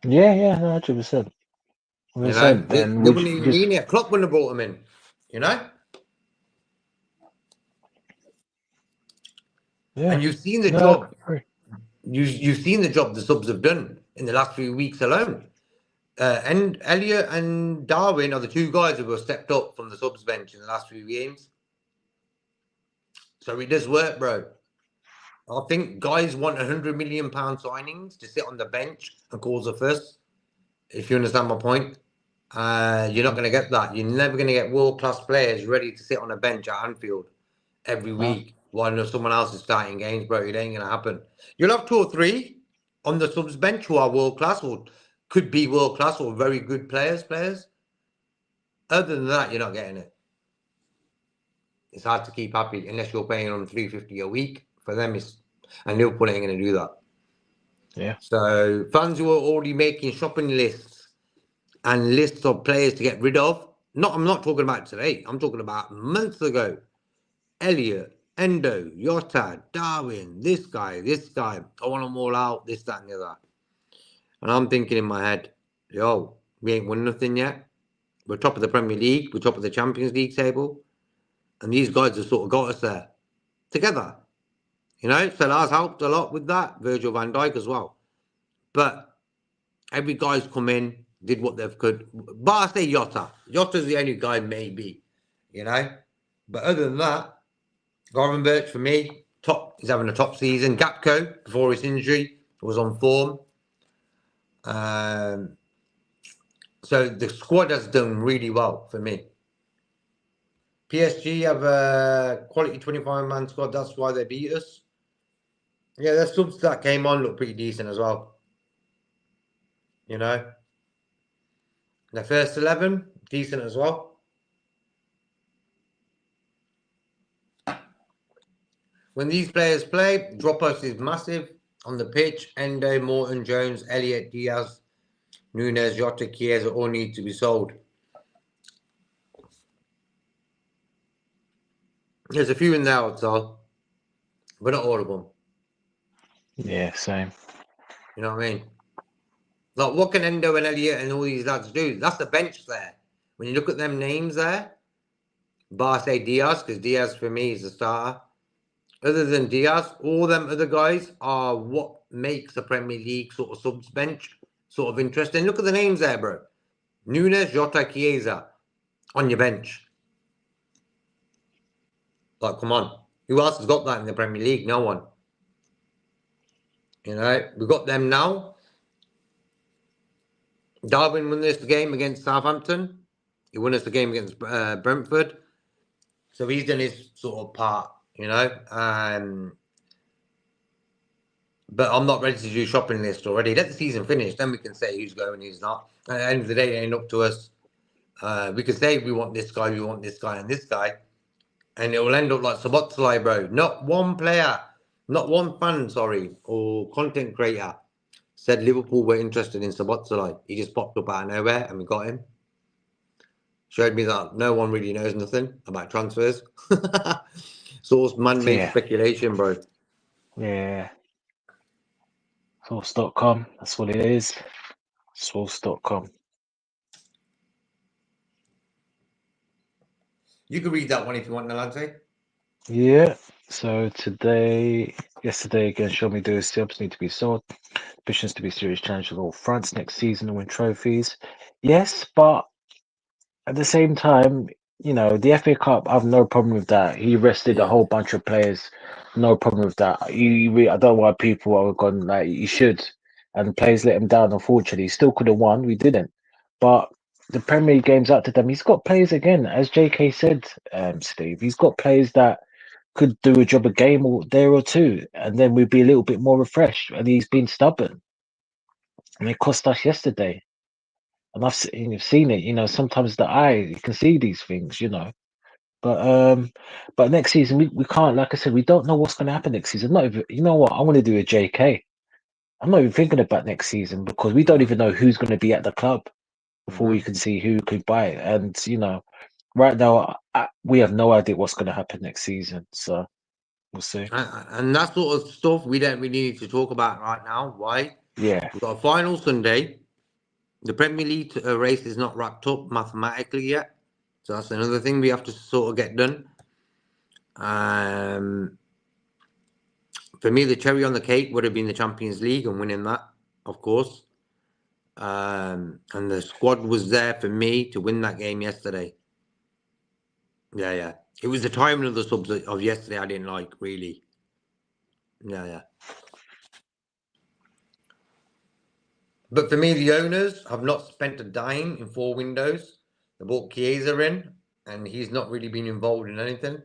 Yeah, 100%. You know, they wouldn't even be here. Klopp wouldn't have brought them in, you know? Yeah. And you've seen the job. You've seen the job the subs have done in the last few weeks alone. And Elliot and Darwin are the 2 guys who have stepped up from the subs bench in the last few games. So it does work, bro. I think guys want £100 million signings to sit on the bench and cause a fuss. If you understand my point, you're not going to get that. You're never going to get world-class players ready to sit on a bench at Anfield every week while someone else is starting games, bro. It ain't going to happen. You'll have 2 or 3 on the subs bench who are world-class or could be world-class or very good players. Other than that, you're not getting it. It's hard to keep happy unless you're paying them $350 a week. For them, and Liverpool ain't going to do that. Yeah. So fans who are already making shopping lists and lists of players to get rid of. I'm not talking about today. I'm talking about months ago. Elliot, Endo, Jota, Darwin, this guy. I want them all out, this, that, and the other. And I'm thinking in my head, yo, we ain't won nothing yet. We're top of the Premier League. We're top of the Champions League table. And these guys have sort of got us there together. You know, Salah's helped a lot with that. Virgil van Dijk as well. But every guy's come in, did what they've could. But I say Jota. Jota's the only guy maybe, you know. But other than that, Gravenberch for me, he's having a top season. Gapco, before his injury, was on form. So the squad has done really well for me. PSG have a quality 25-man squad. That's why they beat us. Yeah, the subs that came on look pretty decent as well. You know? The first 11, decent as well. When these players play, drop-off is massive on the pitch. Endo, Morton, Jones, Elliott, Diaz, Nunes, Jota, Chiesa all need to be sold. There's a few in there, I'd say, but not all of them. Yeah, same. You know what I mean? Like, what can Endo and Elliott and all these lads do? That's the bench there. When you look at them names there, bar say Diaz, because Diaz for me is the starter. Other than Diaz, all them other guys are what makes the Premier League sort of subs bench sort of interesting. Look at the names there, bro. Nunes, Jota, Chiesa on your bench. Like, come on. Who else has got that in the Premier League? No one. You know, we've got them now. Darwin won this game against Southampton. He won us the game against Brentford. So he's done his sort of part, you know. But I'm not ready to do shopping list already. Let the season finish, then we can say who's going, who's not. At the end of the day, it ain't up to us. We can say we want this guy, and this guy. And it will end up like Szoboszlai, bro. Not one player, not one fan, sorry, or content creator said Liverpool were interested in Szoboszlai. He just popped up out of nowhere and we got him. Showed me that no one really knows nothing about transfers. Source man-made speculation, bro. Yeah. Source.com, that's what it is. Source.com. You can read that one if you want, Nalante. Yeah. So yesterday again, show me those subs need to be sold. Ambitions to be serious challengers all fronts next season and win trophies. Yes, but at the same time, you know, the FA Cup, I have no problem with that. He rested a whole bunch of players. No problem with that. I don't know why people are going like he should. And the players let him down, unfortunately. He still could have won. We didn't. But the Premier League game's up to them. He's got players again, as JK said, Steve. He's got players that could do a job a game or there or two, and then we'd be a little bit more refreshed. And he's been stubborn. And it cost us yesterday. And I've seen it, you know, sometimes the eye, you can see these things, you know. But next season we can't, like I said, we don't know what's gonna happen next season. Not even, you know what, I want to do a JK. I'm not even thinking about next season because we don't even know who's gonna be at the club before we can see who could buy it. And you know, right now we have no idea what's gonna happen next season. So we'll see. And that sort of stuff we don't really need to talk about right now. Why? Yeah. We've got a final Sunday. The Premier League race is not wrapped up mathematically yet. So that's another thing we have to sort of get done. For me, the cherry on the cake would have been the Champions League and winning that, of course. And the squad was there for me to win that game yesterday. Yeah. It was the timing of the subs of yesterday I didn't like, really. Yeah. But for me, the owners have not spent a dime in 4 windows. They bought Chiesa in, and he's not really been involved in anything.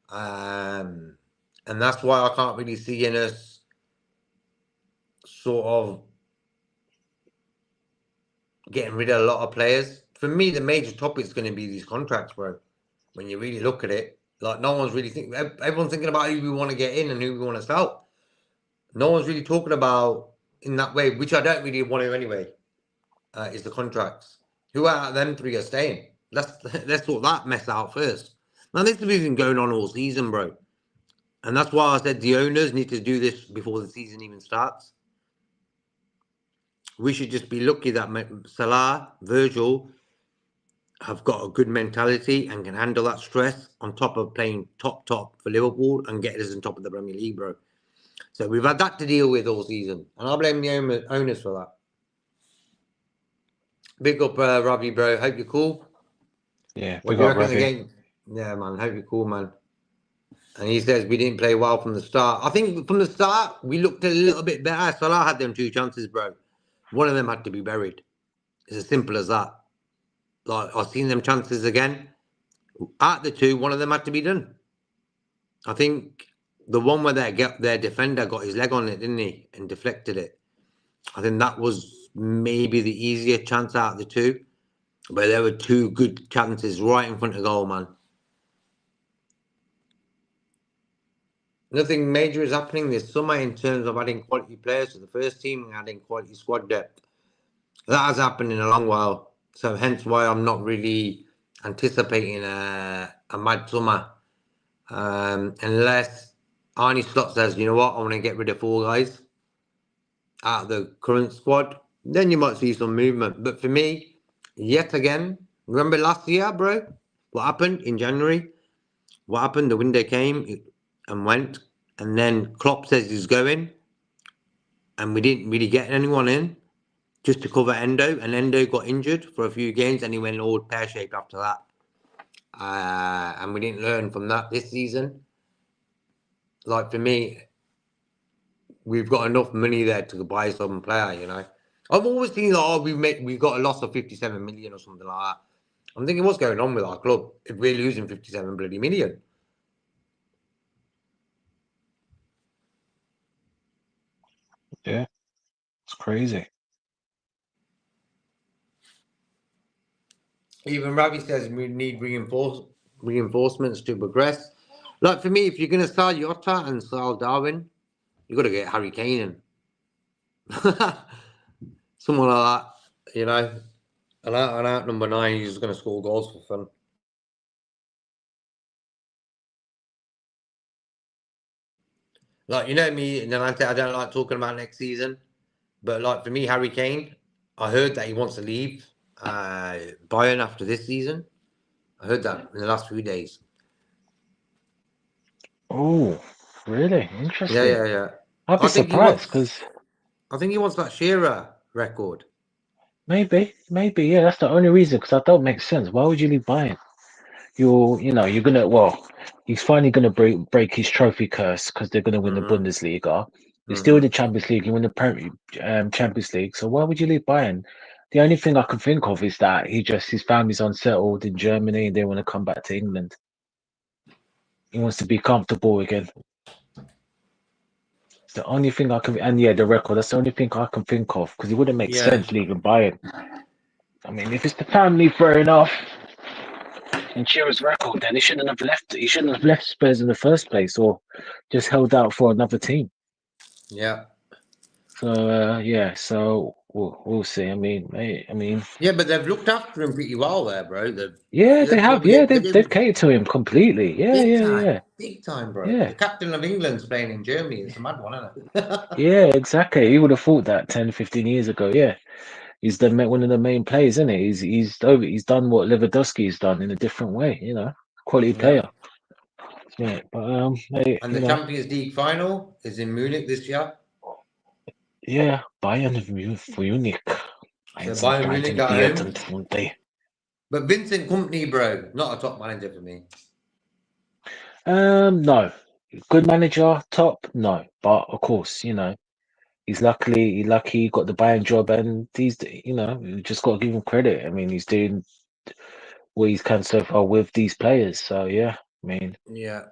And that's why I can't really see in us sort of getting rid of a lot of players. For me, the major topic is going to be these contracts, bro. When you really look at it, like no one's really thinking. Everyone's thinking about who we want to get in and who we want to sell. No one's really talking about in that way, which I don't really want to anyway. Is the contracts. Who out of them 3 are staying? Let's sort that mess out first. Now this has been going on all season, bro. And that's why I said the owners need to do this before the season even starts. We should just be lucky that Salah, Virgil have got a good mentality and can handle that stress on top of playing top for Liverpool and get us on top of the Premier League, bro. So we've had that to deal with all season. And I blame the owners for that. Big up, Robbie, bro. Hope you're cool. Yeah, What do you reckon of the game? Yeah, man. Hope you're cool, man. And he says we didn't play well from the start. I think from the start, we looked a little bit better. Salah had them 2 chances, bro. One of them had to be buried. It's as simple as that. Like, I've seen them chances again. Out the 2, one of them had to be done. I think the one where their defender got his leg on it, didn't he? And deflected it. I think that was maybe the easier chance out of the 2. But there were two good chances right in front of goal, man. Nothing major is happening this summer in terms of adding quality players to the first team and adding quality squad depth. That has happened in a long while. So hence why I'm not really anticipating a mad summer. Unless Arnie Slot says, you know what, I want to get rid of 4 guys out of the current squad, then you might see some movement. But for me, yet again, remember last year, bro? What happened in January? What happened? The window came and went, and then Klopp says he's going, and we didn't really get anyone in just to cover Endo, and Endo got injured for a few games, and he went all pear-shaped after that. And we didn't learn from that this season. Like, for me, we've got enough money there to buy some player, you know. I've always seen that, oh, we've got a loss of 57 million or something like that. I'm thinking, what's going on with our club if we're losing 57 bloody million? Yeah, it's crazy. Even Ravi says we need reinforcements to progress. Like, for me, if you're going to sell Jota and sell Darwin, you've got to get Harry Kane in. Someone like that, you know. And out number 9, he's going to score goals for fun. Like, you know me, and then I don't like talking about next season. But, like, for me, Harry Kane, I heard that he wants to leave Bayern after this season. I heard that in the last few days. Oh, really? Interesting. Yeah. I'd be surprised because I think he wants that Shearer record. maybe, yeah, that's the only reason. Because that don't make sense. Why would you leave Bayern? You're gonna. Well, he's finally gonna break his trophy curse because they're gonna win the Bundesliga. They're still in the Champions League. You win the Champions League. So why would you leave Bayern? The only thing I can think of is that his family's unsettled in Germany and they want to come back to England. He wants to be comfortable again. It's the only thing I can, and yeah, the record. That's the only thing I can think of because it wouldn't make sense leaving Bayern. I mean, if it's the family, fair enough. And Shearer's record, then he shouldn't have left. He shouldn't have left Spurs in the first place, or just held out for another team. Yeah. So yeah, so we'll see. I mean, yeah, but they've looked after him pretty well there, bro. They have. Yeah, they've catered to him completely. Yeah. Big time, bro. Yeah. The captain of England's playing in Germany. It's a mad one, isn't it? Yeah, exactly. You would have thought that 10, 15 years ago. Yeah, he's one of the main players, isn't he? He's done what Lewandowski's done in a different way. You know, quality player. Yeah, but and the Champions League final is in Munich this year. Yeah, Bayern Munich. So Bayern Munich at home. But Vincent Kompany, bro, not a top manager for me. No. Good manager, top, no. But of course, he's lucky he got the Bayern job, and you just got to give him credit. I mean, he's doing what he can so far with these players. So yeah, I mean, yeah,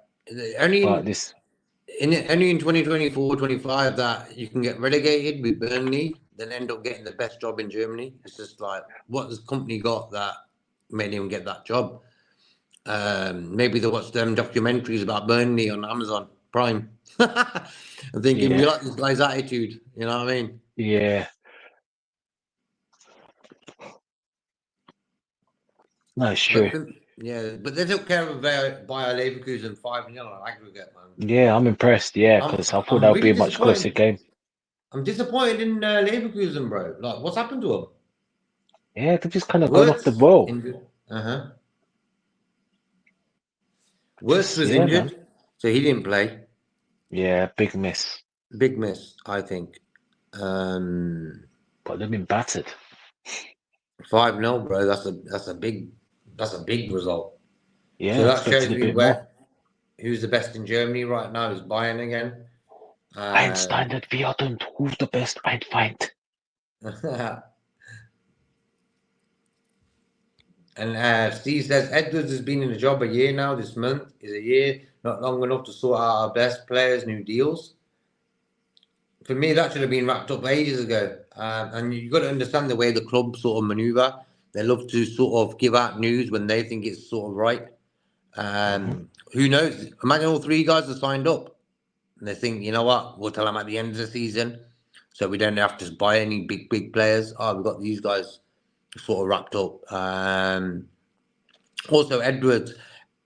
only in 2024-25 that you can get relegated with Burnley, then end up getting the best job in Germany. It's just like, what has Kompany got that made him get that job? Maybe they watch them documentaries about Burnley on Amazon Prime. I'm thinking, we like this guy's attitude. You know what I mean? Yeah. No, it's true. But they took care of Bayer Leverkusen 5-0 on aggregate, man. Yeah, I'm impressed. Yeah, because I thought that would be a much closer game. I'm disappointed in Leverkusen, bro. Like, what's happened to them? Yeah, they've just kind of gone off the ball. Wirtz was injured, so he didn't play. Yeah, big miss. Big miss, I think. But they've been battered. 5-0, bro. That's a big result. Yeah, so that shows me who's the best in Germany right now is Bayern again. Einstein werden, who's the best I'd find. And Steve says Edwards has been in the job a year now. This month is a year, not long enough to sort out our best players' new deals. For me, that should have been wrapped up ages ago. And you've got to understand the way the club sort of maneuver. They love to sort of give out news when they think it's sort of right. Who knows? Imagine all three guys are signed up. And they think, you know what, we'll tell them at the end of the season. So we don't have to buy any big players. Oh, we've got these guys sort of wrapped up. Also, Edwards.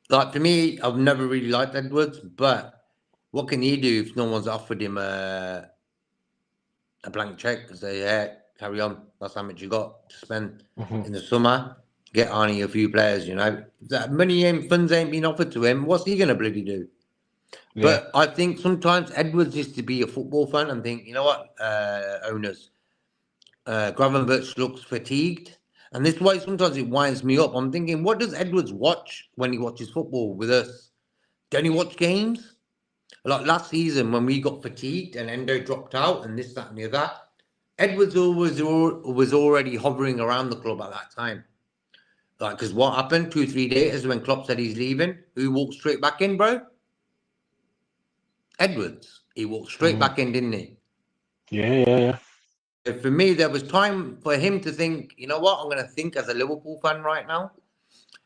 Like, for me, I've never really liked Edwards. But what can he do if no one's offered him a blank check and say, yeah, carry on. That's how much you got to spend in the summer. Get on a few players, you know. If that money and funds ain't been offered to him, what's he going to bloody do? Yeah. But I think sometimes Edwards needs to be a football fan and think, you know what, owners, Gravenberch looks fatigued. And this is why sometimes it winds me up. I'm thinking, what does Edwards watch when he watches football with us? Don't he watch games? Like last season when we got fatigued and Endo dropped out and this, that, and the other, Edwards was already hovering around the club at that time. Like, because what happened 2-3 days when Klopp said he's leaving, who walked straight back in, bro? Edwards. He walked straight back in, didn't he? Yeah. For me, there was time for him to think, you know what, I'm going to think as a Liverpool fan right now.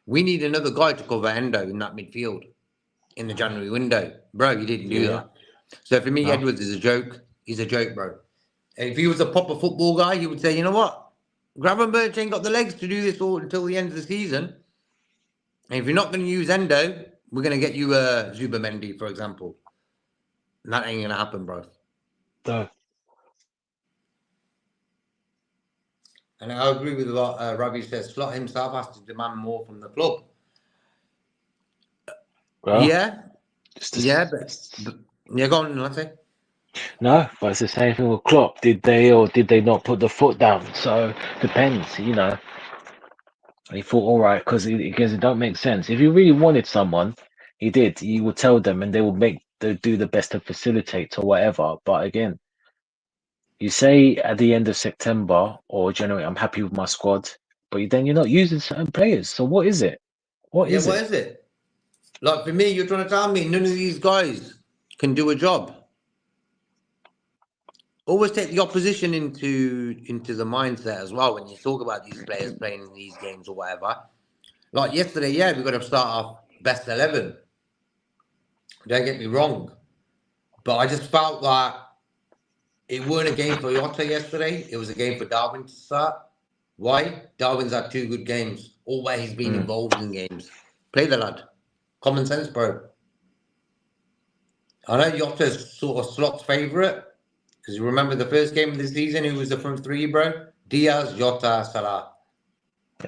We need another guy to cover Endo in that midfield in the January window. Bro, you didn't do that. So for me, Edwards is a joke. He's a joke, bro. If he was a proper football guy, he would say, you know what? Gravenberch ain't got the legs to do this all until the end of the season. And if you're not going to use Endo, we're going to get you Zubamendi, for example. And that ain't going to happen, bro. No. And I agree with what Ravi says. Slot himself has to demand more from the club. Well, Yeah, go on, let's say. No, but it's the same thing with Klopp. Did they or did they not put the foot down? So depends, you know. He thought, all right, because it don't make sense. If you really wanted someone, he would tell them, and they'll do the best to facilitate or whatever. But again, you say at the end of September or January, I'm happy with my squad, but then you're not using certain players. So what is it? What is it? Like, for me, you're trying to tell me none of these guys can do a job. Always take the opposition into the mindset as well when you talk about these players playing in these games or whatever. Like yesterday, we've got to start off best 11. Don't get me wrong. But I just felt like it weren't a game for Jota yesterday. It was a game for Darwin to start. Why? Darwin's had 2 good games. Always been involved in games. Play the lad. Common sense, bro. I know Jota's sort of slot's favourite. Because you remember the first game of the season, who was the front 3, bro? Diaz, Jota, Salah.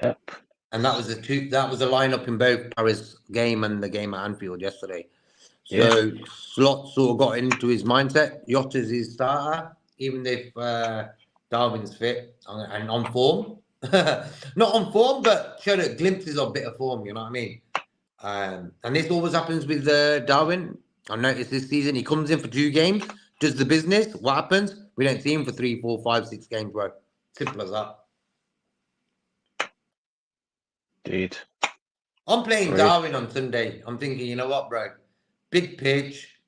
Yep. And that was the lineup in both Paris game and the game at Anfield yesterday. So Slot sort of got into his mindset. Jota's his starter, even if Darwin's fit and on form. Not on form, but showed glimpses of bit of form, you know what I mean? And this always happens with Darwin. I noticed this season he comes in for 2 games, does the business. What happens? We don't see him for 3, 4, 5, 6 games, bro. Simple as that. Indeed. I'm playing Darwin on Sunday. I'm thinking, you know what, bro? Big pitch.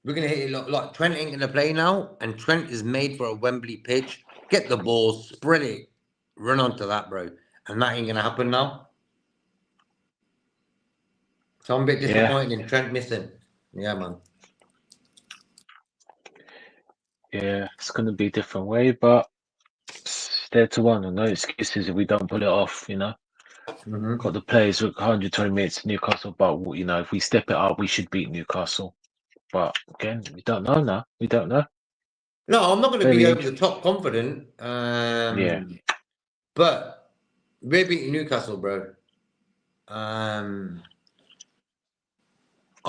We're going to hit it like Trent ain't going to play now. And Trent is made for a Wembley pitch. Get the ball, spread it, run onto that, bro. And that ain't going to happen now. So I'm a bit disappointed in Trent missing. Yeah, man. Yeah, it's going to be a different way, but it's there to win. No excuses if we don't pull it off, you know. Got the players with 120 minutes Newcastle, but you know, if we step it up, we should beat Newcastle. But again, we don't know now. We don't know. No, I'm not going to be over the top confident. But we're beating Newcastle, bro. I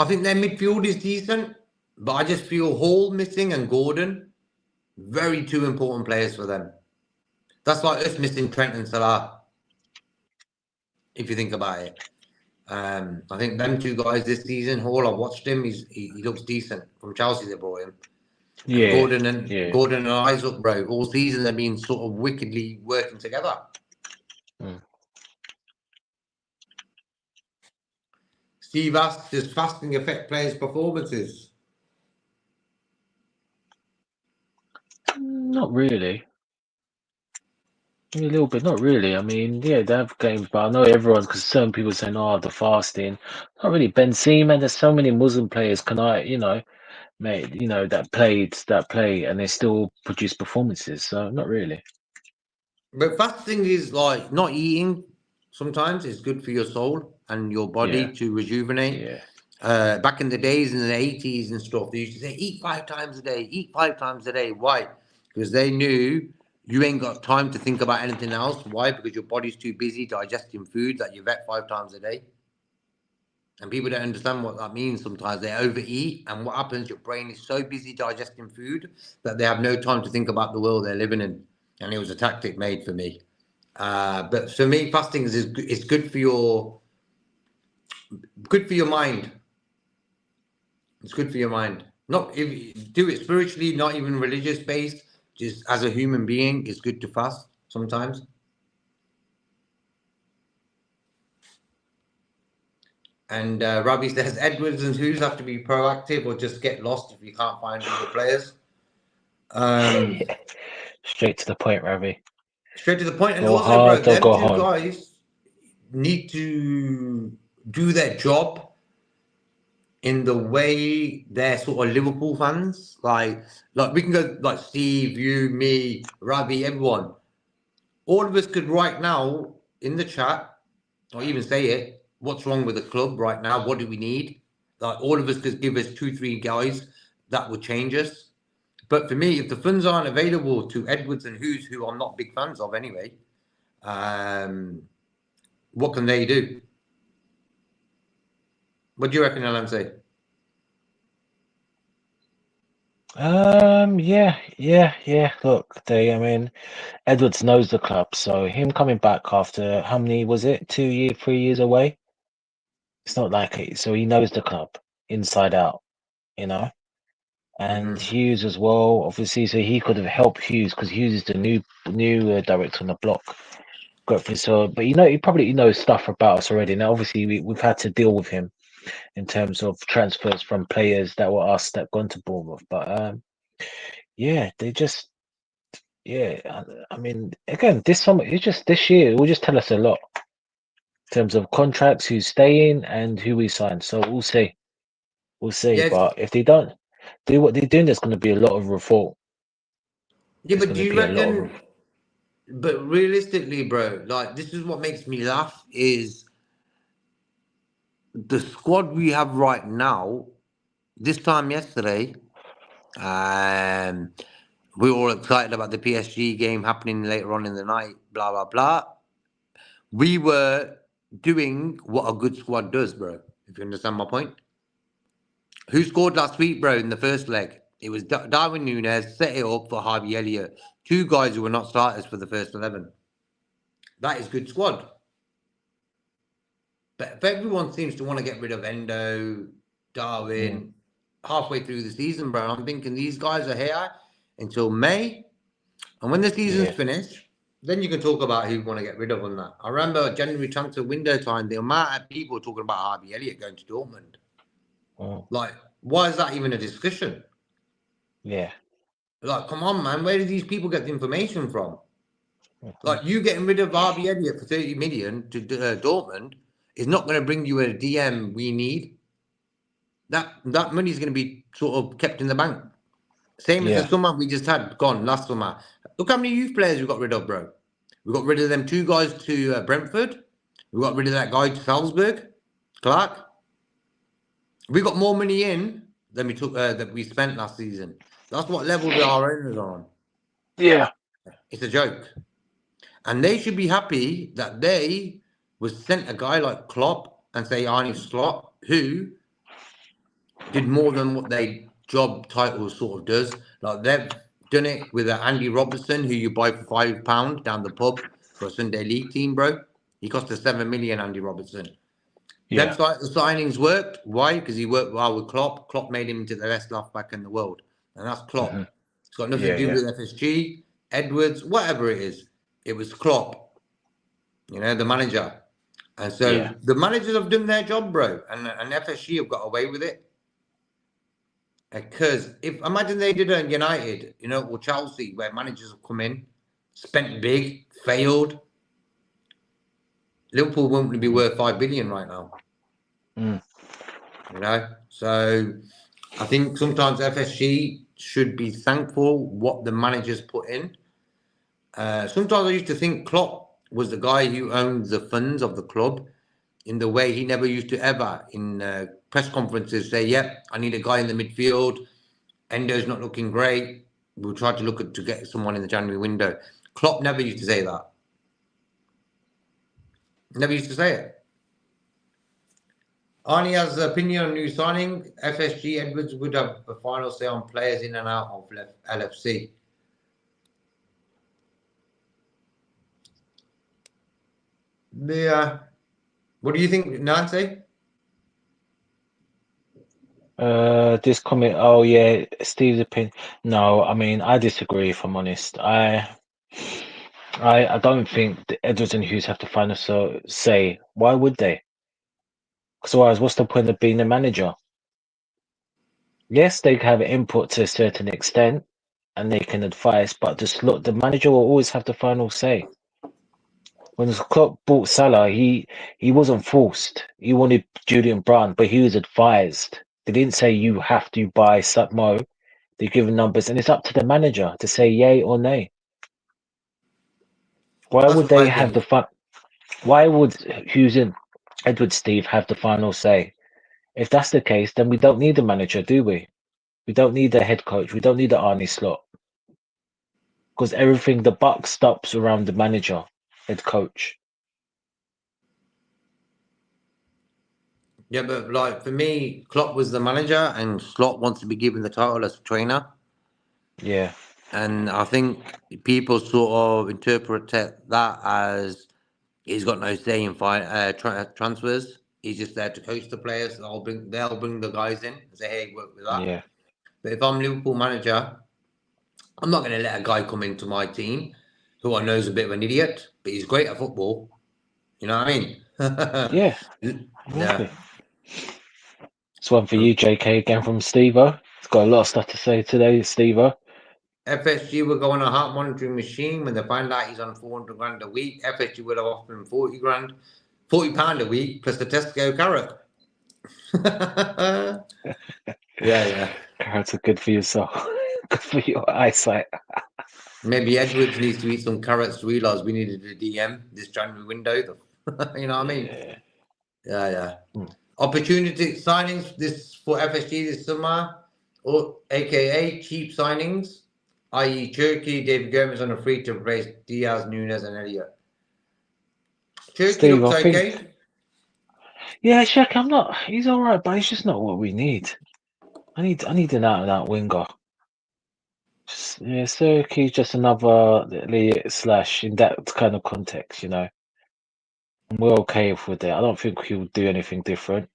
think their midfield is decent, but I just feel Hall missing and Gordon, very 2 important players for them. That's like us missing Trent and Salah, if you think about it. I think them 2 guys this season, Hall, I've watched him. He looks decent. From Chelsea, they brought him. Yeah. Gordon and Isaac, bro, all season they've been sort of wickedly working together. Steve asked, does fasting affect players' performances? Not really. A little bit, not really. I mean, yeah, they have games, but I know everyone's because certain people saying, "Oh, the fasting." Not really. Benzema, there's so many Muslim players. Can I, mate, that play, and they still produce performances. So not really. But fasting is like not eating. Sometimes it's good for your soul and your Yeah, body to rejuvenate. yeah, Back in the days in the 80s and stuff, they used to say, eat 5 times a day, eat 5 times a day. Why? Because they knew you ain't got time to think about anything else. Why? Because your body's too busy digesting food that you've ate 5 times a day. And people don't understand what that means sometimes. They overeat, and what happens, your brain is so busy digesting food that they have no time to think about the world they're living in. And it was a tactic made for me. But for me, fasting is good for your mind. It's good for your mind. Not if you do it spiritually, not even religious based. Just as a human being, it's good to fast sometimes. And Robbie says Edwards and Hughes have to be proactive or just get lost if you can't find your players. straight to the point, Ravi. Straight to the point. And Go also, bro, hard or them go two home. guys need to do their job in the way they're sort of Liverpool fans. Like we can go like Steve, you, me, Ravi, everyone. All of us could right now in the chat, or even say it, what's wrong with the club right now? What do we need? Like all of us could give us 2-3 guys that would change us. But for me, if the funds aren't available to Edwards and Hughes, who I'm not big fans of anyway, what can they do? What do you reckon, LMC? Yeah. Look, I mean, Edwards knows the club, so him coming back after how many was it? 2 years, 3 years away? It's not like it. So he knows the club inside out, And Hughes as well, obviously, so he could have helped Hughes because Hughes is the new director on the block. So, but he probably knows stuff about us already. Now, obviously, we've had to deal with him in terms of transfers from players that were us that gone to Bournemouth. But yeah, they just I mean, again, this summer, this year, it will just tell us a lot in terms of contracts, who's staying and who we sign. So we'll see. We'll see. Yes. But if they don't do what they're doing, there's going to be a lot of revolt. Yeah, There's but going do to you be a lot of. reckon? But realistically, bro, like this is what makes me laugh is the squad we have right now. This time yesterday, we were all excited about the PSG game happening later on in the night. Blah blah blah. We were doing what a good squad does, bro. If you understand my point. Who scored last week, bro, in the first leg? It was Darwin Núñez, set it up for Harvey Elliott. Two guys who were not starters for the first 11. That is good squad. But if everyone seems to want to get rid of Endo, Darwin, halfway through the season, bro, I'm thinking these guys are here until May. And when the season's finished, then you can talk about who you want to get rid of on that. I remember January transfer window time, the amount of people talking about Harvey Elliott going to Dortmund. Like, why is that even a discussion? Yeah. Like, come on, man. Where do these people get the information from? Like, you getting rid of Harvey Elliott for 30 million to Dortmund is not going to bring you a DM we need. That money is going to be sort of kept in the bank. Same as the summer we just had gone last summer. Look how many youth players we got rid of, bro. We got rid of them 2 guys to Brentford. We got rid of that guy to Salzburg, Clark. We got more money in than we took that we spent last season. That's what level our owners are on. Yeah. It's a joke. And they should be happy that they was sent a guy like Klopp and say Arne Slot, who did more than what their job title sort of does. Like they've done it with Andy Robertson, who you buy for £5 down the pub for a Sunday League team, bro. He cost us 7 million, Andy Robertson. Yeah. Them the signings worked. Why? Because he worked well with Klopp. Klopp made him into the best left back in the world. And that's Klopp. It's got nothing to do with FSG, Edwards, whatever it is. It was Klopp, the manager. And so the managers have done their job, bro. And FSG have got away with it. Because imagine they did it in United, or Chelsea, where managers have come in spent big, failed. Liverpool won't be worth 5 billion right now. Mm. You know, so I think sometimes FSG should be thankful what the managers put in. Sometimes I used to think Klopp was the guy who owned the funds of the club, in the way he never used to ever in press conferences say, "Yep, I need a guy in the midfield. Endo's not looking great. We'll try to look at to get someone in the January window." Klopp never used to say that. Never used to say it. Arnie has an opinion on new signing. FSG Edwards would have a final say on players in and out of LFC. What do you think, Nancy? This comment. Oh yeah, Steve's opinion. No, I mean I disagree. If I'm honest, I don't think the Edwards and Hughes have the final say. Why would they? Because otherwise, what's the point of being the manager? Yes, they can have input to a certain extent, and they can advise, but the manager will always have the final say. When Klopp bought Salah, he wasn't forced. He wanted Julian Brown, but he was advised. They didn't say you have to buy Satmo. They give numbers, and it's up to the manager to say yay or nay. Why That's would what they I have think. Why would Hughes and Edward Steve have the final say? If that's the case, then we don't need a manager, do we? We don't need a head coach. We don't need an Arnie Slot. Because the buck stops around the manager, head coach. Yeah, but like for me, Klopp was the manager, and Slot wants to be given the title as trainer. Yeah. And I think people sort of interpret that as he's got no say in transfers. He's just there to coach the players. They'll bring the guys in and say, "Hey, work with that." Yeah. But if I'm Liverpool manager, I'm not going to let a guy come into my team who I know is a bit of an idiot, but he's great at football. You know what I mean? Yeah. Yeah. Exactly. It's one for you, JK, again from Steve-O. He's got a lot of stuff to say today, Steve-O. FSG will go on a heart monitoring machine when they find out he's on 400 grand a week. FSG would have offered him 40 grand, £40 a week plus the Tesco carrot. Yeah. Carrots are good for your soul. Good for your eyesight. Maybe Edwards needs to eat some carrots to realise we needed a DM this January window. You know what I mean? Yeah. Opportunity signings this for FSG this summer, or aka cheap signings, i.e. Turkey, David Gomez on a free to replace Diaz, Nunes, and Elliott. Turkey Steve, looks I okay. think. Yeah, Shaq, he's all right, but he's just not what we need. I need an out and out winger. Turkey's just another Elliott / in that kind of context, And we're okay with it. I don't think he'll do anything different.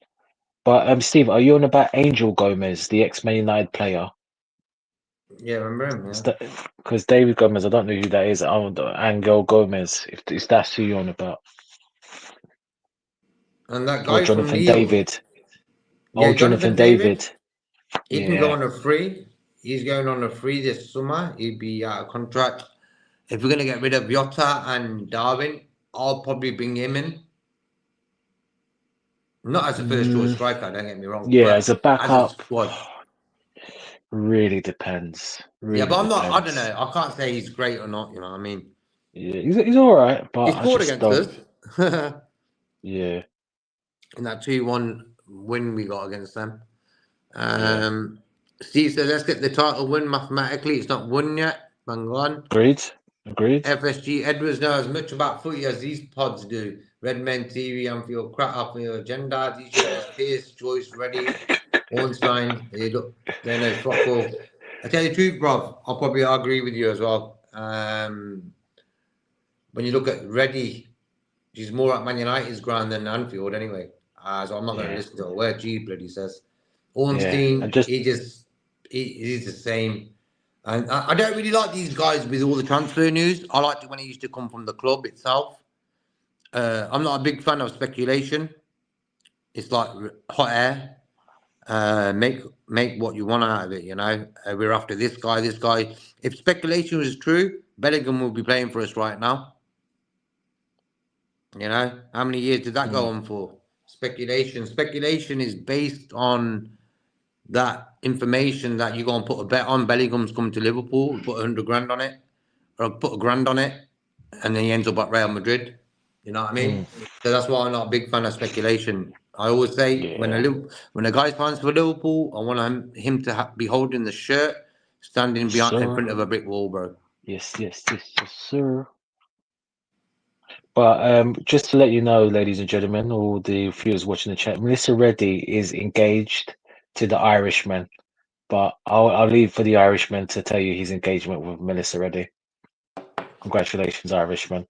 But Steve, are you on about Angel Gomez, the ex-Man United player? Yeah, remember him, yeah. Because David Gomez, I don't know who that is. Angel Gomez, if that's who you're on about. And that Or guy from Jonathan Lille. David. Yeah, Jonathan David. He can go on a free. He's going on a free this summer. He'd be out of contract. If we're going to get rid of Jota and Darwin, I'll probably bring him in. Not as a first choice striker, don't get me wrong. Yeah, but as a backup. As a squad. Really depends. Yeah, but I don't know. I can't say he's great or not, you know what I mean? Yeah, he's all right, but he scored against us. Yeah. In that 2-1 win we got against them. Steve says, let's get the title win mathematically. It's not won yet. Bang on. Agreed. FSG Edwards knows as much about footy as these pods do. Redmen TV, Anfield, crap up your agenda. These judges, Pierce, Joyce, Reddy, Ornstein. They know fuck all. I tell you the truth, bro. I'll probably agree with you as well. When you look at Reddy, he's more at Man United's ground than Anfield anyway. So I'm not going to listen to a word G bloody says. Ornstein, he's the same. And I don't really like these guys with all the transfer news. I liked it when it used to come from the club itself. I'm not a big fan of speculation. It's like hot air. Make what you want out of it, We're after this guy. If speculation was true, Bellingham will be playing for us right now. You know, how many years did that go on for? Speculation. Speculation is based on that information that you go and put a bet on. Bellingham's coming to Liverpool, put 100 grand on it, or put a grand on it, and then he ends up at Real Madrid. You know what I mean? So that's why I'm not a big fan of speculation. I always say when a guy signs for Liverpool, I want him to be holding the shirt, standing behind in front of a brick wall, bro. Yes, sir. But just to let you know, ladies and gentlemen, all the viewers watching the chat, Melissa Reddy is engaged to the Irishman. But I'll leave for the Irishman to tell you his engagement with Melissa Reddy. Congratulations, Irishman.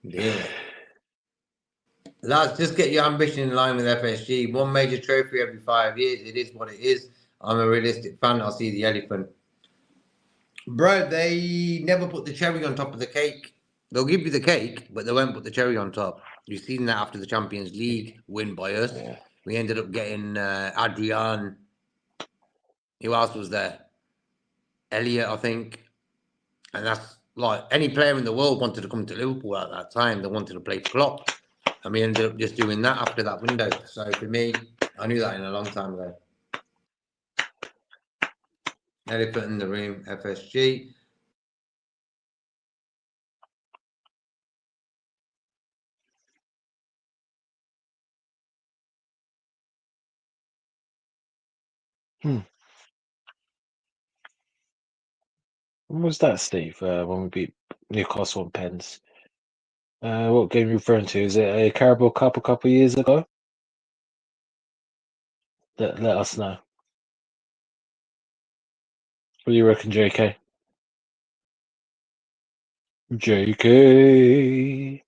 Yeah. Lads, just get your ambition in line with FSG. One major trophy every 5 years. It is what it is. I'm a realistic fan. I'll see the elephant. Bro, they never put the cherry on top of the cake. They'll give you the cake, but they won't put the cherry on top. You've seen that after the Champions League win by us. Yeah. We ended up getting Adrian. Who else was there? Elliot, I think. And that's like any player in the world wanted to come to Liverpool at that time. They wanted to play for Klopp. And we ended up just doing that after that window. So for me, I knew that in a long time ago. Elephant in the room, FSG. When was that, Steve? When we beat Newcastle on pens? What game are you referring to? Is it a Carabao Cup a couple of years ago? Let us know. What do you reckon, JK? JK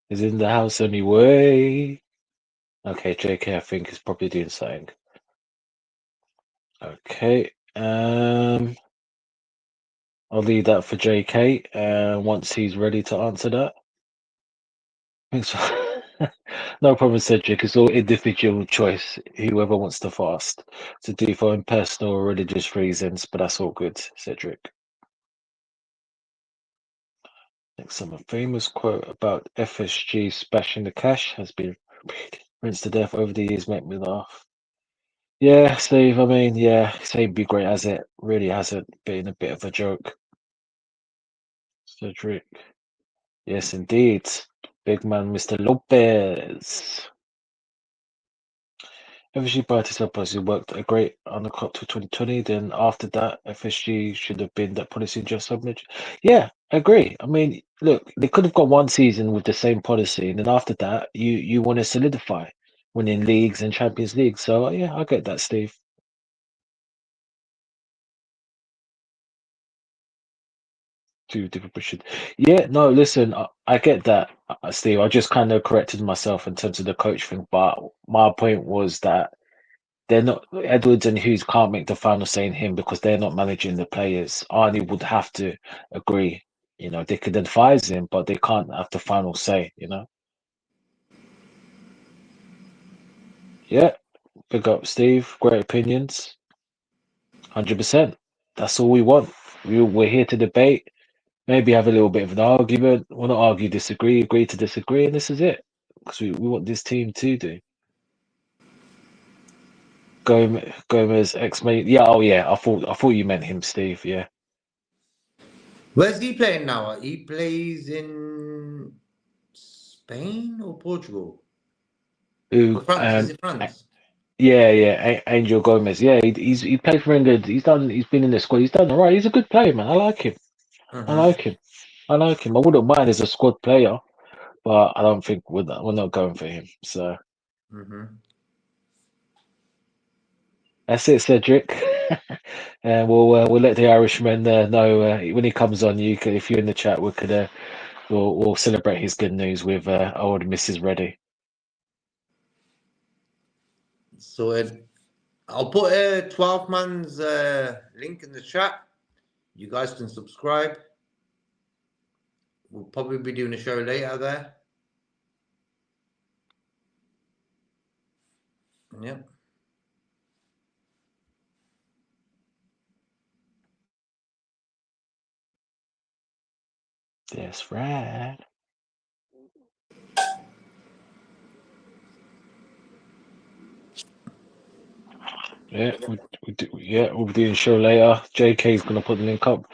is in the house anyway. Okay, JK, I think is probably doing something. Okay. I'll leave that for JK. Once he's ready to answer that. Thanks. No problem, Cedric. It's all individual choice. Whoever wants to fast to do for personal or religious reasons, but that's all good, Cedric. Next, some famous quote about FSG splashing the cash has been rinsed to death over the years. Make me laugh. Yeah, Steve. I mean, yeah, same be great as it really hasn't been a bit of a joke. Cedric. Yes, indeed. Big man, Mr. Lopez. FSG participants who worked a great on the clock to 2020. Then after that, FSG should have been that policy just submit. Yeah, I agree. I mean, look, they could have got one season with the same policy, and then after that, you want to solidify winning leagues and Champions League. So yeah, I get that, Steve. Two different positions. Yeah, no, listen, I get that, Steve. I just kind of corrected myself in terms of the coach thing, but my point was that they're not Edwards and Hughes can't make the final say in him because they're not managing the players. Arnie would have to agree. You know, they could advise him, but they can't have the final say, you know. Yeah, big up Steve. Great opinions. 100%. That's all we want. We're here to debate, maybe have a little bit of an argument. We'll not argue, disagree, agree to disagree, and this is it. Because we want this team to do. Gomez ex-mate. Yeah, oh yeah. I thought you meant him, Steve. Yeah. Where's he playing now? He plays in Spain or Portugal? Who? Or France? Is it France? Yeah. Angel Gomez. Yeah, he played for England. He's been in the squad. He's done all right. He's a good player, man. I like him. I like him. I wouldn't mind as a squad player, but I don't think we're not going for him. So that's it, Cedric. And we'll let the Irishman know when he comes on. If you're in the chat, we'll celebrate his good news with old Mrs. Reddy. So I'll put a 12 man's link in the chat. You guys can subscribe. We'll probably be doing a show later there. Yep. That's right. Yeah, we'll be doing a show later. JK's gonna put the link up.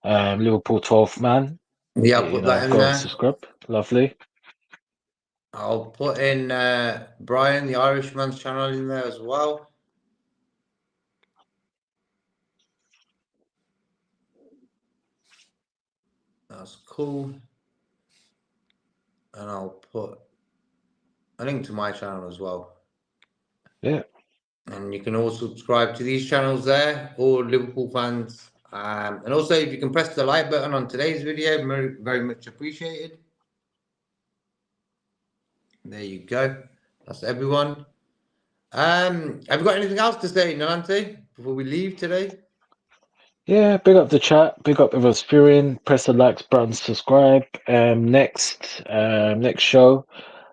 Liverpool 12th man. Yeah, I'll put that in Go and there. subscribe. Lovely. I'll put in Brian, the Irishman's channel in there as well. That's cool. And I'll put a link to my channel as well. Yeah. And you can also subscribe to these channels there, all Liverpool fans. And also, if you can press the like button on today's video, very, very much appreciated. There you go. That's everyone. Have you got anything else to say, Nalante, before we leave today? Yeah, big up the chat, big up everyone's viewing. Press the likes button, subscribe. Next show.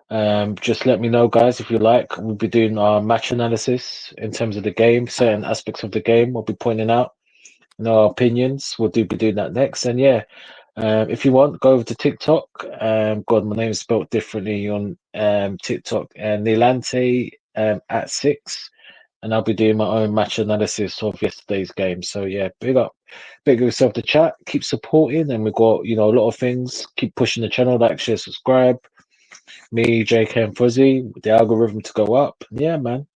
Just let me know, guys, if you like. We'll be doing our match analysis in terms of the game, certain aspects of the game. We'll be pointing out our opinions. We'll be doing that next. And yeah, if you want, go over to TikTok. God, my name is spelled differently on TikTok. Nilante at 6. And I'll be doing my own match analysis of yesterday's game. So yeah, big up yourself to chat. Keep supporting, and we've got a lot of things. Keep pushing the channel, like, share, subscribe. Me, JK, and Fuzzy, the algorithm to go up. Yeah, man.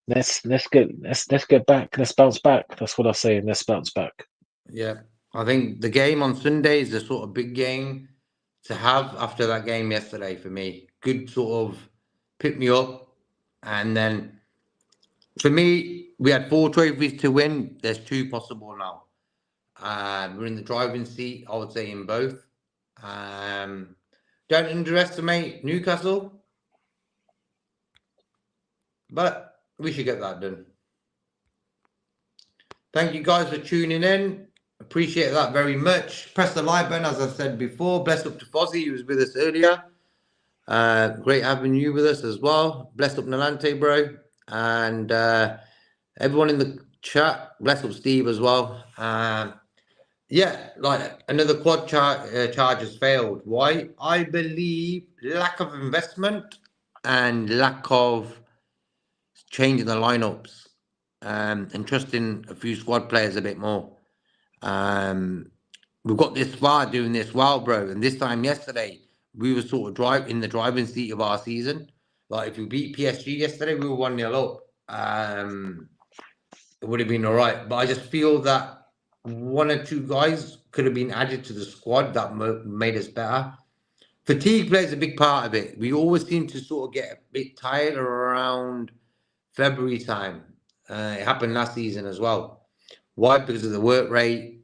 Let's get back. Let's bounce back. That's what I say. Let's bounce back. Yeah, I think the game on Sunday is the sort of big game to have after that game yesterday for me. Good sort of pick me up, and then for me, we had 4 trophies to win. There's 2 possible now. We're in the driving seat, I would say, in both. Don't underestimate Newcastle, but we should get that done. Thank you guys for tuning in. Appreciate that very much. Press the like button, as I said before. Bless up to Fozzie, who was with us earlier. Great having you with us as well. Bless up Nalante, bro. And everyone in the chat. Bless up Steve as well. Yeah, like another quad charge has failed. Why? I believe lack of investment and lack of changing the lineups and trusting a few squad players a bit more. We've got this far doing this well, bro. And this time yesterday, we were sort of in the driving seat of our season. Like if we beat PSG yesterday, we were 1-0 up. It would have been all right. But I just feel that 1 or 2 guys could have been added to the squad that made us better. Fatigue plays a big part of it. We always seem to sort of get a bit tired around February time. It happened last season as well. Why? Because of the work rate,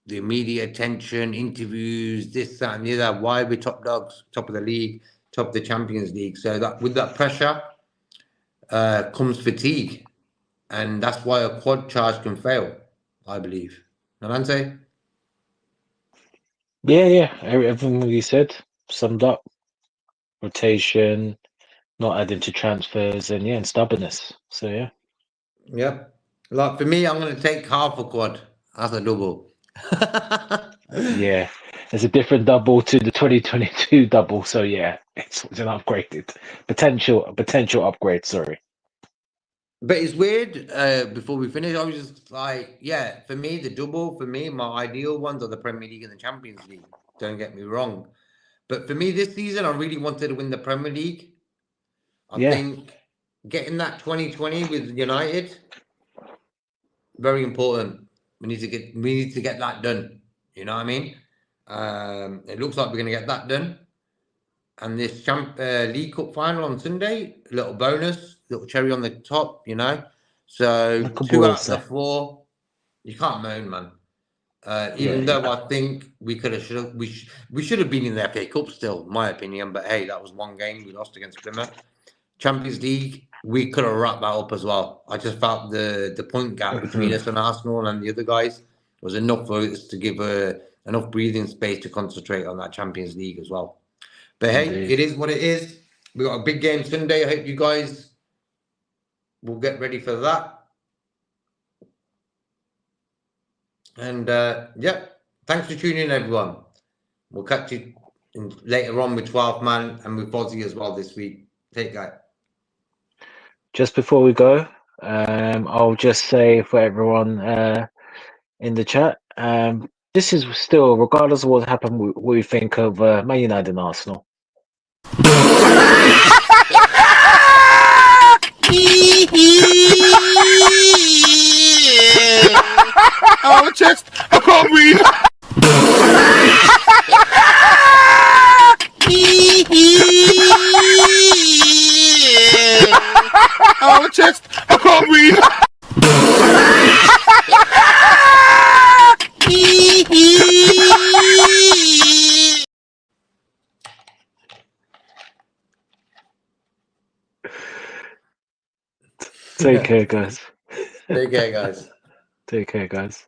the media attention, interviews, this, that, and the other. Why are we top dogs, top of the league, top of the Champions League? So that with that pressure comes fatigue. And that's why a quad charge can fail, I believe. Nalante? Yeah. Everything you said summed up. Rotation, not adding to transfers, and stubbornness. So yeah. Yep. Like for me, I'm going to take half a quad as a double. Yeah, it's a different double to the 2022 double. So yeah, it's an upgraded potential upgrade. Sorry. But it's weird. Before we finish, I was just like, yeah, for me, the double, for me, my ideal ones are the Premier League and the Champions League. Don't get me wrong. But for me, this season, I really wanted to win the Premier League. I think getting that 2020 with United, very important. We need to get that done. You know what I mean? It looks like we're going to get that done. And this League Cup final on Sunday, a little bonus, little cherry on the top, So 2 out of the 4, you can't moan, man. Even though I think we should have been in the FA Cup still, my opinion. But hey, that was one game we lost against Plymouth. Champions League, we could have wrapped that up as well. I just felt the point gap between us and Arsenal and the other guys was enough for us to give enough breathing space to concentrate on that Champions League as well. But hey, it is what it is. We got a big game Sunday. I hope you guys will get ready for that. And yeah, thanks for tuning in, everyone. We'll catch you later on with 12 man and with Fozzie as well this week. Take care. Just before we go, I'll just say for everyone in the chat, this is still, regardless of what happened, what we think of Man United and Arsenal. Oh, chest. I can't breathe. Oh, chest. I can't breathe. Take care, guys. Take care, guys. Take care, guys.